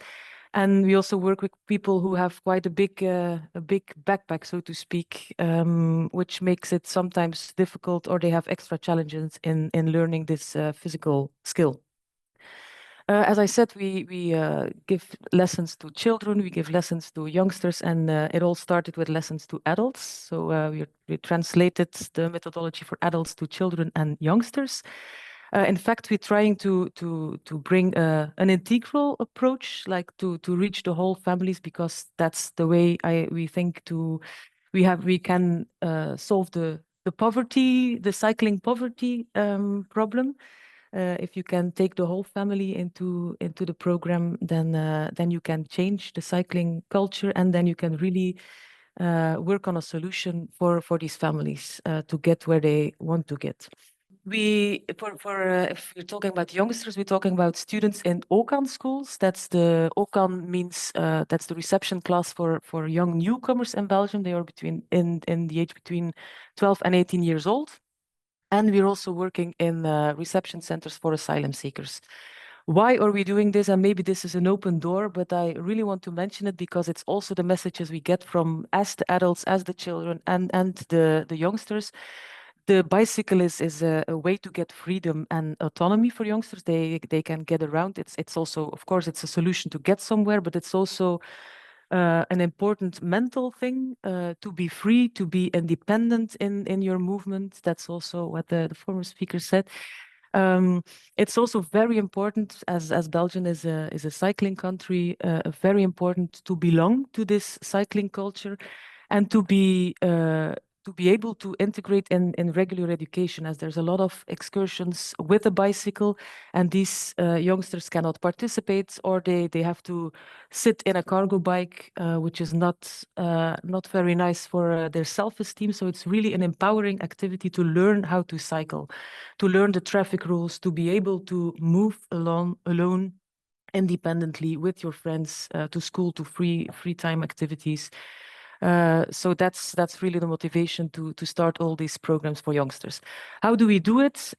And we also work with people who have quite a big backpack, so to speak, which makes it sometimes difficult, or they have extra challenges in learning this physical skill. As I said, we give lessons to children, we give lessons to youngsters, and it all started with lessons to adults. So we translated the methodology for adults to children and youngsters. In fact, we're trying to bring an integral approach, like to reach the whole families, because that's the way we think we can solve the poverty, the cycling poverty problem. If you can take the whole family into the program, then you can change the cycling culture, and then you can really work on a solution for these families to get where they want to get. If we're talking about youngsters, we're talking about students in OCAN schools. OCAN means that's the reception class for young newcomers in Belgium. They are in the age between 12 and 18 years old. And we're also working in reception centers for asylum seekers. Why are we doing this? And maybe this is an open door, but I really want to mention it because it's also the messages we get from as the adults, as the children, and the youngsters. The bicycle is a way to get freedom and autonomy for youngsters. They can get around. It's also, of course, it's a solution to get somewhere, but it's also an important mental thing to be free, to be independent in your movement. That's also what the former speaker said. It's also very important, as Belgium is a cycling country, very important to belong to this cycling culture and to be able to integrate in regular education, as there's a lot of excursions with a bicycle, and these youngsters cannot participate, or they have to sit in a cargo bike, which is not very nice for their self-esteem. So it's really an empowering activity to learn how to cycle, to learn the traffic rules, to be able to move alone independently with your friends to school, to free time activities. So that's really the motivation to start all these programs for youngsters. How do we do it?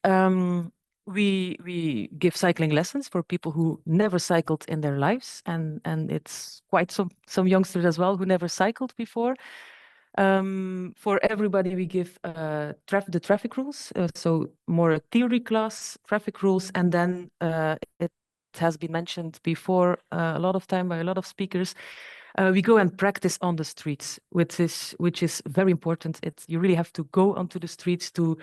We give cycling lessons for people who never cycled in their lives, and it's quite some youngsters as well who never cycled before. For everybody, we give the traffic rules, so more a theory class, traffic rules, and then it has been mentioned before a lot of time by a lot of speakers. We go and practice on the streets, which is very important. You really have to go onto the streets to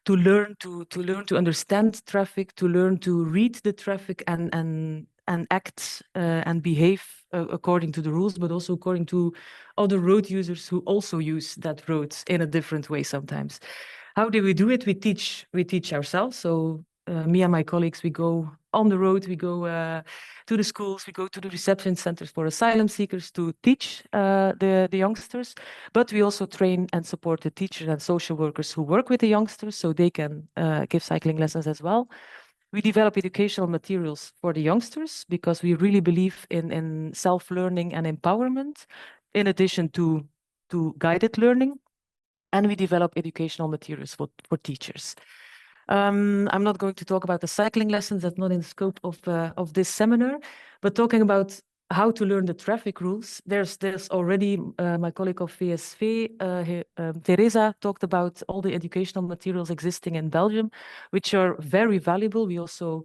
learn to understand traffic, to learn to read the traffic and act and behave according to the rules, but also according to other road users who also use that road in a different way sometimes. How do we do it? We teach ourselves. So me and my colleagues, we go on the road, we go to the schools, we go to the reception centers for asylum seekers to teach the youngsters, but we also train and support the teachers and social workers who work with the youngsters so they can give cycling lessons as well. We develop educational materials for the youngsters because we really believe in self-learning and empowerment, in addition to guided learning, and we develop educational materials for teachers. I'm not going to talk about the cycling lessons, that's not in the scope of this seminar, but talking about how to learn the traffic rules. There's already my colleague of VSV, Theresa, talked about all the educational materials existing in Belgium, which are very valuable. We also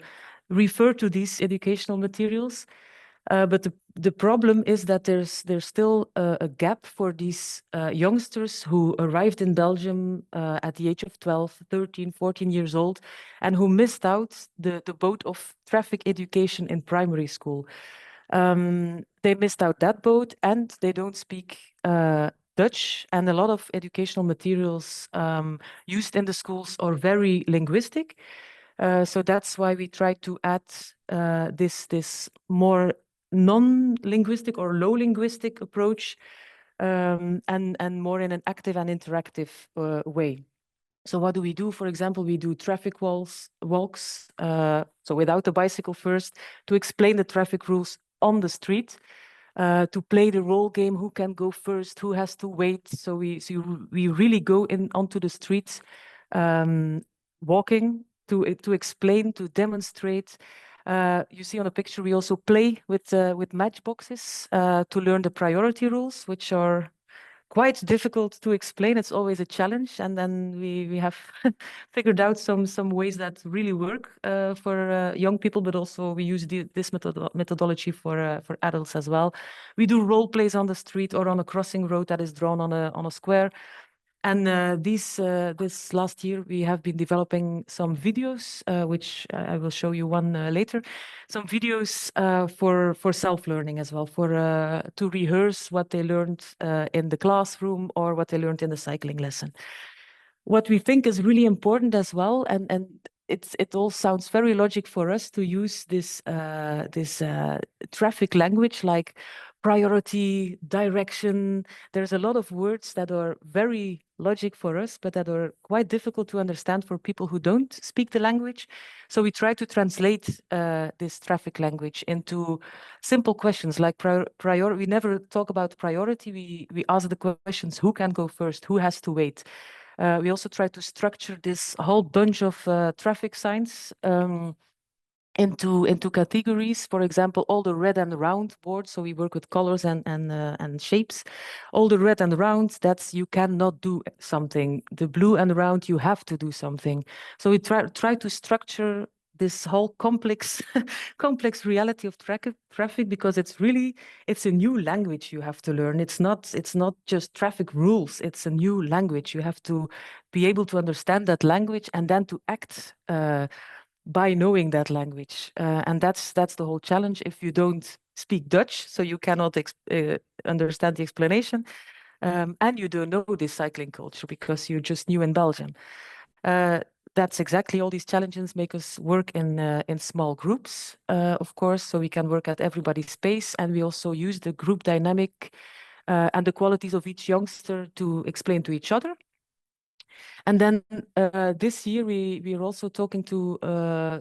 refer to these educational materials. But the problem is that there's still a gap for these youngsters who arrived in Belgium at the age of 12, 13, 14 years old, and who missed out the boat of traffic education in primary school. They missed out that boat, and they don't speak Dutch, and a lot of educational materials used in the schools are very linguistic. So that's why we try to add this more non-linguistic or low linguistic approach, and more in an active and interactive way. So what do we do? For example, we do traffic walks, so without the bicycle first, to explain the traffic rules on the street to play the role game, who can go first, who has to wait. So we really go onto the streets, walking to explain, to demonstrate. You see on the picture, we also play with matchboxes to learn the priority rules, which are quite difficult to explain. It's always a challenge, and then we have figured out some ways that really work for young people, but also we use this methodology for adults as well. We do role plays on the street or on a crossing road that is drawn on a square. And this last year, we have been developing some videos, which I will show you one later. Some videos for self-learning as well, to rehearse what they learned in the classroom or what they learned in the cycling lesson. What we think is really important as well, and it all sounds very logic for us to use this traffic language like priority, direction. There's a lot of words that are very logic for us, but that are quite difficult to understand for people who don't speak the language. So we try to translate this traffic language into simple questions like priority. We never talk about priority. We ask the questions, who can go first? Who has to wait? We also try to structure this whole bunch of traffic signs into categories. For example, all the red and round boards. So we work with colors and shapes. All the red and round, that's you cannot do something. The blue and round, you have to do something. So we try to structure this whole complex reality of traffic, because it's a new language you have to learn. It's not just traffic rules. It's a new language. You have to be able to understand that language and then to act by knowing that language. And that's the whole challenge. If you don't speak Dutch, so you cannot understand the explanation, and you don't know this cycling culture because you're just new in Belgium. That's exactly all these challenges make us work in small groups, of course, so we can work at everybody's pace, and we also use the group dynamic and the qualities of each youngster to explain to each other. And then this year, we are also talking to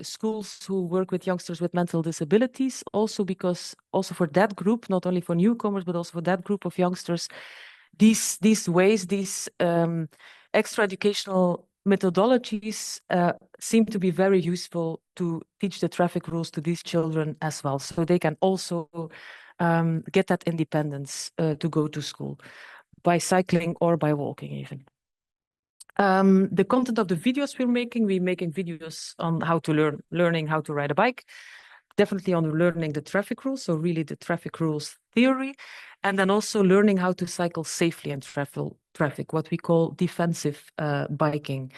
schools who work with youngsters with mental disabilities, also because also for that group, not only for newcomers, but also for that group of youngsters, these extra educational methodologies seem to be very useful to teach the traffic rules to these children as well. So they can also get that independence to go to school by cycling or by walking even. The content of the videos we're making videos on how to learning how to ride a bike, definitely on learning the traffic rules, so really the traffic rules theory, and then also learning how to cycle safely in traffic, what we call defensive biking.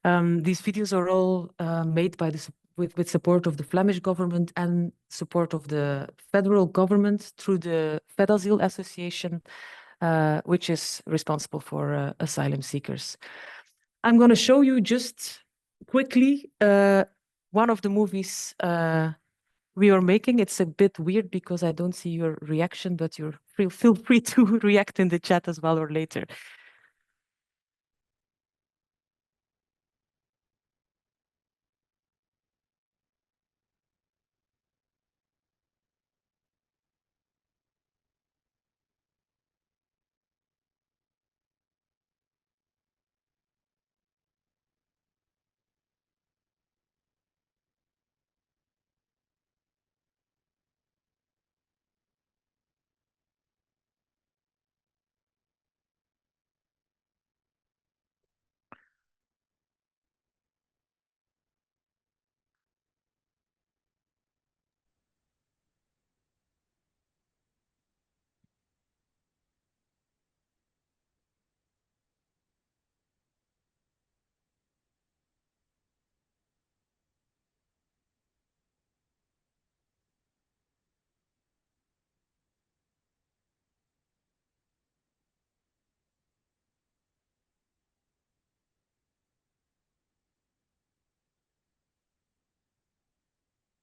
These videos are all made by with support of the Flemish government and support of the federal government through the Fedasiel Association, which is responsible for asylum seekers. I'm going to show you just quickly one of the movies we are making. It's a bit weird because I don't see your reaction, but feel free to react in the chat as well or later.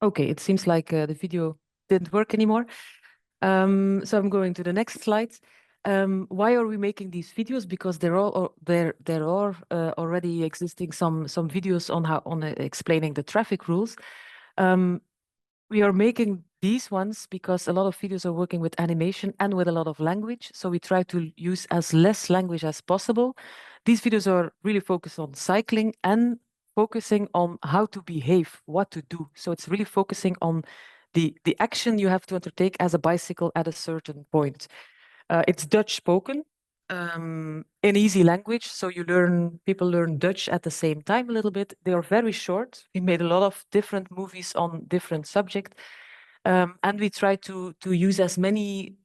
Okay, it seems like the video didn't work anymore. So I'm going to the next slide. Why are we making these videos? Because there are already existing some videos on explaining the traffic rules. We are making these ones because a lot of videos are working with animation and with a lot of language. So we try to use as less language as possible. These videos are really focused on cycling and focusing on how to behave, what to do. So it's really focusing on the action you have to undertake as a bicycle at a certain point. It's Dutch spoken in easy language. So people learn Dutch at the same time a little bit. They are very short. We made a lot of different movies on different subjects. And we try to use as many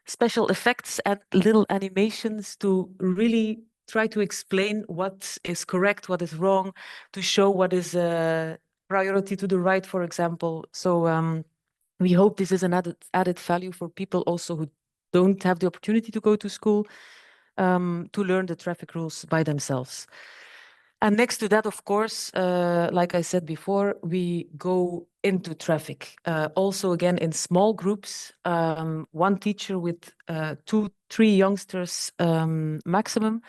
special effects and little animations to really try to explain what is correct, what is wrong, to show what is a priority to the right, for example. So we hope this is an added value for people also who don't have the opportunity to go to school to learn the traffic rules by themselves. And next to that, of course, like I said before, we go into traffic. Also, again, in small groups, one teacher with 2-3 youngsters maximum.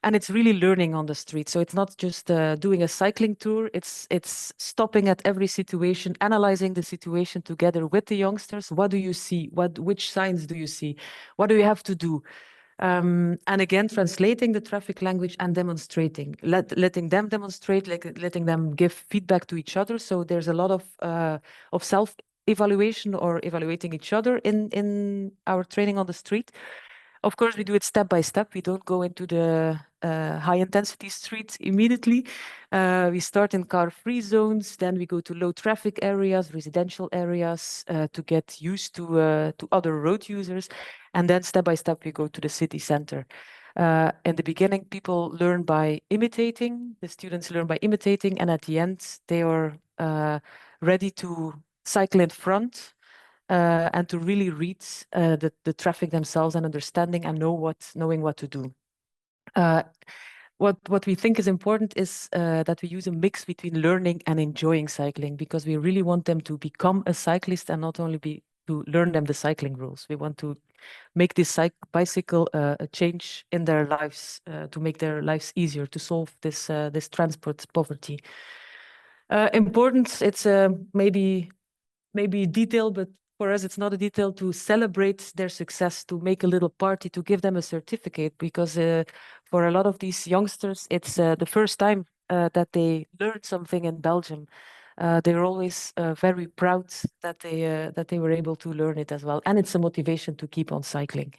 And it's really learning on the street. So it's not just doing a cycling tour. It's stopping at every situation, analyzing the situation together with the youngsters. What do you see? Which signs do you see? What do you have to do? And again, translating the traffic language and demonstrating, letting them demonstrate, letting them give feedback to each other. So there's a lot of self-evaluation or evaluating each other in our training on the street. Of course, we do it step by step. We don't go into the high-intensity streets immediately. We start in car-free zones, then we go to low traffic areas, residential areas, to get used to other road users. And then step by step, we go to the city center. In the beginning, people learn by imitating. The students learn by imitating. And at the end, they are ready to cycle in front and to really read the traffic themselves and understanding and knowing what to do. What we think is important is that we use a mix between learning and enjoying cycling, because we really want them to become a cyclist and not only to learn them the cycling rules. We want to make this bicycle a change in their lives, to make their lives easier, to solve this transport poverty. Important, it's maybe detail, but for us, it's not a detail to celebrate their success, to make a little party, to give them a certificate, because for a lot of these youngsters, it's the first time that they learned something in Belgium. They're always very proud that they were able to learn it as well, and it's a motivation to keep on cycling.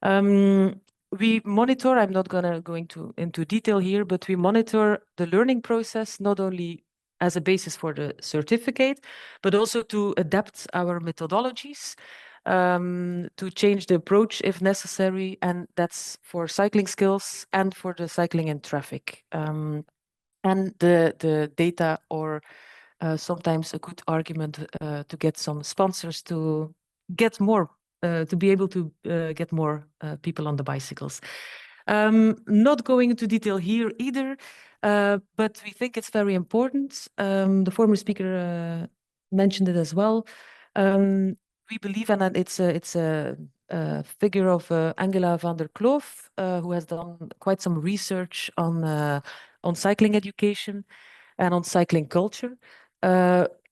We monitor. I'm not gonna go into detail here, but we monitor the learning process not only as a basis for the certificate, but also to adapt our methodologies, to change the approach if necessary, and that's for cycling skills and for the cycling in traffic. And the data, or sometimes a good argument to get some sponsors to get more, to be able to get more people on the bicycles. Not going into detail here either, but we think it's very important. The former speaker mentioned it as well. We believe, and it's a figure of Angela van der Kloof, who has done quite some research on cycling education and on cycling culture.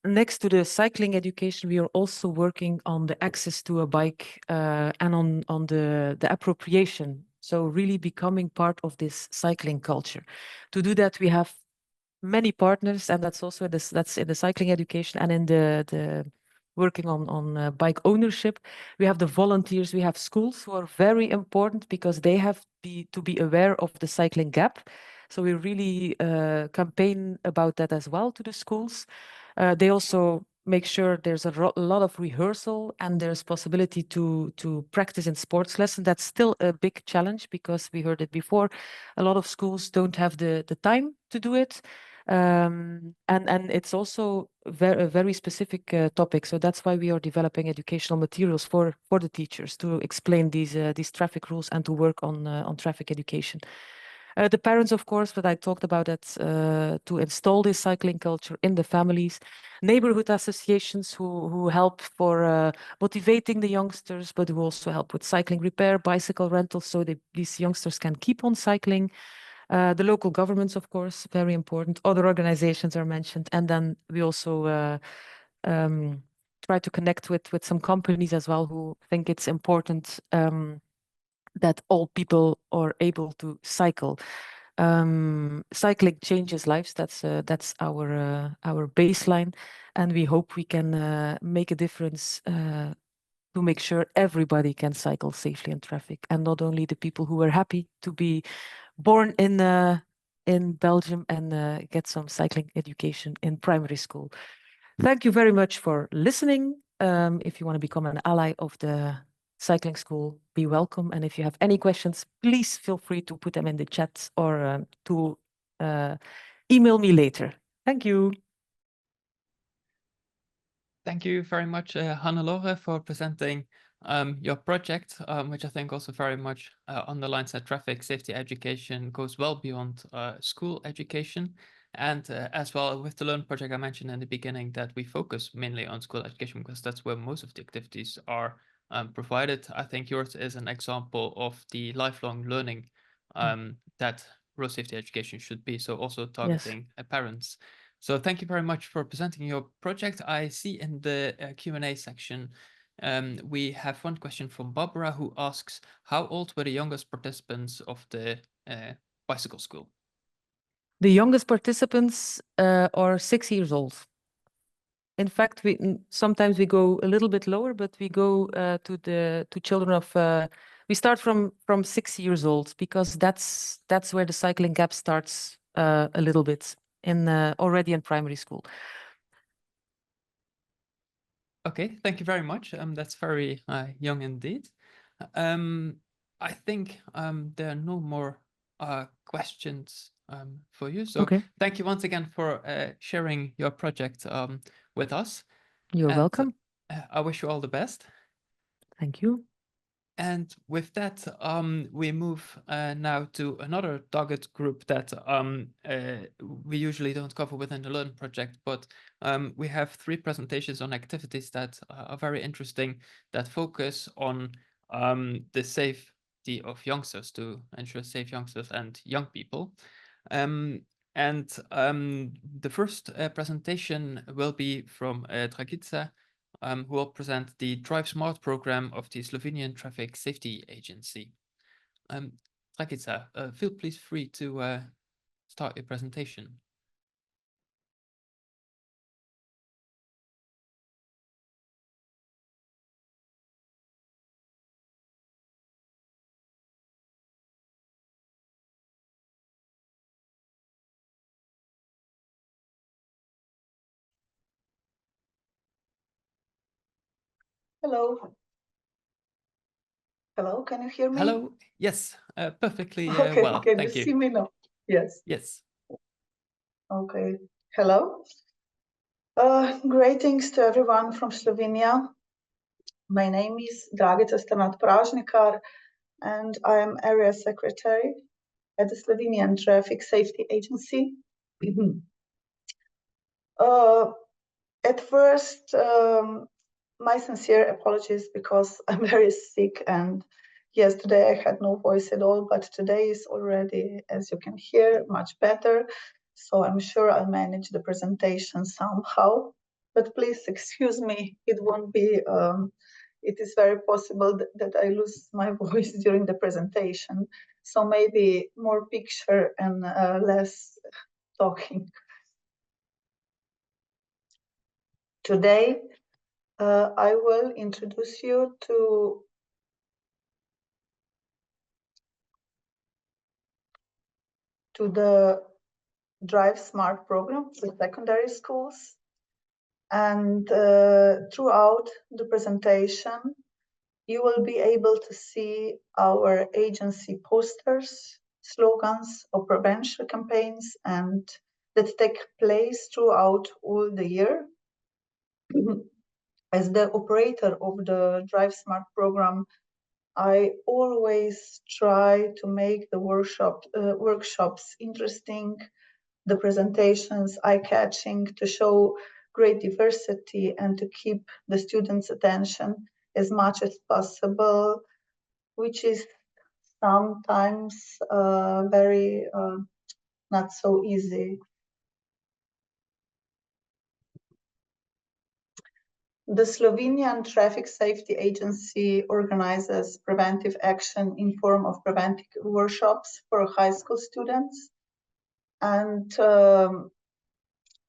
Next to the cycling education, we are also working on the access to a bike and on the appropriation. So really becoming part of this cycling culture. To do that, we have many partners, and that's also that's in the cycling education and in the working on bike ownership. We have the volunteers, we have schools who are very important because they have to be aware of the cycling gap. So we really campaign about that as well to the schools. They also make sure there's a lot of rehearsal and there's possibility to practice in sports lesson. That's still a big challenge because we heard it before. A lot of schools don't have the time to do it. And it's also a very specific topic. So that's why we are developing educational materials for the teachers to explain these traffic rules and to work on traffic education. The parents, of course, but I talked about that, to install this cycling culture in the families. Neighborhood associations who help for motivating the youngsters, but who also help with cycling repair, bicycle rental, so these youngsters can keep on cycling. The local governments, of course, very important. Other organizations are mentioned. And then we also try to connect with some companies as well who think it's important that all people are able to cycle. Cycling changes lives. That's our baseline, and we hope we can make a difference to make sure everybody can cycle safely in traffic, and not only the people who are happy to be born in Belgium and get some cycling education in primary school. Thank you very much for listening. If you want to become an ally of the cycling school, be welcome. And if you have any questions, please feel free to put them in the chat or to email me later. Thank you. Thank you very much, Hannelore, for presenting your project, which I think also very much underlines that traffic safety education goes well beyond school education. And as well with the Learn project, I mentioned in the beginning that we focus mainly on school education because that's where most of the activities are provided. I think yours is an example of the lifelong learning that road safety education should be. So also targeting parents. So thank you very much for presenting your project. I see in the Q&A section, we have one question from Barbara who asks, how old were the youngest participants of the bicycle school? The youngest participants are 6 years old. In fact, sometimes we go a little bit lower, but we go to children of we start from 6 years old because that's where the cycling gap starts a little bit already in primary school. Okay, thank you very much. That's very young indeed. I think there are no more questions for you. So thank you once again for sharing your project with us. You're welcome. I wish you all the best. Thank you. And with that, we move now to another target group that we usually don't cover within the Learn project, but we have 3 presentations on activities that are very interesting that focus on the safety of youngsters to ensure safe youngsters and young people. And the first presentation will be from Dragica, who will present the Drive Smart program of the Slovenian Traffic Safety Agency. Dragica, feel please free to start your presentation. Hello. Hello, can you hear me? Hello, yes, perfectly Okay, well, can thank you you. see me now? Yes. Yes. Okay, hello. Greetings to everyone from Slovenia. My name is Dragica Sternad Pražnikar, and I am Area Secretary at the Slovenian Traffic Safety Agency. At first, my sincere apologies because I'm very sick and yesterday I had no voice at all, but today is already, as you can hear, much better. So I'm sure I'll manage the presentation somehow, but please excuse me, it won't be, it is very possible that I lose my voice during the presentation. So maybe more picture and less talking. Today, I will introduce you to the Drive Smart program for secondary schools. And throughout the presentation, you will be able to see our agency posters, slogans, or prevention campaigns, and that take place throughout all the year. As the operator of the Drive Smart program, I always try to make the workshops interesting, the presentations eye-catching, to show great diversity and to keep the students' attention as much as possible, which is sometimes very not so easy. The Slovenian Traffic Safety Agency organizes preventive action in form of preventive workshops for high school students. And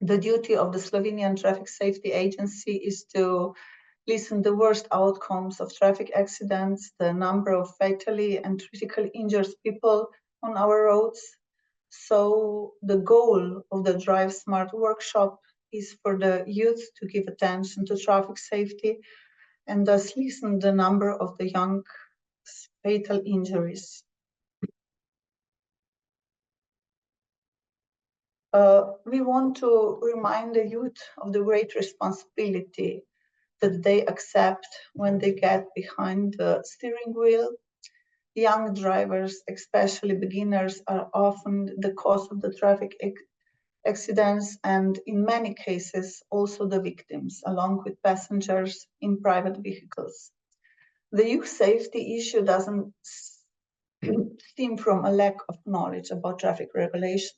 the duty of the Slovenian Traffic Safety Agency is to listen the worst outcomes of traffic accidents, the number of fatally and critically injured people on our roads. So the goal of the Drive Smart workshop is for the youth to give attention to traffic safety and thus lessen the number of the young fatal injuries. We want to remind the youth of the great responsibility that they accept when they get behind the steering wheel. Young drivers, especially beginners, are often the cause of the traffic accidents and in many cases also the victims, along with passengers in private vehicles. The youth safety issue doesn't stem from a lack of knowledge about traffic regulation,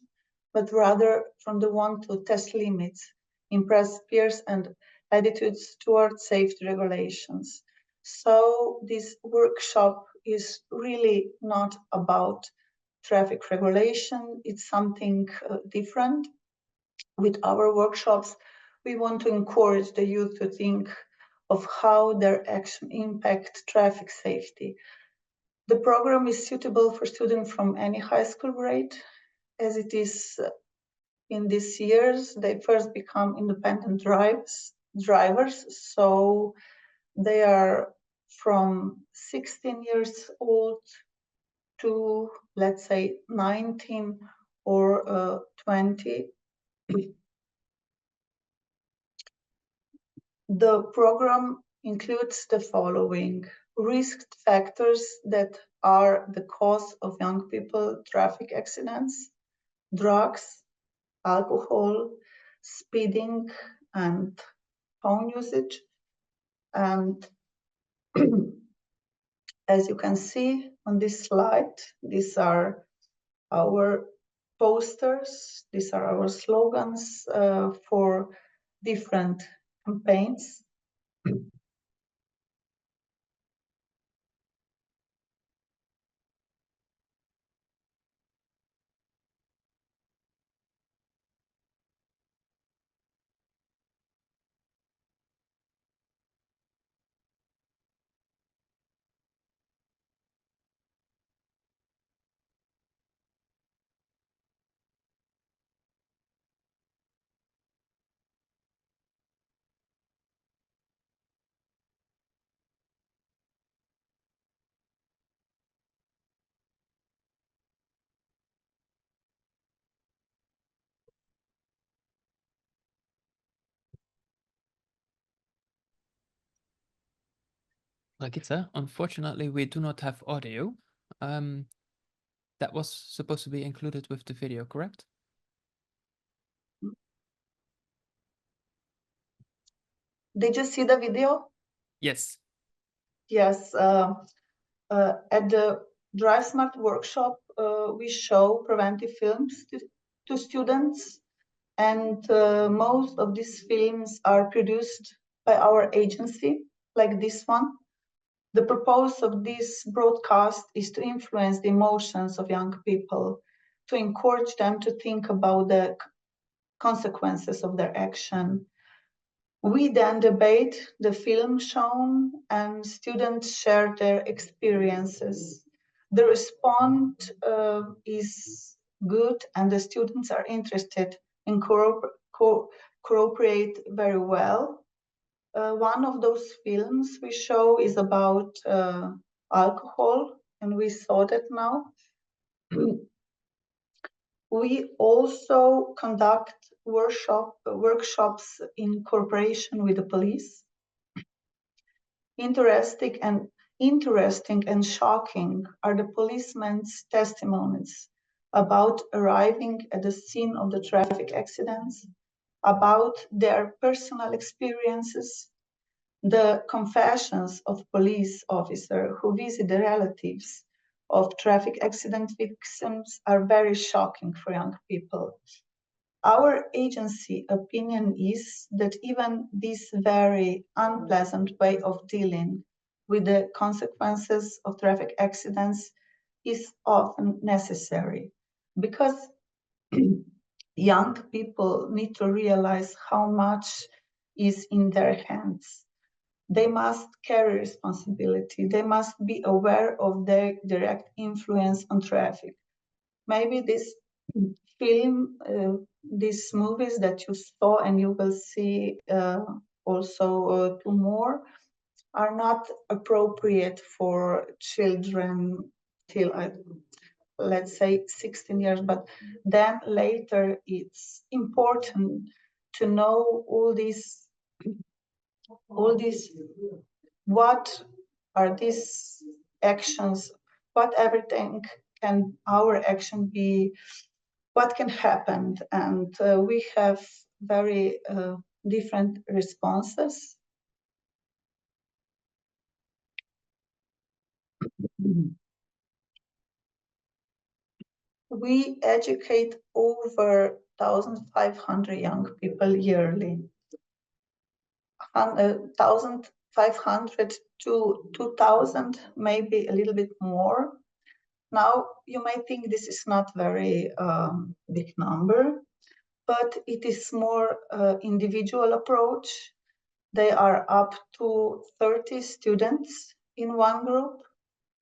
but rather from the want to test limits, impress peers and attitudes towards safety regulations. So this workshop is really not about traffic regulation, it's something different. With our workshops, we want to encourage the youth to think of how their action impact traffic safety. The program is suitable for students from any high school grade, as it is in these years, they first become independent drivers, so they are from 16 years old to, let's say, 19 or 20. The program includes the following: risk factors that are the cause of young people traffic accidents, drugs, alcohol, speeding, and phone usage. And as you can see on this slide, these are our posters, these are our slogans for different campaigns. Dragica, unfortunately, we do not have audio. That was supposed to be included with the video, correct? Did you see the video? Yes. Yes. At the Drive Smart workshop, we show preventive films to students, and most of these films are produced by our agency, like this one. The purpose of this broadcast is to influence the emotions of young people, to encourage them to think about the consequences of their action. We then debate the film shown and students share their experiences. The response is good and the students are interested and cooperate very well. One of those films we show is about alcohol, and we saw that now. We also conduct workshops in cooperation with the police. Interesting and shocking are the policemen's testimonies about arriving at the scene of the traffic accidents, about their personal experiences. The confessions of police officers who visit the relatives of traffic accident victims are very shocking for young people. Our agency opinion is that even this very unpleasant way of dealing with the consequences of traffic accidents is often necessary, because young people need to realize how much is in their hands. They must carry responsibility. They must be aware of their direct influence on traffic. Maybe this film, these movies that you saw and you will see also 2 more, are not appropriate for children till, let's say, 16 years, but then later it's important to know all these, what are these actions, what everything can our action be, what can happen, and we have very different responses. We educate over 1,500 young people yearly. 1,500 to 2,000, maybe a little bit more. Now, you may think this is not very big number, but it is more individual approach. They are up to 30 students in one group.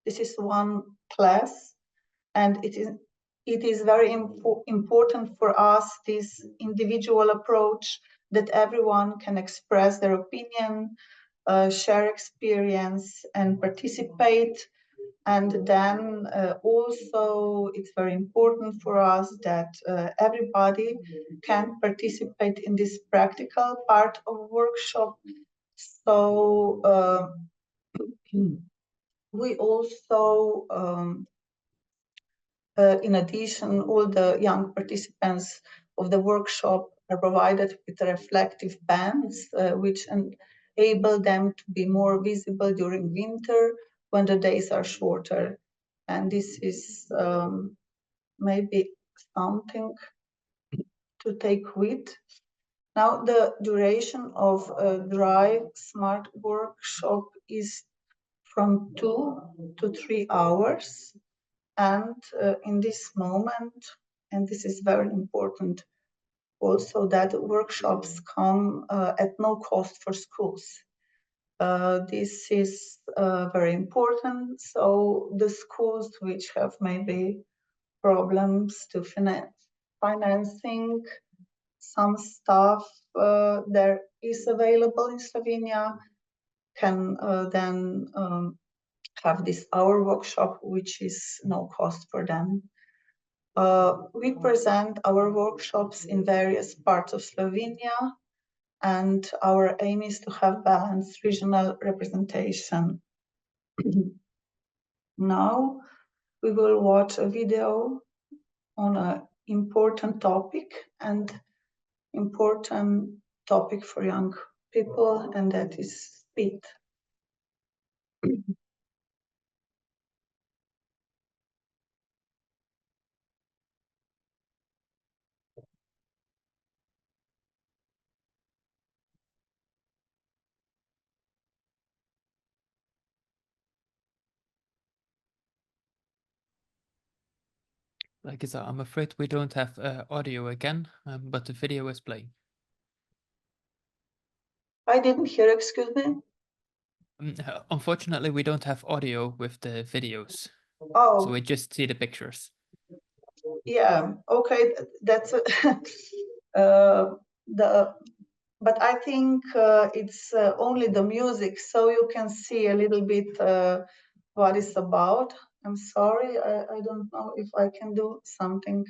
This is one class, and it is very important for us, this individual approach, that everyone can express their opinion, share experience, and participate. And then also it's very important for us that everybody can participate in this practical part of workshop. So we also, in addition, all the young participants of the workshop are provided with reflective bands, which enable them to be more visible during winter when the days are shorter. And this is maybe something to take with. Now, the duration of a Drive Smart workshop is from 2 to 3 hours. And in this moment, and this is very important also, that workshops come at no cost for schools. This is very important. So the schools which have maybe problems to financing some stuff there is available in Slovenia can then have this hour workshop, which is no cost for them. We present our workshops in various parts of Slovenia, and our aim is to have balanced regional representation. Now we will watch a video on an important topic, and important topic for young people, and that is speed. Like I said, I'm afraid we don't have audio again, but the video is playing. I didn't hear, excuse me. Unfortunately, we don't have audio with the videos. Oh. So we just see the pictures. Yeah, okay, that's but I think it's only the music, so you can see a little bit what it's about. I'm sorry, I don't know if I can do something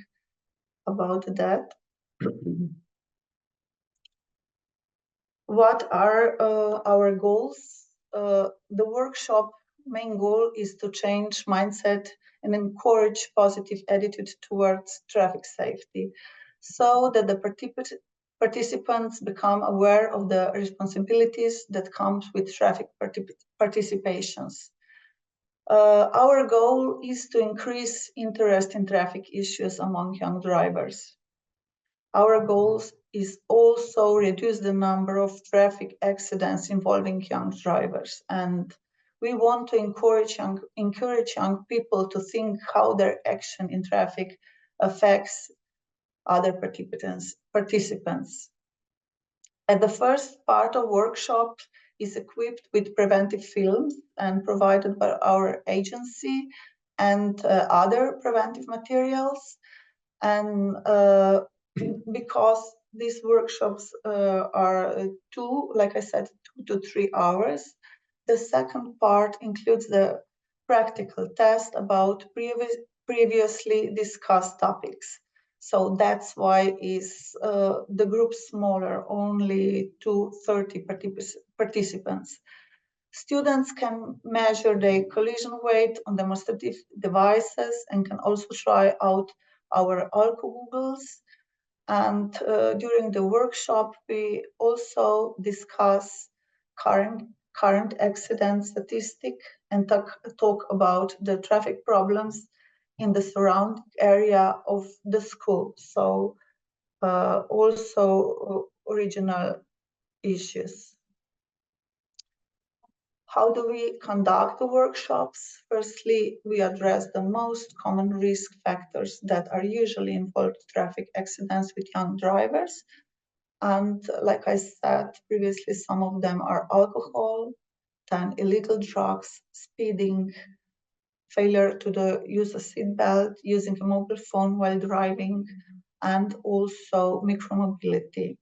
about that. What are our goals? The workshop main goal is to change mindset and encourage positive attitude towards traffic safety, so that the participants become aware of the responsibilities that comes with traffic participations. Our goal is to increase interest in traffic issues among young drivers. Our goal is also reduce the number of traffic accidents involving young drivers, and we want to encourage young people to think how their action in traffic affects other participants. And the first part of workshop is equipped with preventive films and provided by our agency and other preventive materials. And because these workshops are like I said, 2 to 3 hours, the second part includes the practical test about previously discussed topics. So that's why is the group smaller, only to 30 participants. Students can measure their collision weight on demonstrative devices and can also try out our alcogoggles. And during the workshop, we also discuss current accident statistic and talk about the traffic problems in the surrounding area of the school. So also original issues. How do we conduct the workshops? Firstly, we address the most common risk factors that are usually involved in traffic accidents with young drivers. And like I said previously, some of them are alcohol, then illegal drugs, speeding, failure to use a seatbelt, using a mobile phone while driving, and also micromobility.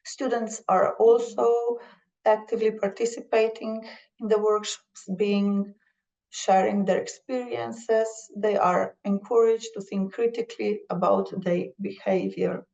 Students are also actively participating in the workshops, sharing their experiences. They are encouraged to think critically about their behavior.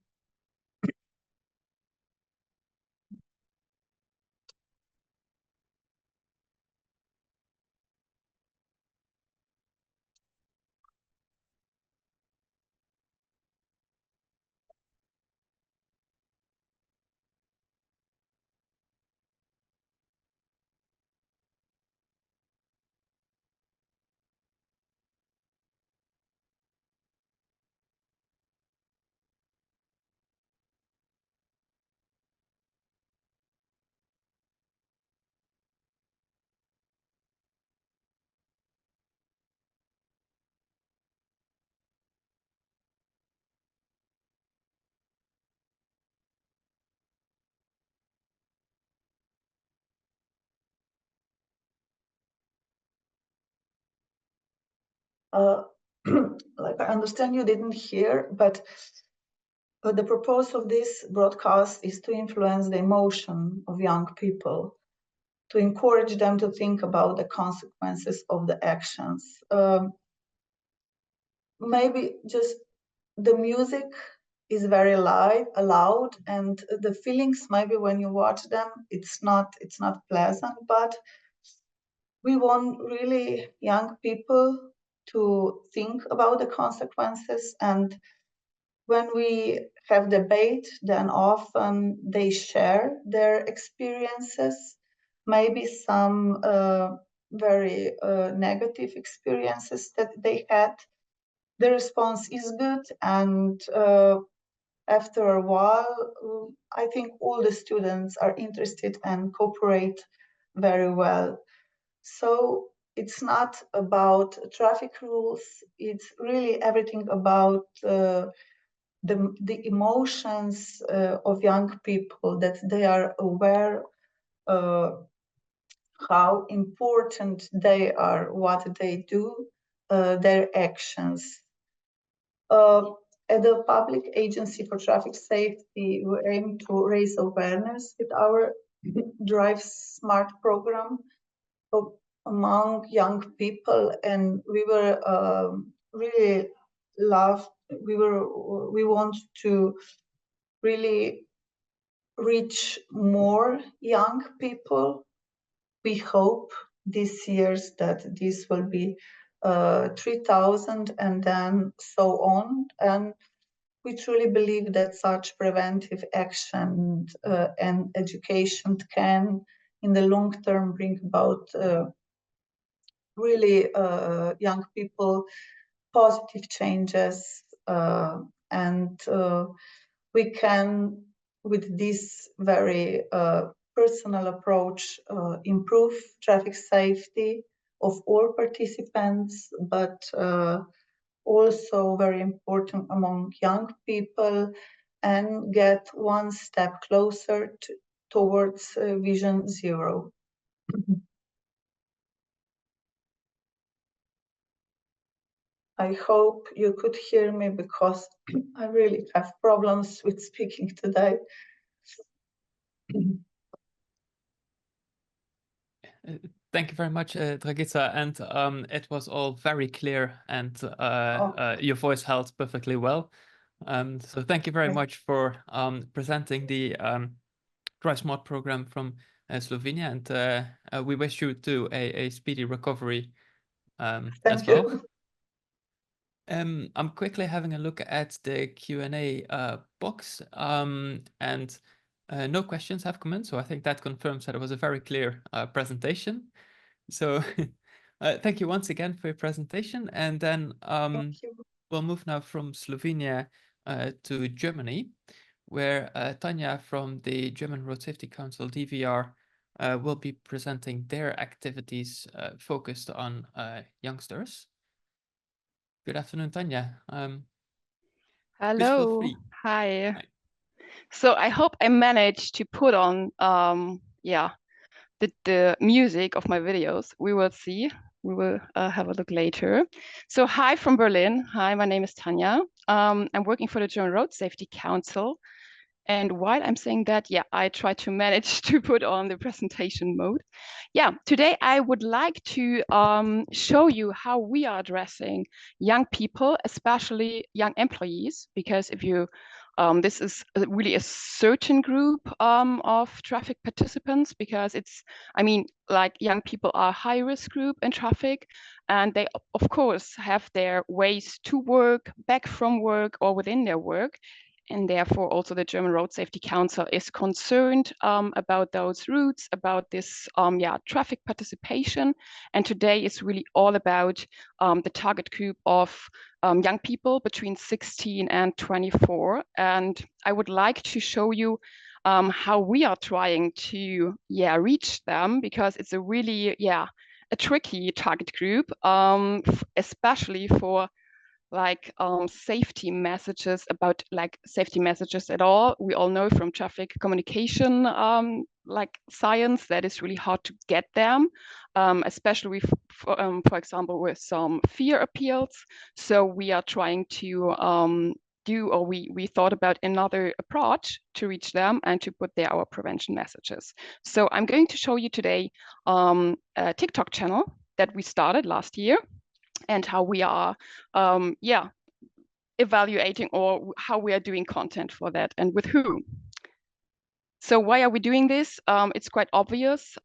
Like I understand you didn't hear, but the purpose of this broadcast is to influence the emotion of young people, to encourage them to think about the consequences of the actions. Maybe just the music is very loud, and the feelings maybe when you watch them, it's not pleasant, but we want really young people to think about the consequences. And when we have debate, then often they share their experiences, maybe some very negative experiences that they had. The response is good, and after a while, I think all the students are interested and cooperate very well. So it's not about traffic rules, it's really everything about the emotions of young people, that they are aware how important they are, what they do, their actions. At the Public Agency for Traffic Safety, we aim to raise awareness with our Drive Smart program among young people, and we were really we want to really reach more young people. We hope this year that this will be 3,000 and then so on. And we truly believe that such preventive action and education can, in the long term, bring about really young people positive changes and we can, with this very personal approach, improve traffic safety of all participants, but also very important among young people, and get one step closer towards Vision Zero. I hope you could hear me because I really have problems with speaking today. Thank you very much, Dragica, and it was all very clear, and your voice held perfectly well. So thank you very much for presenting the Drive Smart program from Slovenia, and we wish you to a speedy recovery as well. You. I'm quickly having a look at the Q&A box, and no questions have come in, so I think that confirms that it was a very clear presentation. So thank you once again for your presentation, and then we'll move now from Slovenia to Germany, where Tanja from the German Road Safety Council, DVR, will be presenting their activities focused on youngsters. Good afternoon, Tanja. Hello. Hi. So I hope I managed to put on the music of my videos. We will see. We will have a look later. So hi from Berlin. Hi, my name is Tanja. I'm working for the German Road Safety Council. And while I'm saying that, I try to manage to put on the presentation mode. Today I would like to show you how we are addressing young people, especially young employees, because if you this is really a certain group of traffic participants, because it's, I mean, like young people are a high-risk group in traffic, and they, of course, have their ways to work, back from work, or within their work. And therefore, also the German Road Safety Council is concerned about those routes, about this traffic participation. And today is really all about the target group of young people between 16 and 24. And I would like to show you how we are trying to reach them, because it's a really a tricky target group, especially for like safety messages, about like safety messages at all. We all know from traffic communication like science that is really hard to get them, especially for example with some fear appeals. So we are trying to we thought about another approach to reach them and to put there our prevention messages. So I'm going to show you today a TikTok channel that we started last year, and how we are evaluating, or how we are doing content for that, and with who. So why are we doing this? It's quite obvious,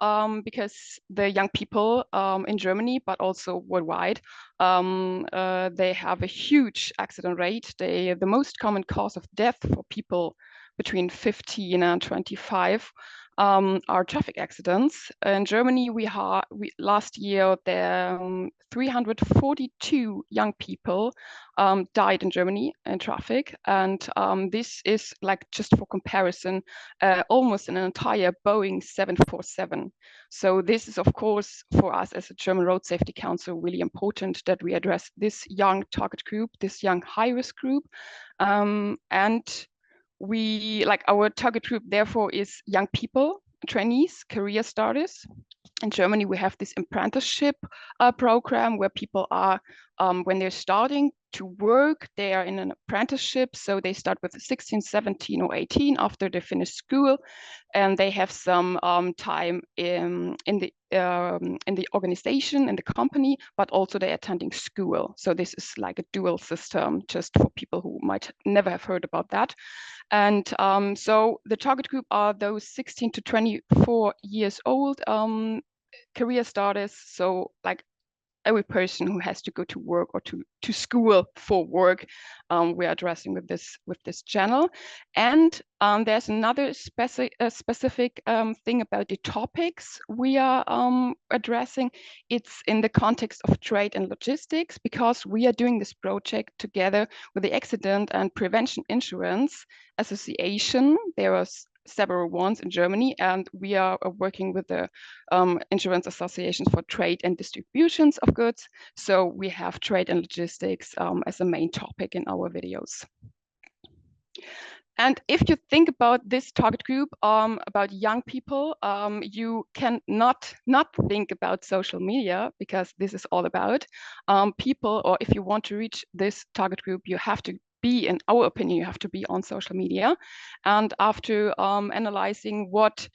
because the young people in Germany, but also worldwide, they have a huge accident rate. The most common cause of death for people between 15 and 25 are traffic accidents. In Germany, last year, 342 young people died in Germany in traffic. And this is, like, just for comparison, almost an entire Boeing 747. So this is, of course, for us as a German Road Safety Council, really important that we address this young target group, this young high-risk group. And we, like, our target group, therefore, is young people, trainees, career starters. In Germany, we have this apprenticeship program where people are, when they're starting to work, they are in an apprenticeship. So they start with 16, 17, or 18 after they finish school, and they have some time in the organization, in the company, but also they're attending school. So this is like a dual system, just for people who might never have heard about that. And so the target group are those 16 to 24 years old career starters. So like every person who has to go to work or to school for work, we are addressing with this channel. And there's another specific thing about the topics we are addressing. It's in the context of trade and logistics, because we are doing this project together with the Accident and Prevention Insurance Association. There are several ones in Germany, and we are working with the insurance associations for trade and distributions of goods. So we have trade and logistics as a main topic in our videos. And if you think about this target group, about young people, you can not think about social media, because this is all about people, or if you want to reach this target group, you have to be, in our opinion, you have to be on social media. And after analyzing what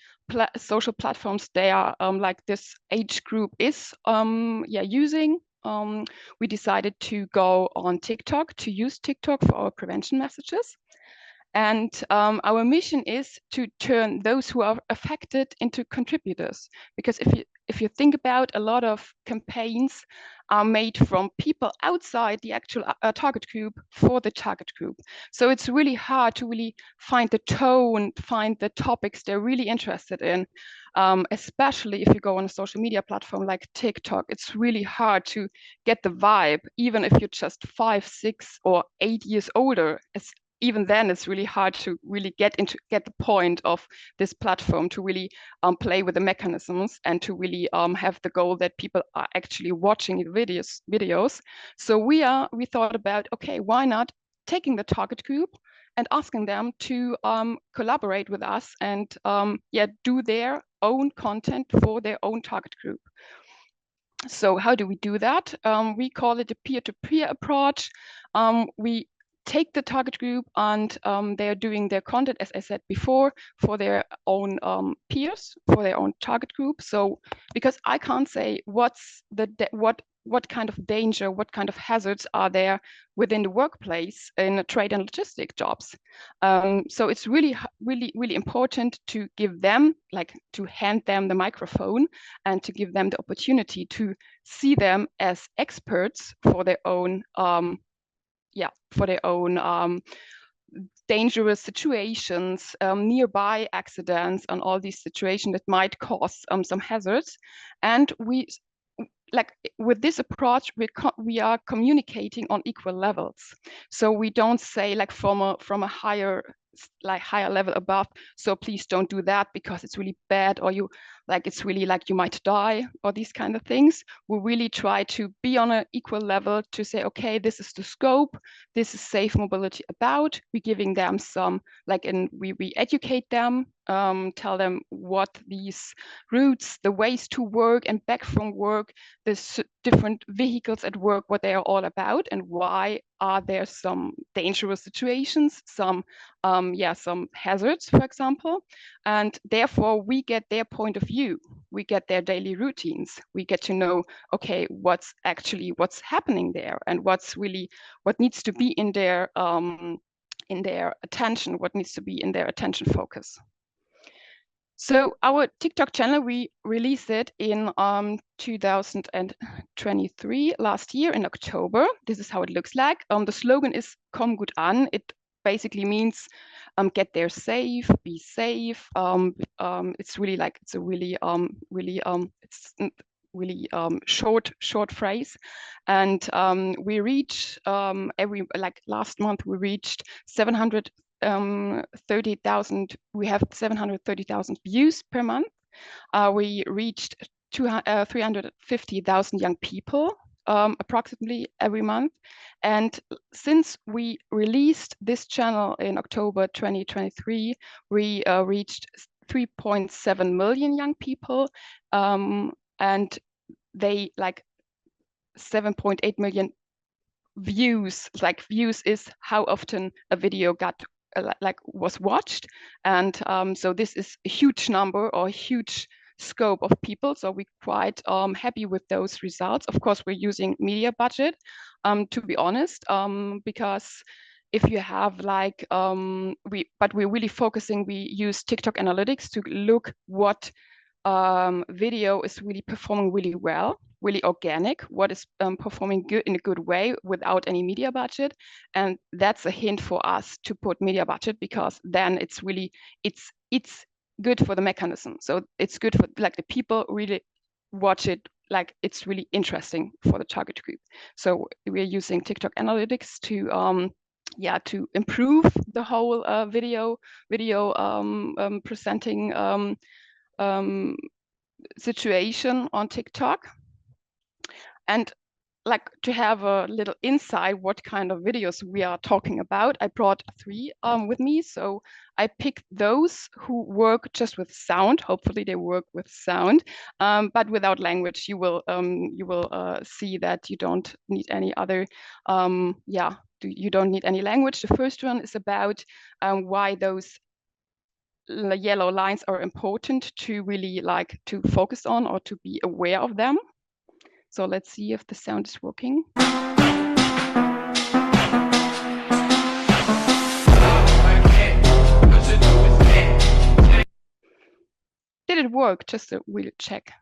social platforms they are, like this age group is using, we decided to go on TikTok, to use TikTok for our prevention messages. And our mission is to turn those who are affected into contributors. Because if you think about, a lot of campaigns are made from people outside the actual target group for the target group. So it's really hard to really find the tone, find the topics they're really interested in. Especially if you go on a social media platform like TikTok, it's really hard to get the vibe, even if you're just 5, 6, or 8 years older. Even then, it's really hard to really get the point of this platform, to really play with the mechanisms and to really have the goal that people are actually watching the videos. So we thought about, okay, why not taking the target group and asking them to collaborate with us and do their own content for their own target group. So how do we do that? We call it a peer-to-peer approach. We take the target group, and they're doing their content, as I said before, for their own peers, for their own target group. So because I can't say what kind of danger, what kind of hazards are there within the workplace in trade and logistic jobs. So it's really important to give them, to hand them the microphone and to give them the opportunity to see them as experts for their own dangerous situations, nearby accidents, and all these situations that might cause some hazards. And with this approach, we are communicating on equal levels. So we don't say from a higher level above, so please don't do that because it's really bad, or it's really you might die, or these kind of things. We really try to be on an equal level, to say, okay, this is the scope, this is safe mobility about. We're giving them some, we educate them, tell them what these routes, the ways to work and back from work, the different vehicles at work, what they are all about, and why are there some dangerous situations, some hazards, for example. And therefore we get their point of view, we get their daily routines, we get to know, okay, what's happening there, and what needs to be in their attention, what needs to be in their attention focus. So our TikTok channel, we released it in 2023, last year in October. This is how it looks like. The slogan is "Komm gut an." It basically means get there safe, be safe. It's really it's a really short phrase. And we reach last month we reached 730,000. We have 730,000 views per month. We reached 350,000 young people approximately every month. And since we released this channel in October 2023, we reached 3.7 million young people, and they 7.8 million views. Views is how often a video was watched, and so this is a huge number, or a huge scope of people. So we're quite happy with those results. Of course, we're using media budget, to be honest, because if you have but we're really focusing. We use TikTok analytics to look what video is really performing really well, really organic, what is performing good in a good way without any media budget. And that's a hint for us to put media budget, because then it's really, it's good for the mechanism. So it's good for like the people really watch it, like it's really interesting for the target group. So we're using TikTok analytics to to improve the whole video presenting situation on TikTok. And like to have a little insight what kind of videos we are talking about, I brought 3 with me. So I picked those who work just with sound. Hopefully they work with sound, but without language. You will see that you don't need any other you don't need any language. The first one is about why those yellow lines are important to really like to focus on or to be aware of them. So let's see if the sound is working. Did it work? Just a real check.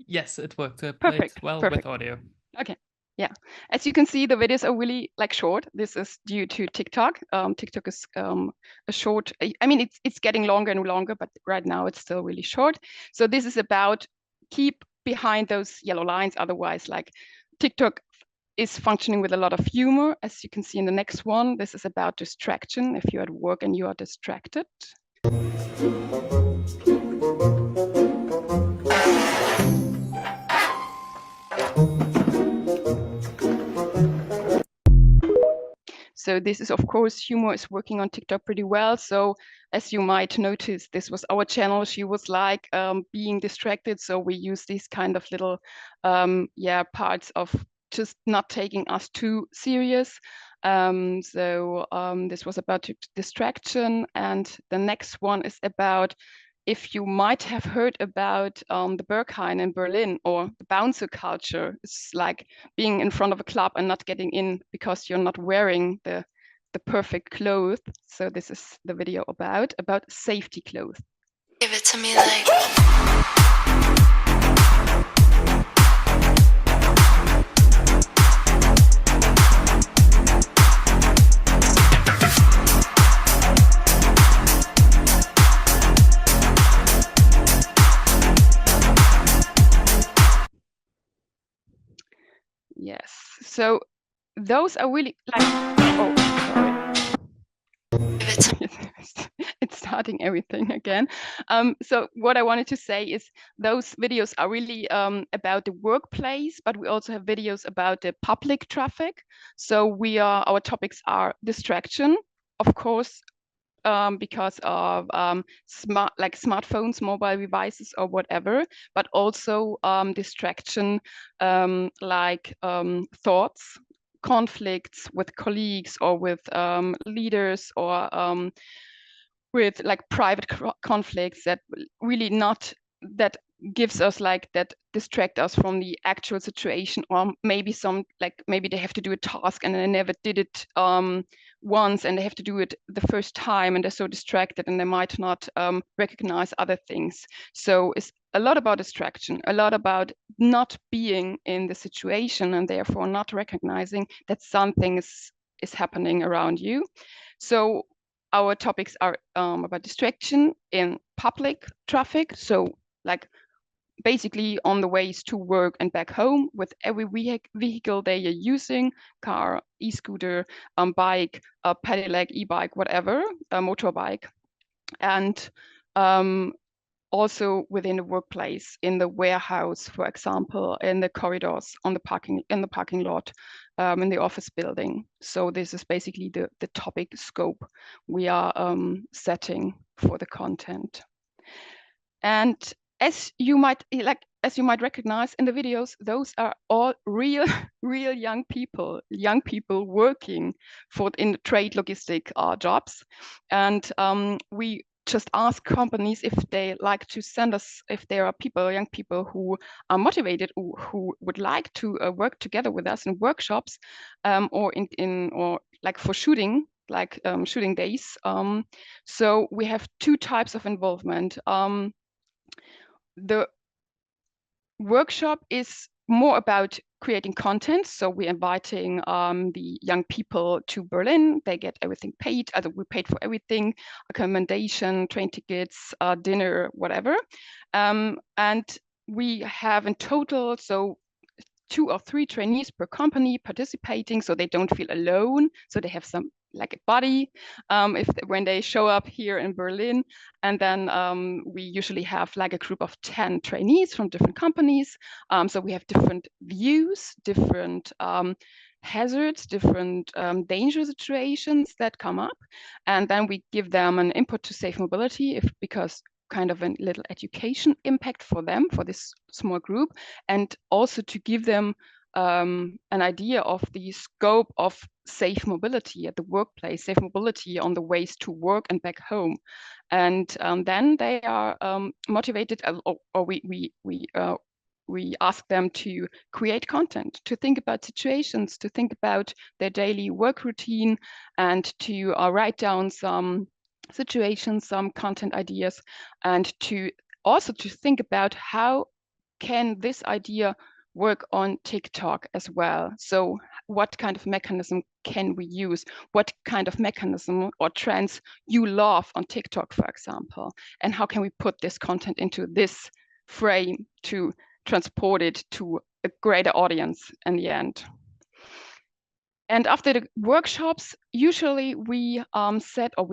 Yes, it worked. Perfect. Well Perfect. with audio. Okay. Yeah, as you can see, the videos are really like short. This is due to TikTok. TikTok is a short. I mean, it's getting longer and longer, but right now it's still really short. So this is about keep behind those yellow lines. Otherwise, like TikTok is functioning with a lot of humor, as you can see in the next one. This is about distraction. If you're at work and you are distracted. So this is, of course, humor is working on TikTok pretty well. So as you might notice, this was our channel. She was like being distracted. So we use these kind of little, parts of just not taking us too serious. This was about distraction. And the next one is about, if you might have heard about the Berghain in Berlin, or the bouncer culture. It's like being in front of a club and not getting in because you're not wearing the perfect clothes. So this is the video about safety clothes. Give it to me like. Yes, so those are really like, oh, sorry. It's starting everything again. So what I wanted to say is those videos are really about the workplace, but we also have videos about the public traffic. So our topics are distraction, of course, because of smartphones, mobile devices, or whatever, but also distraction thoughts, conflicts with colleagues or with leaders, or with like private conflicts that really that gives us that distract us from the actual situation, or maybe maybe they have to do a task and they never did it once, and they have to do it the first time, and they're so distracted and they might not recognize other things. So it's a lot about distraction, a lot about not being in the situation and therefore not recognizing that something is happening around you. So our topics are about distraction in public traffic. So like basically on the ways to work and back home with every vehicle they are using, car, e-scooter, bike, pedelec, e-bike, whatever, motorbike. And also within the workplace, in the warehouse, for example, in the corridors, in the parking lot, in the office building. So this is basically the topic scope we are setting for the content. And as you might recognize in the videos, those are all real young people working in trade logistic jobs. And we just ask companies if they like to send us, if there are young people who are motivated, who would like to work together with us in workshops, or or like for shooting, shooting days. So we have 2 types of involvement. the workshop is more about creating content. So we're inviting the young people to Berlin. They get everything paid. We paid for everything, accommodation, train tickets, dinner, whatever. And we have in total, so 2 or 3 trainees per company participating, so they don't feel alone. So they have some like a buddy when they show up here in Berlin. And then we usually have like a group of 10 trainees from different companies. So we have different views, different hazards, different danger situations that come up. And then we give them an input to safe mobility because kind of a little education impact for them, for this small group, and also to give them an idea of the scope of safe mobility at the workplace, safe mobility on the ways to work and back home. And then they are motivated, or we ask them to create content, to think about situations, to think about their daily work routine, and to write down some situations, some content ideas, and to also to think about how can this idea work on TikTok as well. So what kind of mechanism can we use? What kind of mechanism or trends you love on TikTok, for example? And how can we put this content into this frame to transport it to a greater audience in the end? And after the workshops, usually we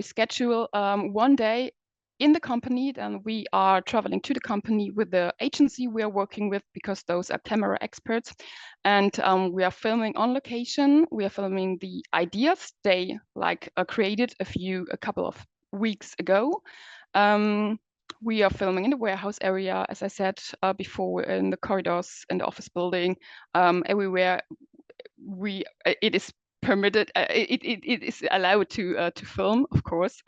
schedule one day in the company. Then we are traveling to the company with the agency we are working with, because those are camera experts. And we are filming on location. We are filming the ideas they created a couple of weeks ago. We are filming in the warehouse area, as I said before, in the corridors, in the office building, everywhere. It is permitted, it is allowed to film, of course.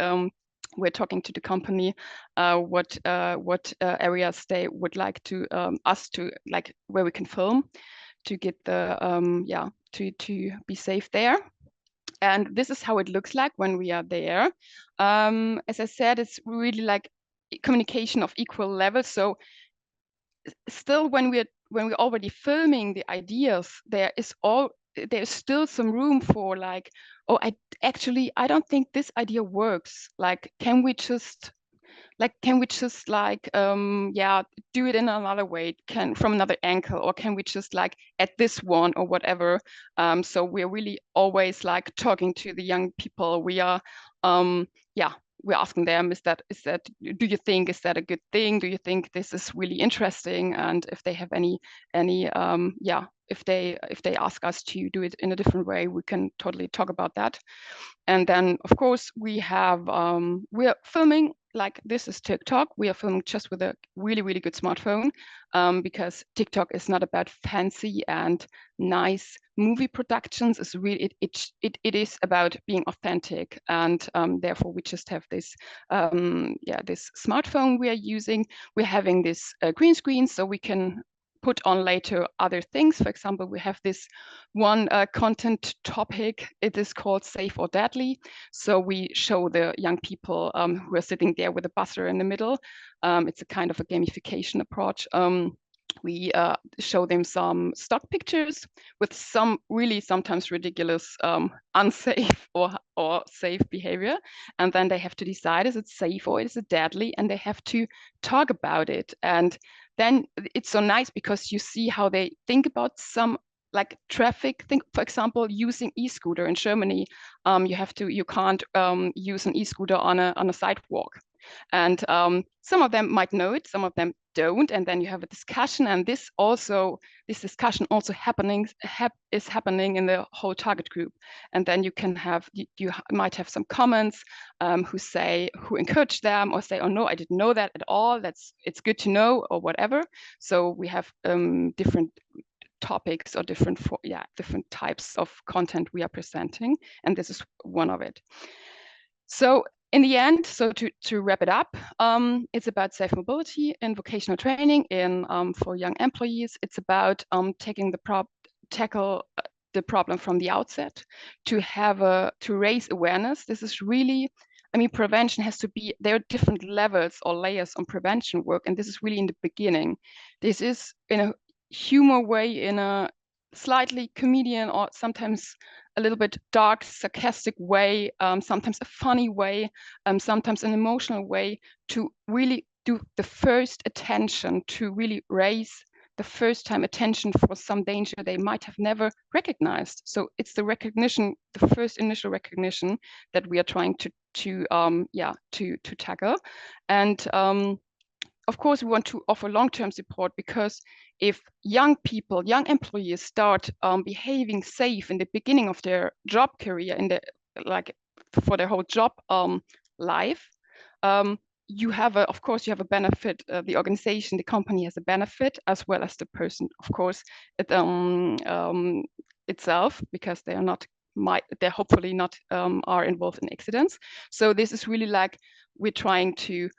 We're talking to the company what areas they would like to us to where we can film to get the to be safe there. And this is how it looks like when we are there. As I said, it's really like communication of equal level. So still when we're already filming the ideas, there's still some room for I don't think this idea works. Can we just do it in another way, from another angle, or can we just add this one or whatever? So we're really always talking to the young people. We are we're asking them, do you think, is that a good thing? Do you think this is really interesting? And if they have any if they ask us to do it in a different way, we can totally talk about that. And then of course we have we're filming, this is TikTok. We are filming just with a really, really good smartphone, because TikTok is not about fancy and nice movie productions. It's really it is about being authentic, and therefore we just have this this smartphone we are using. We're having this green screen, so we can put on later other things. For example, we have this one content topic. It is called Safe or Deadly. So we show the young people who are sitting there with a buzzer in the middle. It's a kind of a gamification approach. We show them some stock pictures with some really sometimes ridiculous unsafe or safe behavior. And then they have to decide, is it safe or is it deadly? And they have to talk about it. And then it's so nice because you see how they think about some traffic thing. For example, using e-scooter in Germany, you can't use an e-scooter on a sidewalk. And some of them might know it, some of them don't, and then you have a discussion. And this discussion also is happening in the whole target group. And then you can have you might have some comments who encourage them or say, oh no, I didn't know that at all. It's good to know, or whatever. So we have different topics or different types of content we are presenting, and this is one of it. So in the end, so to wrap it up, it's about safe mobility and vocational training for young employees. It's about tackle the problem from the outset, to raise awareness. This is really I mean, prevention has to be, there are different levels or layers on prevention work, and this is really in the beginning. This is in a humor way, in a slightly comedian or sometimes a little bit dark, sarcastic way, sometimes a funny way, sometimes an emotional way, to really do the first attention, to really raise the first time attention for some danger they might have never recognized. So it's the recognition, the first initial recognition, that we are trying to tackle. And of course, we want to offer long-term support, because if young people, young employees start behaving safe in the beginning of their job career, in the for their whole job life, you have of course you have a benefit. The organization, the company has a benefit, as well as the person, of course, itself, because they are not they're hopefully not are involved in accidents. So this is really like we're trying to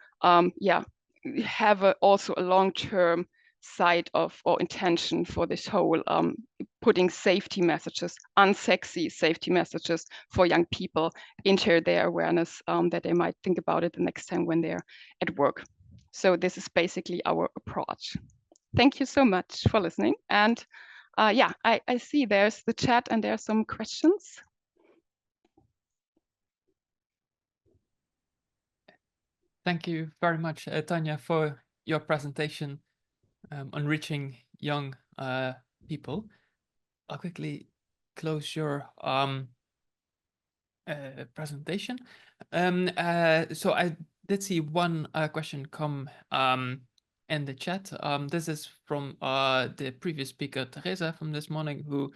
have also a long-term side of or intention for this whole putting safety messages, unsexy safety messages for young people into their awareness, that they might think about it the next time when they're at work. So this is basically our approach. Thank you so much for listening. And I see there's the chat and there are some questions. Thank you very much, Tanja, for your presentation on reaching young people. I'll quickly close your presentation. So I did see one question come in the chat. This is from the previous speaker, Theresa, from this morning, who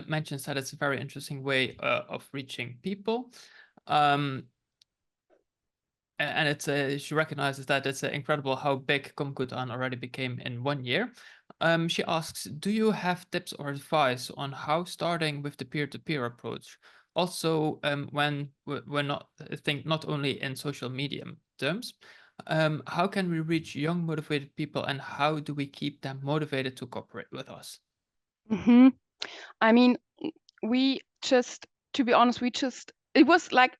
mentions that it's a very interesting way of reaching people. And it's she recognizes that it's incredible how big Komkutan already became in 1 year. She asks, do you have tips or advice on how starting with the peer-to-peer approach? Also, when we're not only in social media terms, how can we reach young motivated people, and how do we keep them motivated to cooperate with us? Mm-hmm. I mean, we just, to be honest, it was like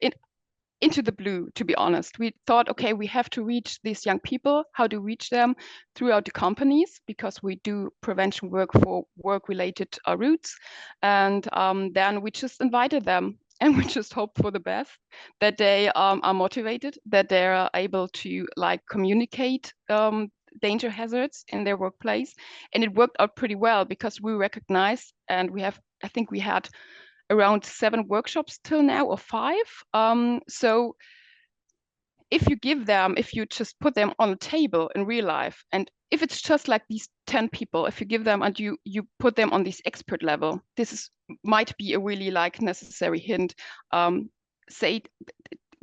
into the blue, to be honest. We thought, okay, we have to reach these young people. How to reach them? Throughout the companies, because we do prevention work for work-related routes. And then we just invited them, and we just hope for the best, that they are motivated, that they are able to communicate danger hazards in their workplace. And it worked out pretty well, because we recognized, and I think we had around 7 workshops till now, or 5. So if you just put them on a table in real life, and if it's just like these 10 people, if you give them and you put them on this expert level, might be a really necessary hint.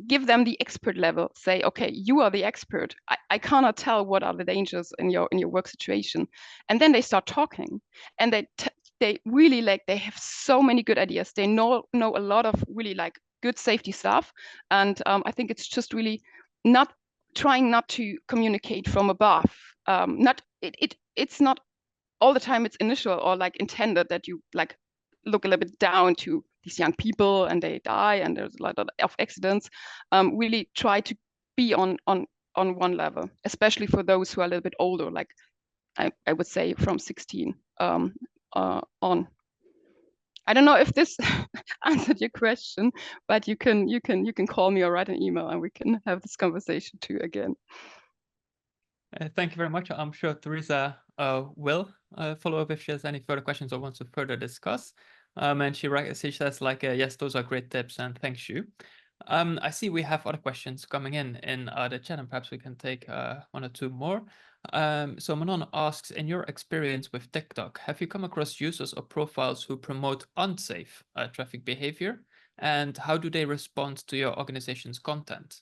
Give them the expert level. Say, okay, you are the expert. I cannot tell what are the dangers in your work situation, and then they start talking, and they really they have so many good ideas. They know a lot of really good safety stuff. And I think it's just really not to communicate from above. It's not all the time it's initial or intended that you look a little bit down to these young people and they die and there's a lot of accidents. Really try to be on one level, especially for those who are a little bit older, I would say from 16 on. I don't know if this answered your question, but you can call me or write an email and we can have this conversation too again. Thank you very much. I'm sure Theresa will follow up if she has any further questions or wants to further discuss. And she says yes, those are great tips, and thanks you. I see we have other questions coming in the chat, and perhaps we can take 1 or 2 more. So Mylona asks, in your experience with TikTok, have you come across users or profiles who promote unsafe traffic behavior, and how do they respond to your organization's content?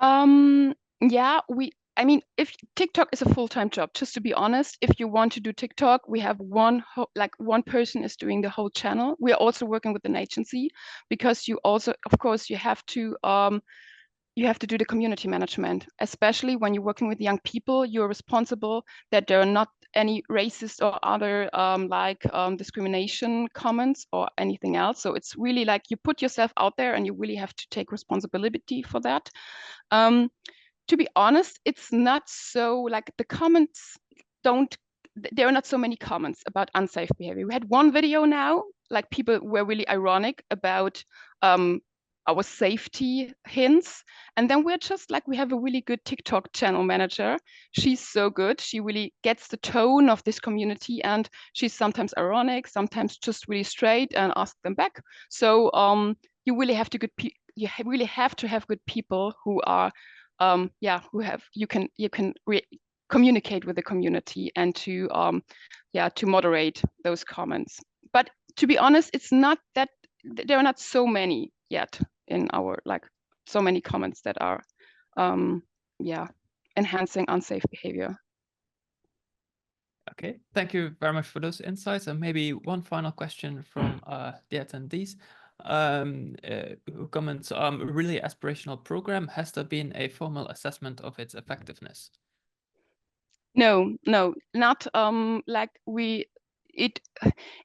Yeah, I mean, if TikTok is a full-time job, just to be honest, if you want to do TikTok, we have one person is doing the whole channel. We are also working with an agency, because you also, of course, you have to do the community management, especially when you're working with young people. You're responsible that there are not any racist or other discrimination comments or anything else. So it's really like you put yourself out there and you really have to take responsibility for that. To be honest, it's not so like the comments there are not so many comments about unsafe behavior. We had one video now, like people were really ironic about our safety hints. And then we're just like, we have a really good TikTok channel manager. She's so good. She really gets the tone of this community, and she's sometimes ironic, sometimes just really straight and ask them back. So you really have to have good people who are you can communicate with the community and to moderate those comments. But to be honest, it's not that there are not so many yet in our so many comments that are enhancing unsafe behavior. Okay, thank you very much for those insights. And maybe one final question from the attendees. Who comments, really aspirational program, has there been a formal assessment of its effectiveness? No, not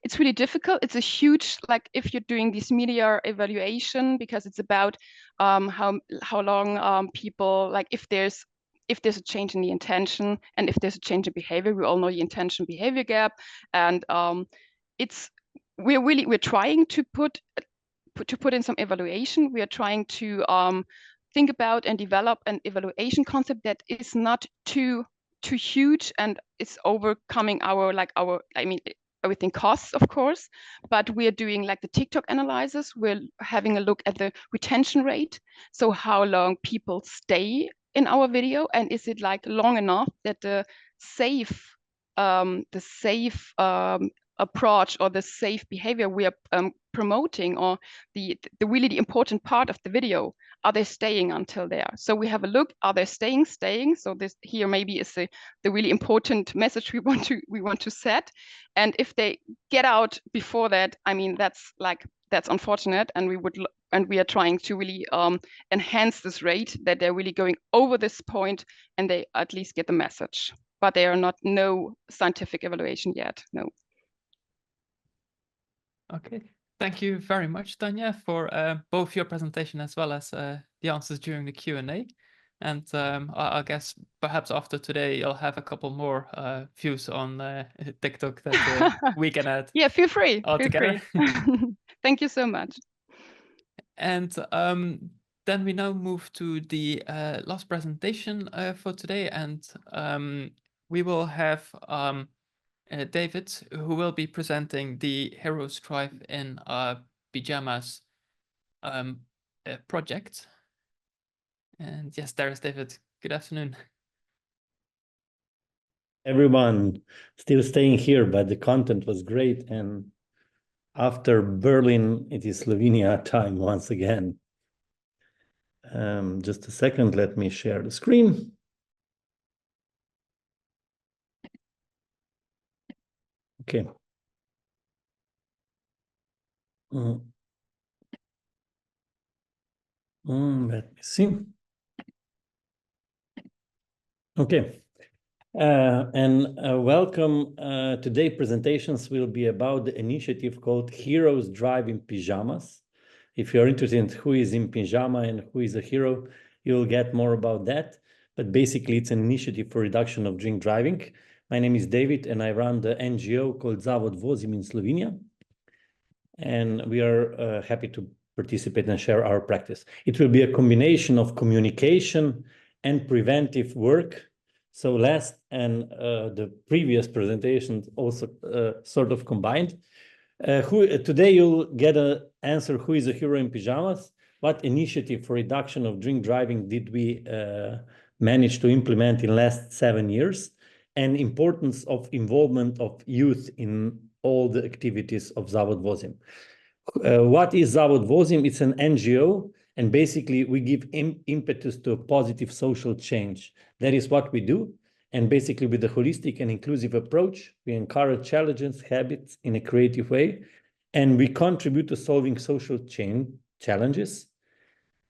it's really difficult. It's a huge, like if you're doing this media evaluation, because it's about how long people, like if there's a change in the intention and if there's a change in behavior. We all know the intention behavior gap, and we're trying to put in some evaluation. We are trying to think about and develop an evaluation concept that is not too huge and it's overcoming everything costs, of course, but we are doing like the TikTok analysis. We're having a look at the retention rate. So how long people stay in our video, and is it like long enough that the safe approach or the safe behavior we are promoting, or the really important part of the video, are they staying until there? So we have a look, are they staying? So this here maybe is the really important message we want to set. And if they get out before that, I mean, that's unfortunate, and we are trying to really enhance this rate, that they're really going over this point and they at least get the message. But there are no scientific evaluation yet, no. Okay, thank you very much, Tanja, for both your presentation as well as the answers during the Q&A. And I guess perhaps after today, you'll have a couple more views on TikTok that we can add. Yeah, feel free. Altogether. Thank you so much. And then we now move to the last presentation for today. And we will have David, who will be presenting the Heroes Thrive in Pajamas project. And yes, there is David. Good afternoon. Everyone still staying here, but the content was great. And after Berlin, it is Slovenia time once again. Just a second, let me share the screen. Okay. Let me see. Okay. Welcome. Today presentations will be about the initiative called Heroes Drive in Pajamas. If you're interested in who is in pajama and who is a hero, you'll get more about that. But basically, it's an initiative for reduction of drink driving. My name is David, and I run the NGO called Zavod in Slovenia. And we are happy to participate and share our practice. It will be a combination of communication and preventive work. So last and the previous presentations also sort of combined. Today you'll get an answer, who is a hero in pajamas? What initiative for reduction of drink driving did we manage to implement in last 7 years? And importance of involvement of youth in all the activities of Zavod. What is Zavod? It's an NGO, and basically we give impetus to a positive social change. That is what we do. And basically with a holistic and inclusive approach, we encourage challenges, habits in a creative way, and we contribute to solving social challenges,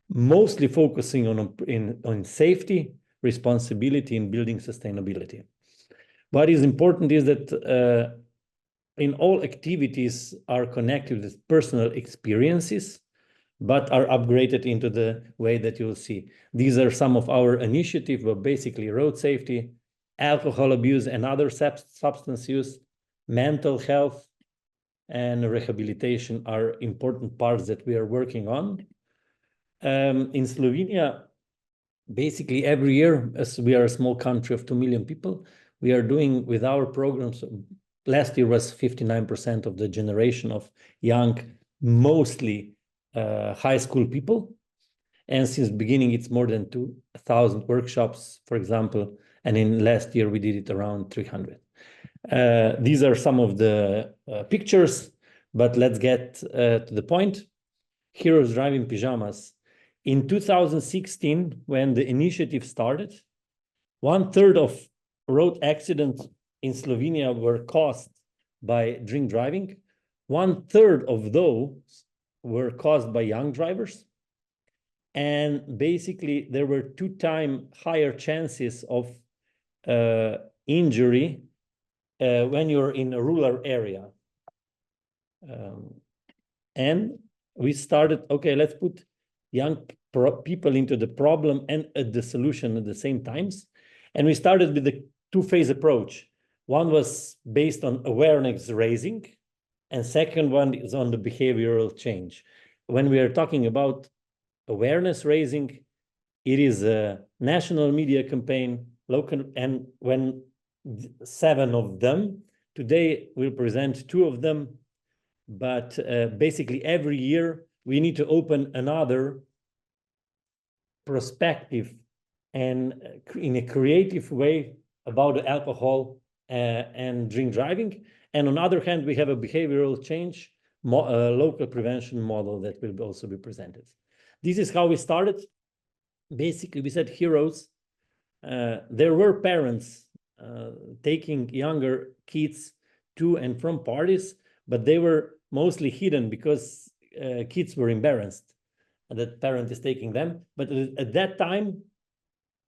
mostly focusing on safety, responsibility, and building sustainability. What is important is that in all activities are connected with personal experiences, but are upgraded into the way that you'll see. These are some of our initiatives, but basically road safety, alcohol abuse and other substance use, mental health, and rehabilitation are important parts that we are working on. In Slovenia, basically every year, as we are a small country of 2 million people, we are doing with our programs, last year was 59% of the generation of young, mostly high school people. And since beginning, it's more than 2,000 workshops, for example, and in last year, we did it around 300. These are some of the pictures, but let's get to the point. Heroes Drive in Pajamas. In 2016, when the initiative started, 1/3 of road accidents in Slovenia were caused by drink driving. 1/3 of those were caused by young drivers. And basically, there were 2 times higher chances of injury when you're in a rural area. And we started, okay, let's put young people into the problem and the solution at the same times. And we started with the 2-phase approach. One was based on awareness raising, and second one is on the behavioral change. When we are talking about awareness raising, it is a national media campaign, local, and when 7 of them, today we'll present 2 of them, but basically every year we need to open another perspective and in a creative way about alcohol and drink driving. And on the other hand, we have a behavioral change, local prevention model that will also be presented. This is how we started. Basically, we said heroes. There were parents taking younger kids to and from parties, but they were mostly hidden because kids were embarrassed that parent is taking them. But at that time,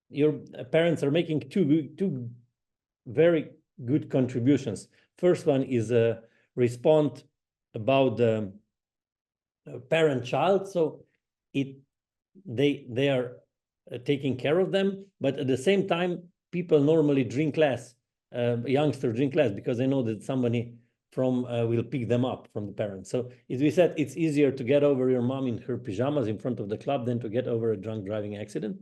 your parents are making two very good contributions. First one is a response about the parent-child. So they are taking care of them, but at the same time, people normally drink less. Youngsters drink less because they know that somebody from will pick them up from the parents. So as we said, it's easier to get over your mom in her pajamas in front of the club than to get over a drunk driving accident.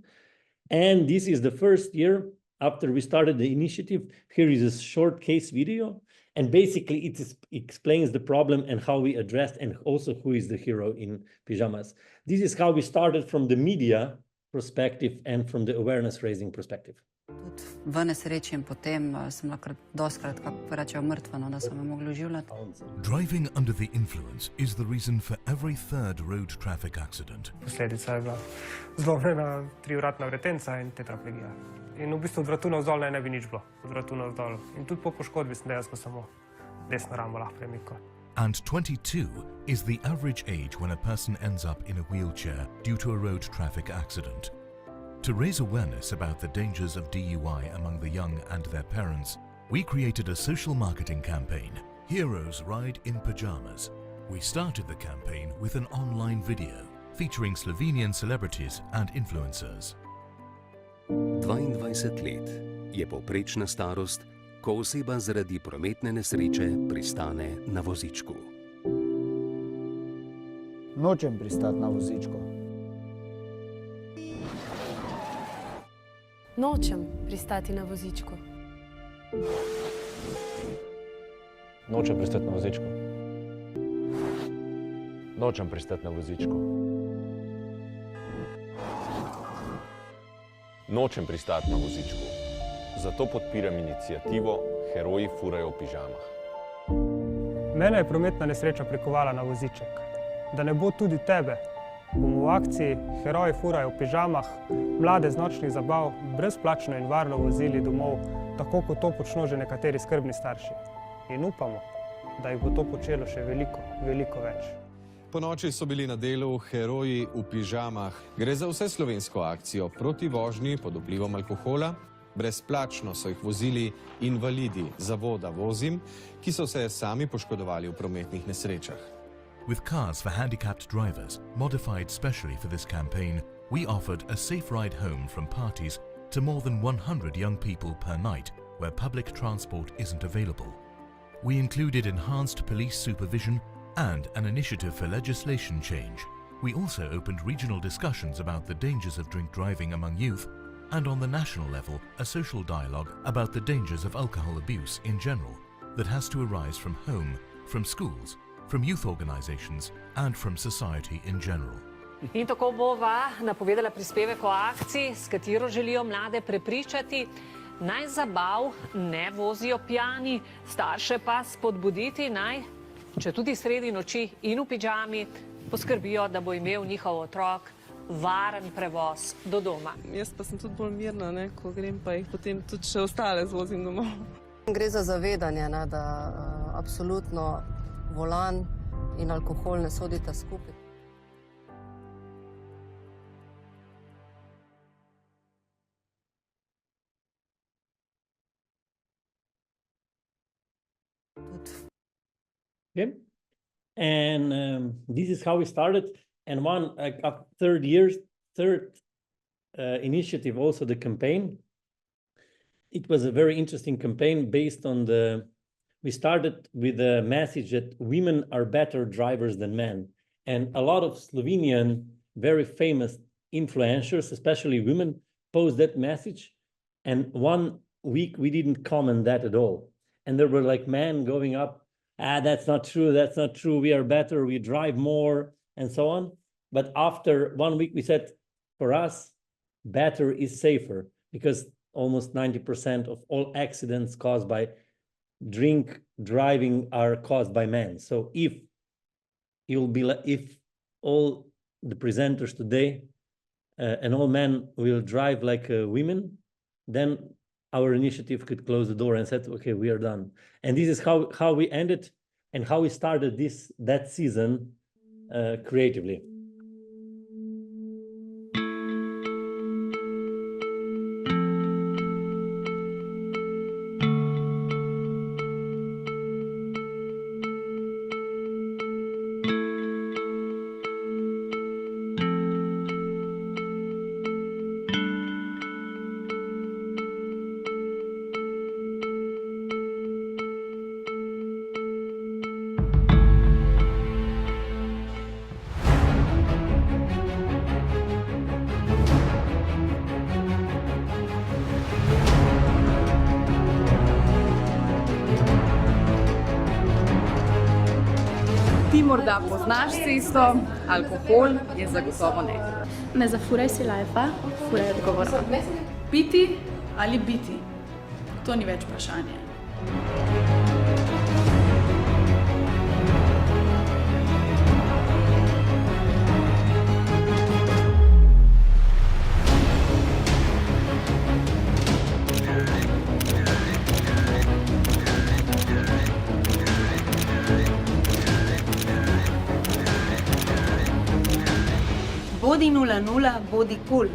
And this is the first year after we started the initiative. Here is a short case video. And basically it explains the problem and how we addressed and also who is the hero in pajamas. This is how we started from the media perspective and from the awareness raising perspective. Tudi v nesreči in potem sem lahko dostkrat, kako rečejo, mrtva, no, da sem jo mogla življati. Driving under the influence is the reason for every 3rd road traffic accident. Posledica je bila zlomljena 3-vratna vretenca in tetraplegija. In v bistvu od vratu navzdol ne bi nič bilo, od vratu navzdol. In tudi po poškodbi sem dejansko samo desno rambo lahko premikal. And 22 is the average age when a person ends up in a wheelchair due to a road traffic accident. To raise awareness about the dangers of DUI among the young and their parents, we created a social marketing campaign, Heroes Ride in Pajamas. We started the campaign with an online video featuring Slovenian celebrities and influencers. 22 let je povprečna starost, ko oseba zaradi prometne nesreče pristane na vozičku. Nočem pristati na vozičku. Nočem pristati na vozičku. Nočem pristati na vozičku. Nočem pristati na vozičku. Nočem pristati na vozičku. Zato podpiram inicijativo Heroji furajo v pižamah. Mene je prometna nesreča prikovala na voziček. Da ne bo tudi tebe, bomo v akciji Heroji furajo v pižamah mlade z nočnih zabav brezplačno in varno vozili domov, tako kot to počno že nekateri skrbni starši. In upamo, da jih bo to počelo še veliko, veliko več. Ponoči so bili na delu Heroji v pižamah. Gre za vseslovensko akcijo proti vožnji pod vplivom alkohola Brezplačno so jih vozili invalidi Zavoda Vozim, ki so se sami poškodovali v prometnih nesrečah. With cars for handicapped drivers, modified specially for this campaign, we offered a safe ride home from parties to more than 100 young people per night where public transport isn't available. We included enhanced police supervision and an initiative for legislation change. We also opened regional discussions about the dangers of drink driving among youth, and on the national level, a social dialogue about the dangers of alcohol abuse in general that has to arise from home, from schools, from youth organizations and from society in general. In tako bova napovedala prispevek o akciji, s katero želijo mlade prepričati, naj zabav ne vozijo pijani, starše pa spodbuditi naj, če tudi sredi noči in v pidžami, poskrbijo, da bo imel njihov otrok varen prevoz do doma. Jaz pa sem tudi bolj mirna, ko grem, pa jih potem tudi še ostale zvozim domov. Gre za zavedanje, da absolutno volan in alkohol ne sodita skupaj. Okay. And this is how we started. And one third initiative, also the campaign. It was a very interesting campaign based on we started with a message that women are better drivers than men. And a lot of Slovenian very famous influencers, especially women, posed that message. And 1 week we didn't comment that at all. And there were like men going up, that's not true, we are better, we drive more, and so on. But after 1 week, we said, for us, better is safer, because almost 90% of all accidents caused by drink driving are caused by men. So if all the presenters today and all men will drive like women, then our initiative could close the door and said, okay, we are done. And this is how we ended and how we started that season creatively. Morda poznaš cesto, alkohol je zagotovo ne. Ne zafuraj si lajfa, furaj odgovorno. Piti ali biti? To ni več vprašanje. Bodi 0-0, bodi kul.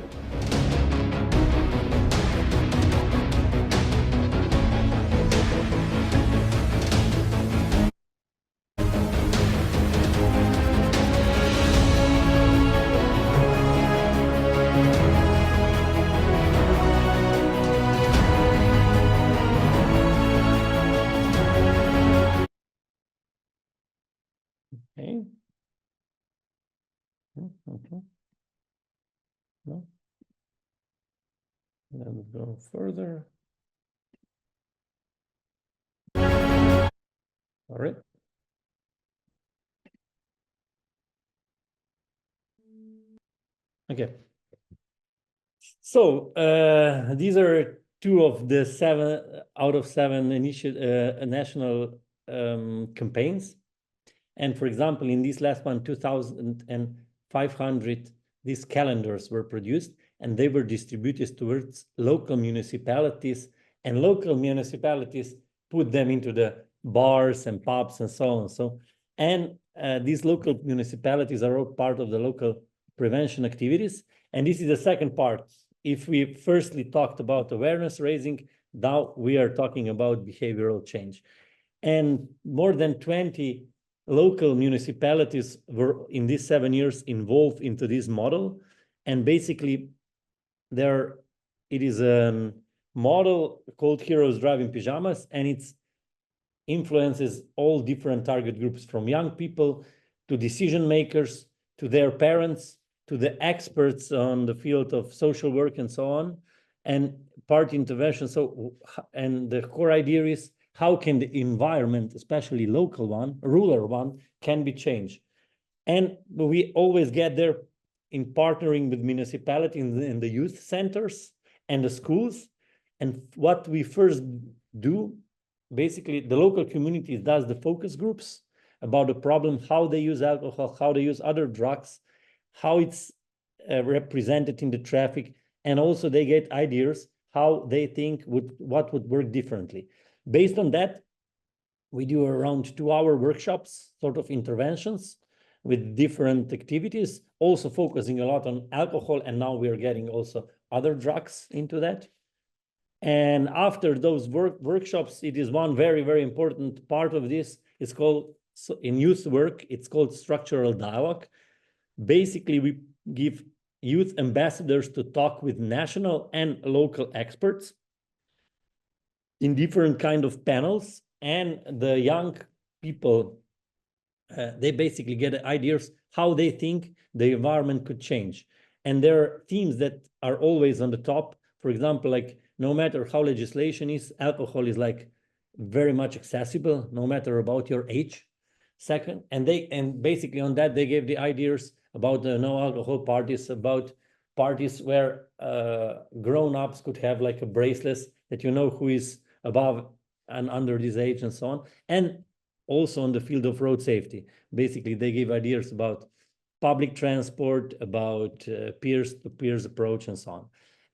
Okay. No. Let's go further. All right. Okay. So these are 2 of the 7 out of 7 national campaigns. And for example, in this last one, 2,500 these calendars were produced, and they were distributed towards local municipalities, and local municipalities put them into the bars and pubs and so on. And these local municipalities are all part of the local prevention activities. And this is the second part. if we firstly talked about awareness raising, now we are talking about behavioral change. And more than 20 local municipalities were in these 7 years involved into this model. And basically it is a model called Heroes Drive in Pajamas, and it influences all different target groups, from young people to decision makers, to their parents, to the experts on the field of social work and so on, and party intervention. So, and the core idea is, how can the environment, especially local one, rural one, can be changed? And we always get there in partnering with municipalities in the youth centers and the schools. And what we first do, basically the local community does the focus groups about the problem, how they use alcohol, how they use other drugs, how it's represented in the traffic, and also they get ideas how they think what would work differently. Based on that, we do around 2-hour workshops, sort of interventions with different activities, also focusing a lot on alcohol, and now we are getting also other drugs into that. And after those workshops, it is one very, very important part of this. It's called, so in youth work, it's called structural dialogue. Basically, we give youth ambassadors to talk with national and local experts in different kind of panels, and the young people, they basically get ideas how they think the environment could change. And there are themes that are always on the top. For example, like, no matter how legislation is, alcohol is like very much accessible, no matter about your age. Second, and basically on that, they gave the ideas about the no alcohol parties, about parties where grown-ups could have like a bracelet that you know who is above and under this age and so on. And also on the field of road safety. Basically, they give ideas about public transport, about peers-to-peers approach and so on.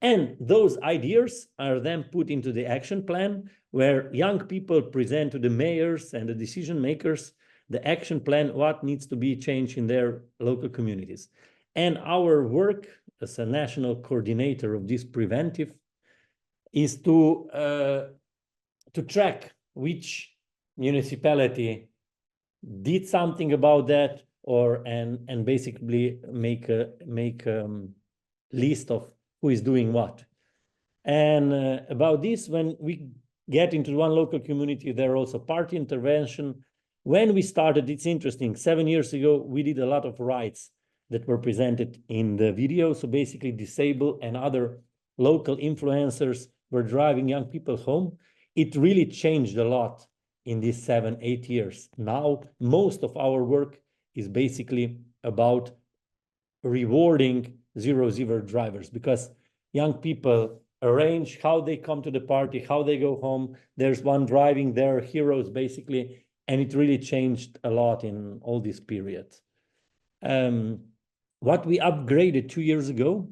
And those ideas are then put into the action plan, where young people present to the mayors and the decision makers the action plan, what needs to be changed in their local communities. And our work as a national coordinator of this preventive is to track which municipality did something about that, or and basically make a list of who is doing what. And about this, when we get into one local community, there are also party intervention. When we started, it's interesting, 7 years ago, we did a lot of rights that were presented in the video. So basically, disabled and other local influencers were driving young people home. It really changed a lot in these 7-8 years. Now, most of our work is basically about rewarding zero drivers, because young people arrange how they come to the party, how they go home. There's one driving, their heroes basically, and it really changed a lot in all these periods. What we upgraded 2 years ago,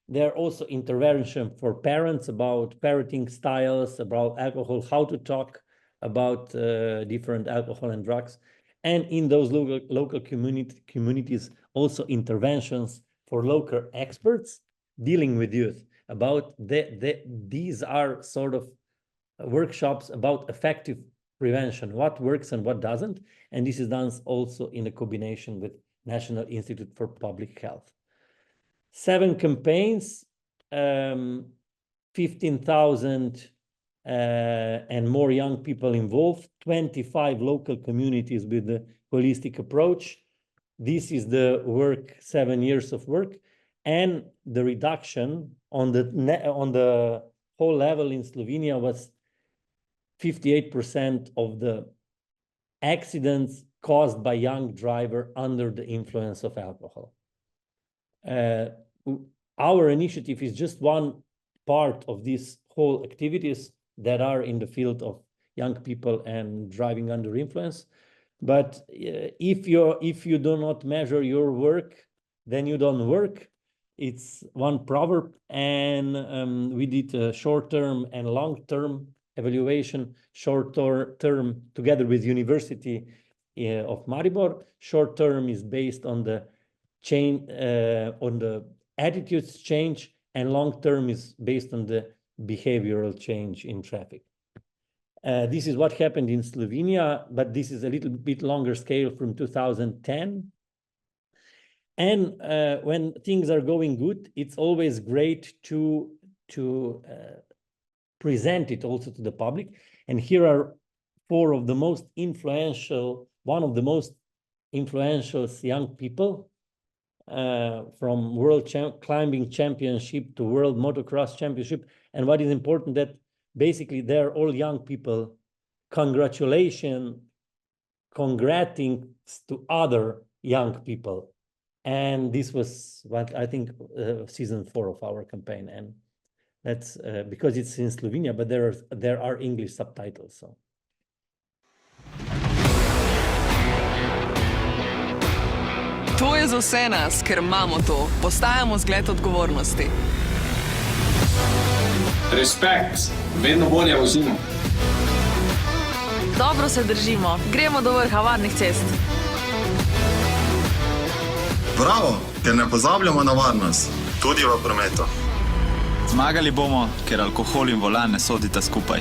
there are also intervention for parents about parenting styles, about alcohol, how to talk about different alcohol and drugs. And in those local communities, also interventions for local experts dealing with youth. About these are sort of workshops about effective prevention, what works and what doesn't. And this is done also in a combination with National Institute for Public Health. 7 campaigns, 15,000 and more young people involved, 25 local communities with the holistic approach. This is the work, 7 years of work, and the reduction on the whole level in Slovenia was 58% of the accidents caused by young driver under the influence of alcohol. Our initiative is just one part of these whole activities that are in the field of young people and driving under influence. But if you do not measure your work, then you don't work. It's one proverb, and we did a short-term and long-term evaluation. Short-term together with University of Maribor. Short-term is based on the change, on the attitudes change, and long-term is based on the behavioral change in traffic. This is what happened in Slovenia, but this is a little bit longer scale from 2010. And when things are going good, it's always great to present it also to the public. And here are one of the most influential young people from World Climbing Championship to World Motocross Championship. And what is important that basically they're all young people. Congrating to other young people. And this was what I think season 4 of our campaign. And that's because it's in Slovenia, but there are English subtitles. So. To je za vse nas, ker imamo to, postajamo zgled odgovornosti. Respekt, vedno bolje vozimo. Dobro se držimo, gremo do vrha varnih cest. Bravo, ker ne pozabljamo na varnost, tudi v prometu. Zmagali bomo, ker alkohol in volan ne sodita skupaj.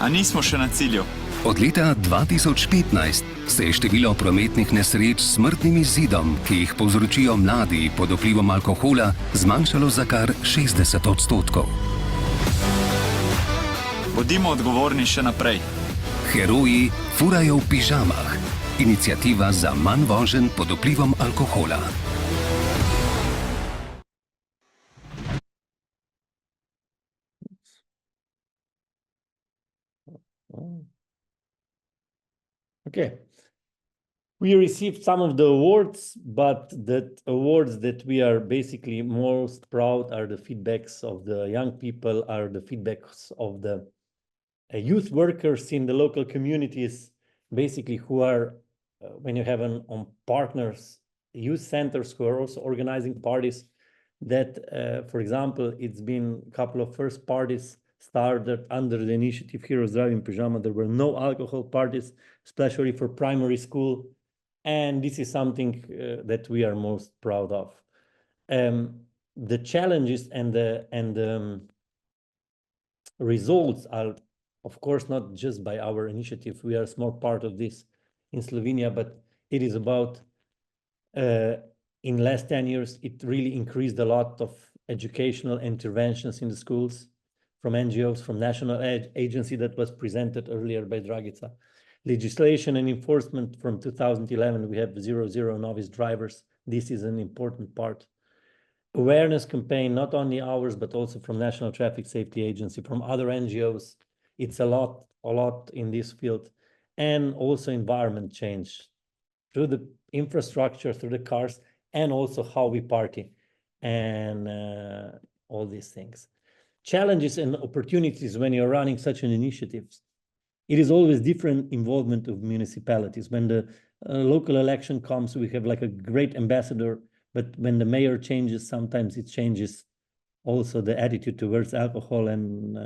A nismo še na cilju. Od leta 2015 se je število prometnih nesreč s smrtnim izidom, ki jih povzročijo mladi pod vplivom alkohola, zmanjšalo za kar 60%. Bodimo odgovorni še naprej. Heroji furajo v pižamah. Iniciativa za manj voženj pod vplivom alkohola. Okay. We received some of the awards, but the awards that we are basically most proud are the feedbacks of the young people, are the feedbacks of the youth workers in the local communities, basically who are, when you have on partners, youth centers who are also organizing parties that, for example, it's been a couple of first parties started under the initiative Heroes Drive in Pyjama. There were no alcohol parties, especially for primary school. And this is something that we are most proud of. The challenges and the results are, of course, not just by our initiative. We are a small part of this in Slovenia, but it is about, in last 10 years, it really increased a lot of educational interventions in the schools from NGOs, from national agency that was presented earlier by Dragica. Legislation and enforcement from 2011, we have 0 novice drivers. This is an important part. Awareness campaign, not only ours, but also from National Traffic Safety Agency, from other NGOs. It's a lot in this field. And also environment change through the infrastructure, through the cars, and also how we party and all these things. Challenges and opportunities when you're running such an initiative. It is always different involvement of municipalities. When the local election comes, we have like a great ambassador, but when the mayor changes, sometimes it changes also the attitude towards alcohol and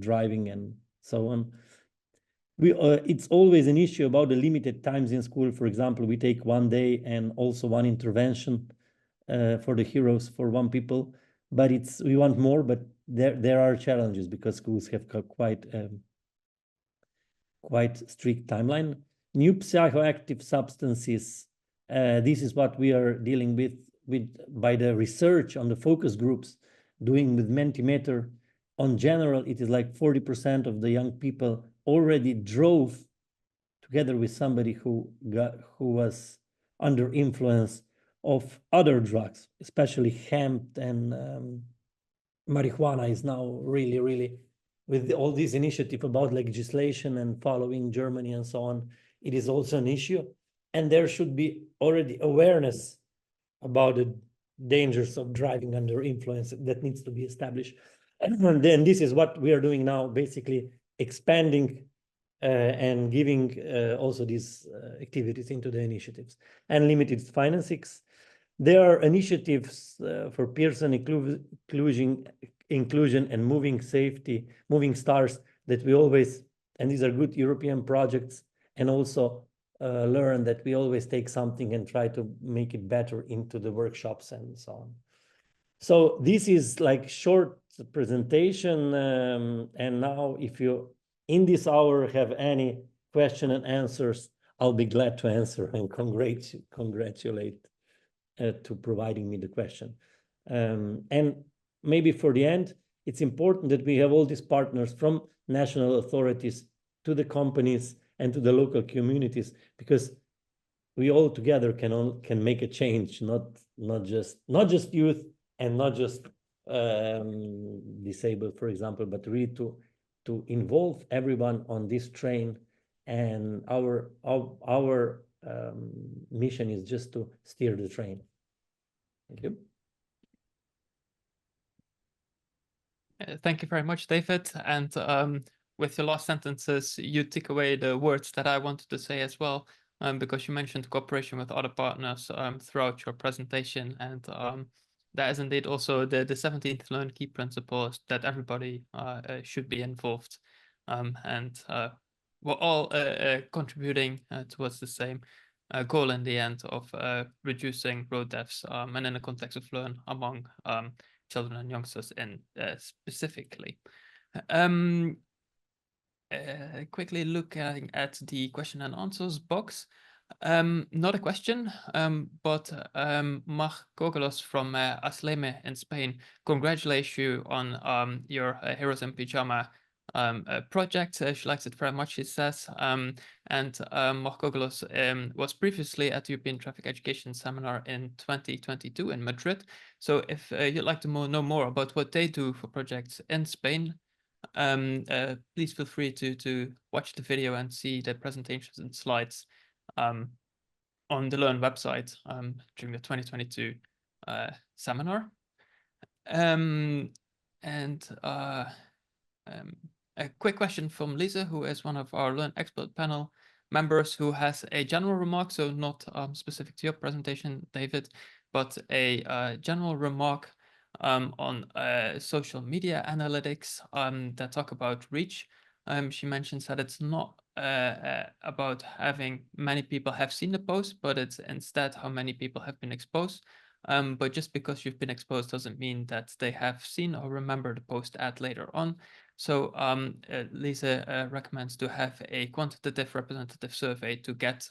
driving and so on. It's always an issue about the limited times in school. For example, we take 1 day and also 1 intervention for the heroes for 1 people, but we want more, but there are challenges because schools have quite strict timeline. New psychoactive substances, this is what we are dealing with by the research on the focus groups, doing with Mentimeter. On general, it is like 40% of the young people already drove together with somebody who was under influence of other drugs, especially hemp and marijuana is now really with all this initiative about legislation and following Germany and so on, it is also an issue. And there should be already awareness about the dangers of driving under influence that needs to be established. And then this is what we are doing now, basically expanding and giving also these activities into the initiatives and limited financings. There are initiatives for Pearson inclusion and moving stars that we always, and these are good European projects, and also learn that we always take something and try to make it better into the workshops and so on. So this is like short presentation, and now if you in this hour have any question and answers, I'll be glad to answer and congratulate to providing me the question. And maybe for the end, it's important that we have all these partners from national authorities to the companies and to the local communities, because we all together can make a change, not just youth and not just disabled, for example, but really to involve everyone on this train. And our mission is just to steer the train. Thank you. Thank you very much, David. And with your last sentences, you took away the words that I wanted to say as well, because you mentioned cooperation with other partners throughout your presentation. And that is indeed also the 17th Learn key principle, that everybody should be involved. And we're all contributing towards the same goal in the end of reducing road deaths, and in the context of Learn among children and youngsters in specifically. Quickly looking at the question and answers box. Not a question, but Marc Gogolos from Asleme in Spain congratulates you on your Heroes in Pyjama project. She likes it very much, she says. And Marc Gogolos was previously at the European Traffic Education Seminar in 2022 in Madrid. So if you'd like to know more about what they do for projects in Spain, please feel free to watch the video and see the presentations and slides on the Learn website during the 2022 seminar. A quick question from Lisa, who is one of our Learn Expert panel members, who has a general remark, so not specific to your presentation, David, but a general remark on social media analytics that talk about reach. She mentions that it's not about having many people have seen the post, but it's instead how many people have been exposed. But just because you've been exposed doesn't mean that they have seen or remember the post ad later on. So Lisa recommends to have a quantitative representative survey to get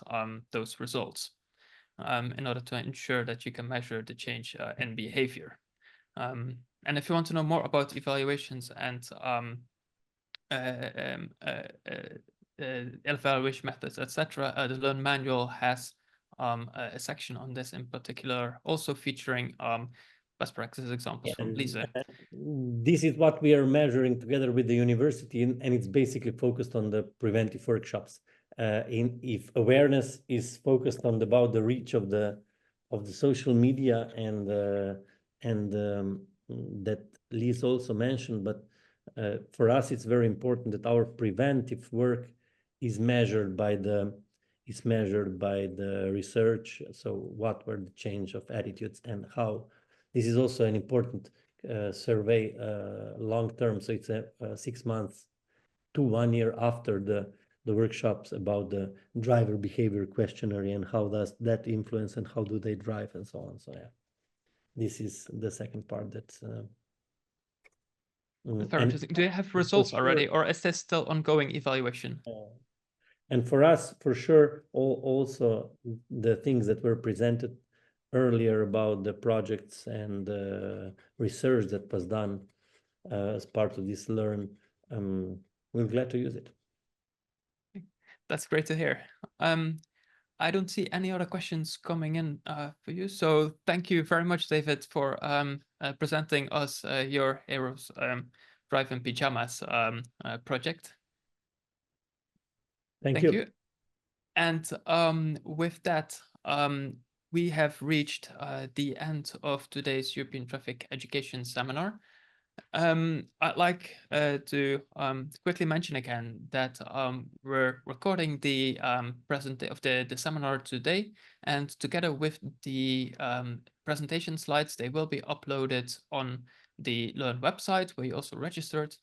those results in order to ensure that you can measure the change in behavior. And if you want to know more about evaluations and evaluation methods, etc., the Learn manual has a section on this in particular, also featuring best practice examples from Lisa. This is what we are measuring together with the university, and it's basically focused on the preventive workshops. If awareness is focused on about the reach of the social media and that Lisa also mentioned, but for us it's very important that our preventive work is measured by the research. So what were the change of attitudes and how? This is also an important survey long term. So it's 6 months to 1 year after the workshops about the driver behavior questionnaire and how does that influence and how do they drive and so on. So yeah, this is the second part. That's very interesting. Do you have results already, or is this still ongoing evaluation? And for us, for sure, also the things that were presented earlier about the projects and the research that was done as part of this Learn, we're glad to use it. That's great to hear. I don't see any other questions coming in for you. So thank you very much, David, for presenting us your Heroes Drive in Pyjamas project. Thank you. And with that, we have reached the end of today's European Traffic Education Seminar. I'd like to quickly mention again that we're recording the the seminar today, and together with the presentation slides, they will be uploaded on the Learn website, where you also registered.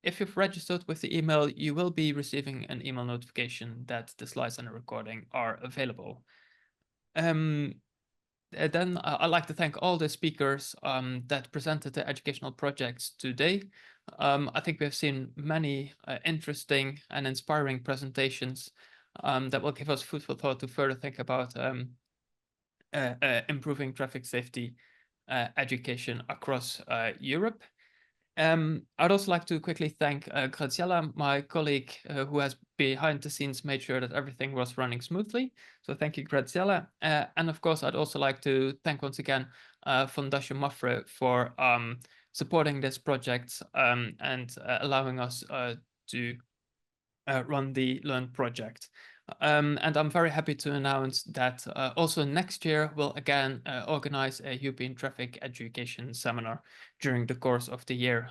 If you've registered with the email, you will be receiving an email notification that the slides and the recording are available. then I'd like to thank all the speakers that presented the educational projects today. I think we have seen many interesting and inspiring presentations that will give us food for thought to further think about improving traffic safety education across Europe. I'd also like to quickly thank Graziella, my colleague, who has behind the scenes made sure that everything was running smoothly. So thank you, Graziella. And of course, I'd also like to thank once again Fundación Mafre for supporting this project and allowing us to run the Learn project. And I'm very happy to announce that also next year we'll again organize a European traffic education seminar during the course of the year.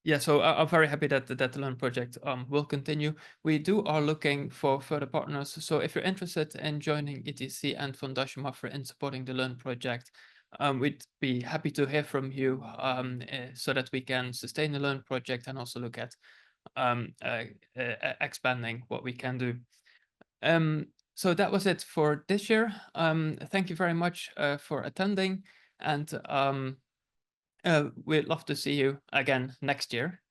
Yeah, so I'm very happy that the Learn project will continue. We are looking for further partners. So if you're interested in joining ETSC and Fundación Mafre in supporting the Learn project, we'd be happy to hear from you so that we can sustain the Learn project and also look at expanding what we can do. So that was it for this year. Thank you very much for attending, and we'd love to see you again next year.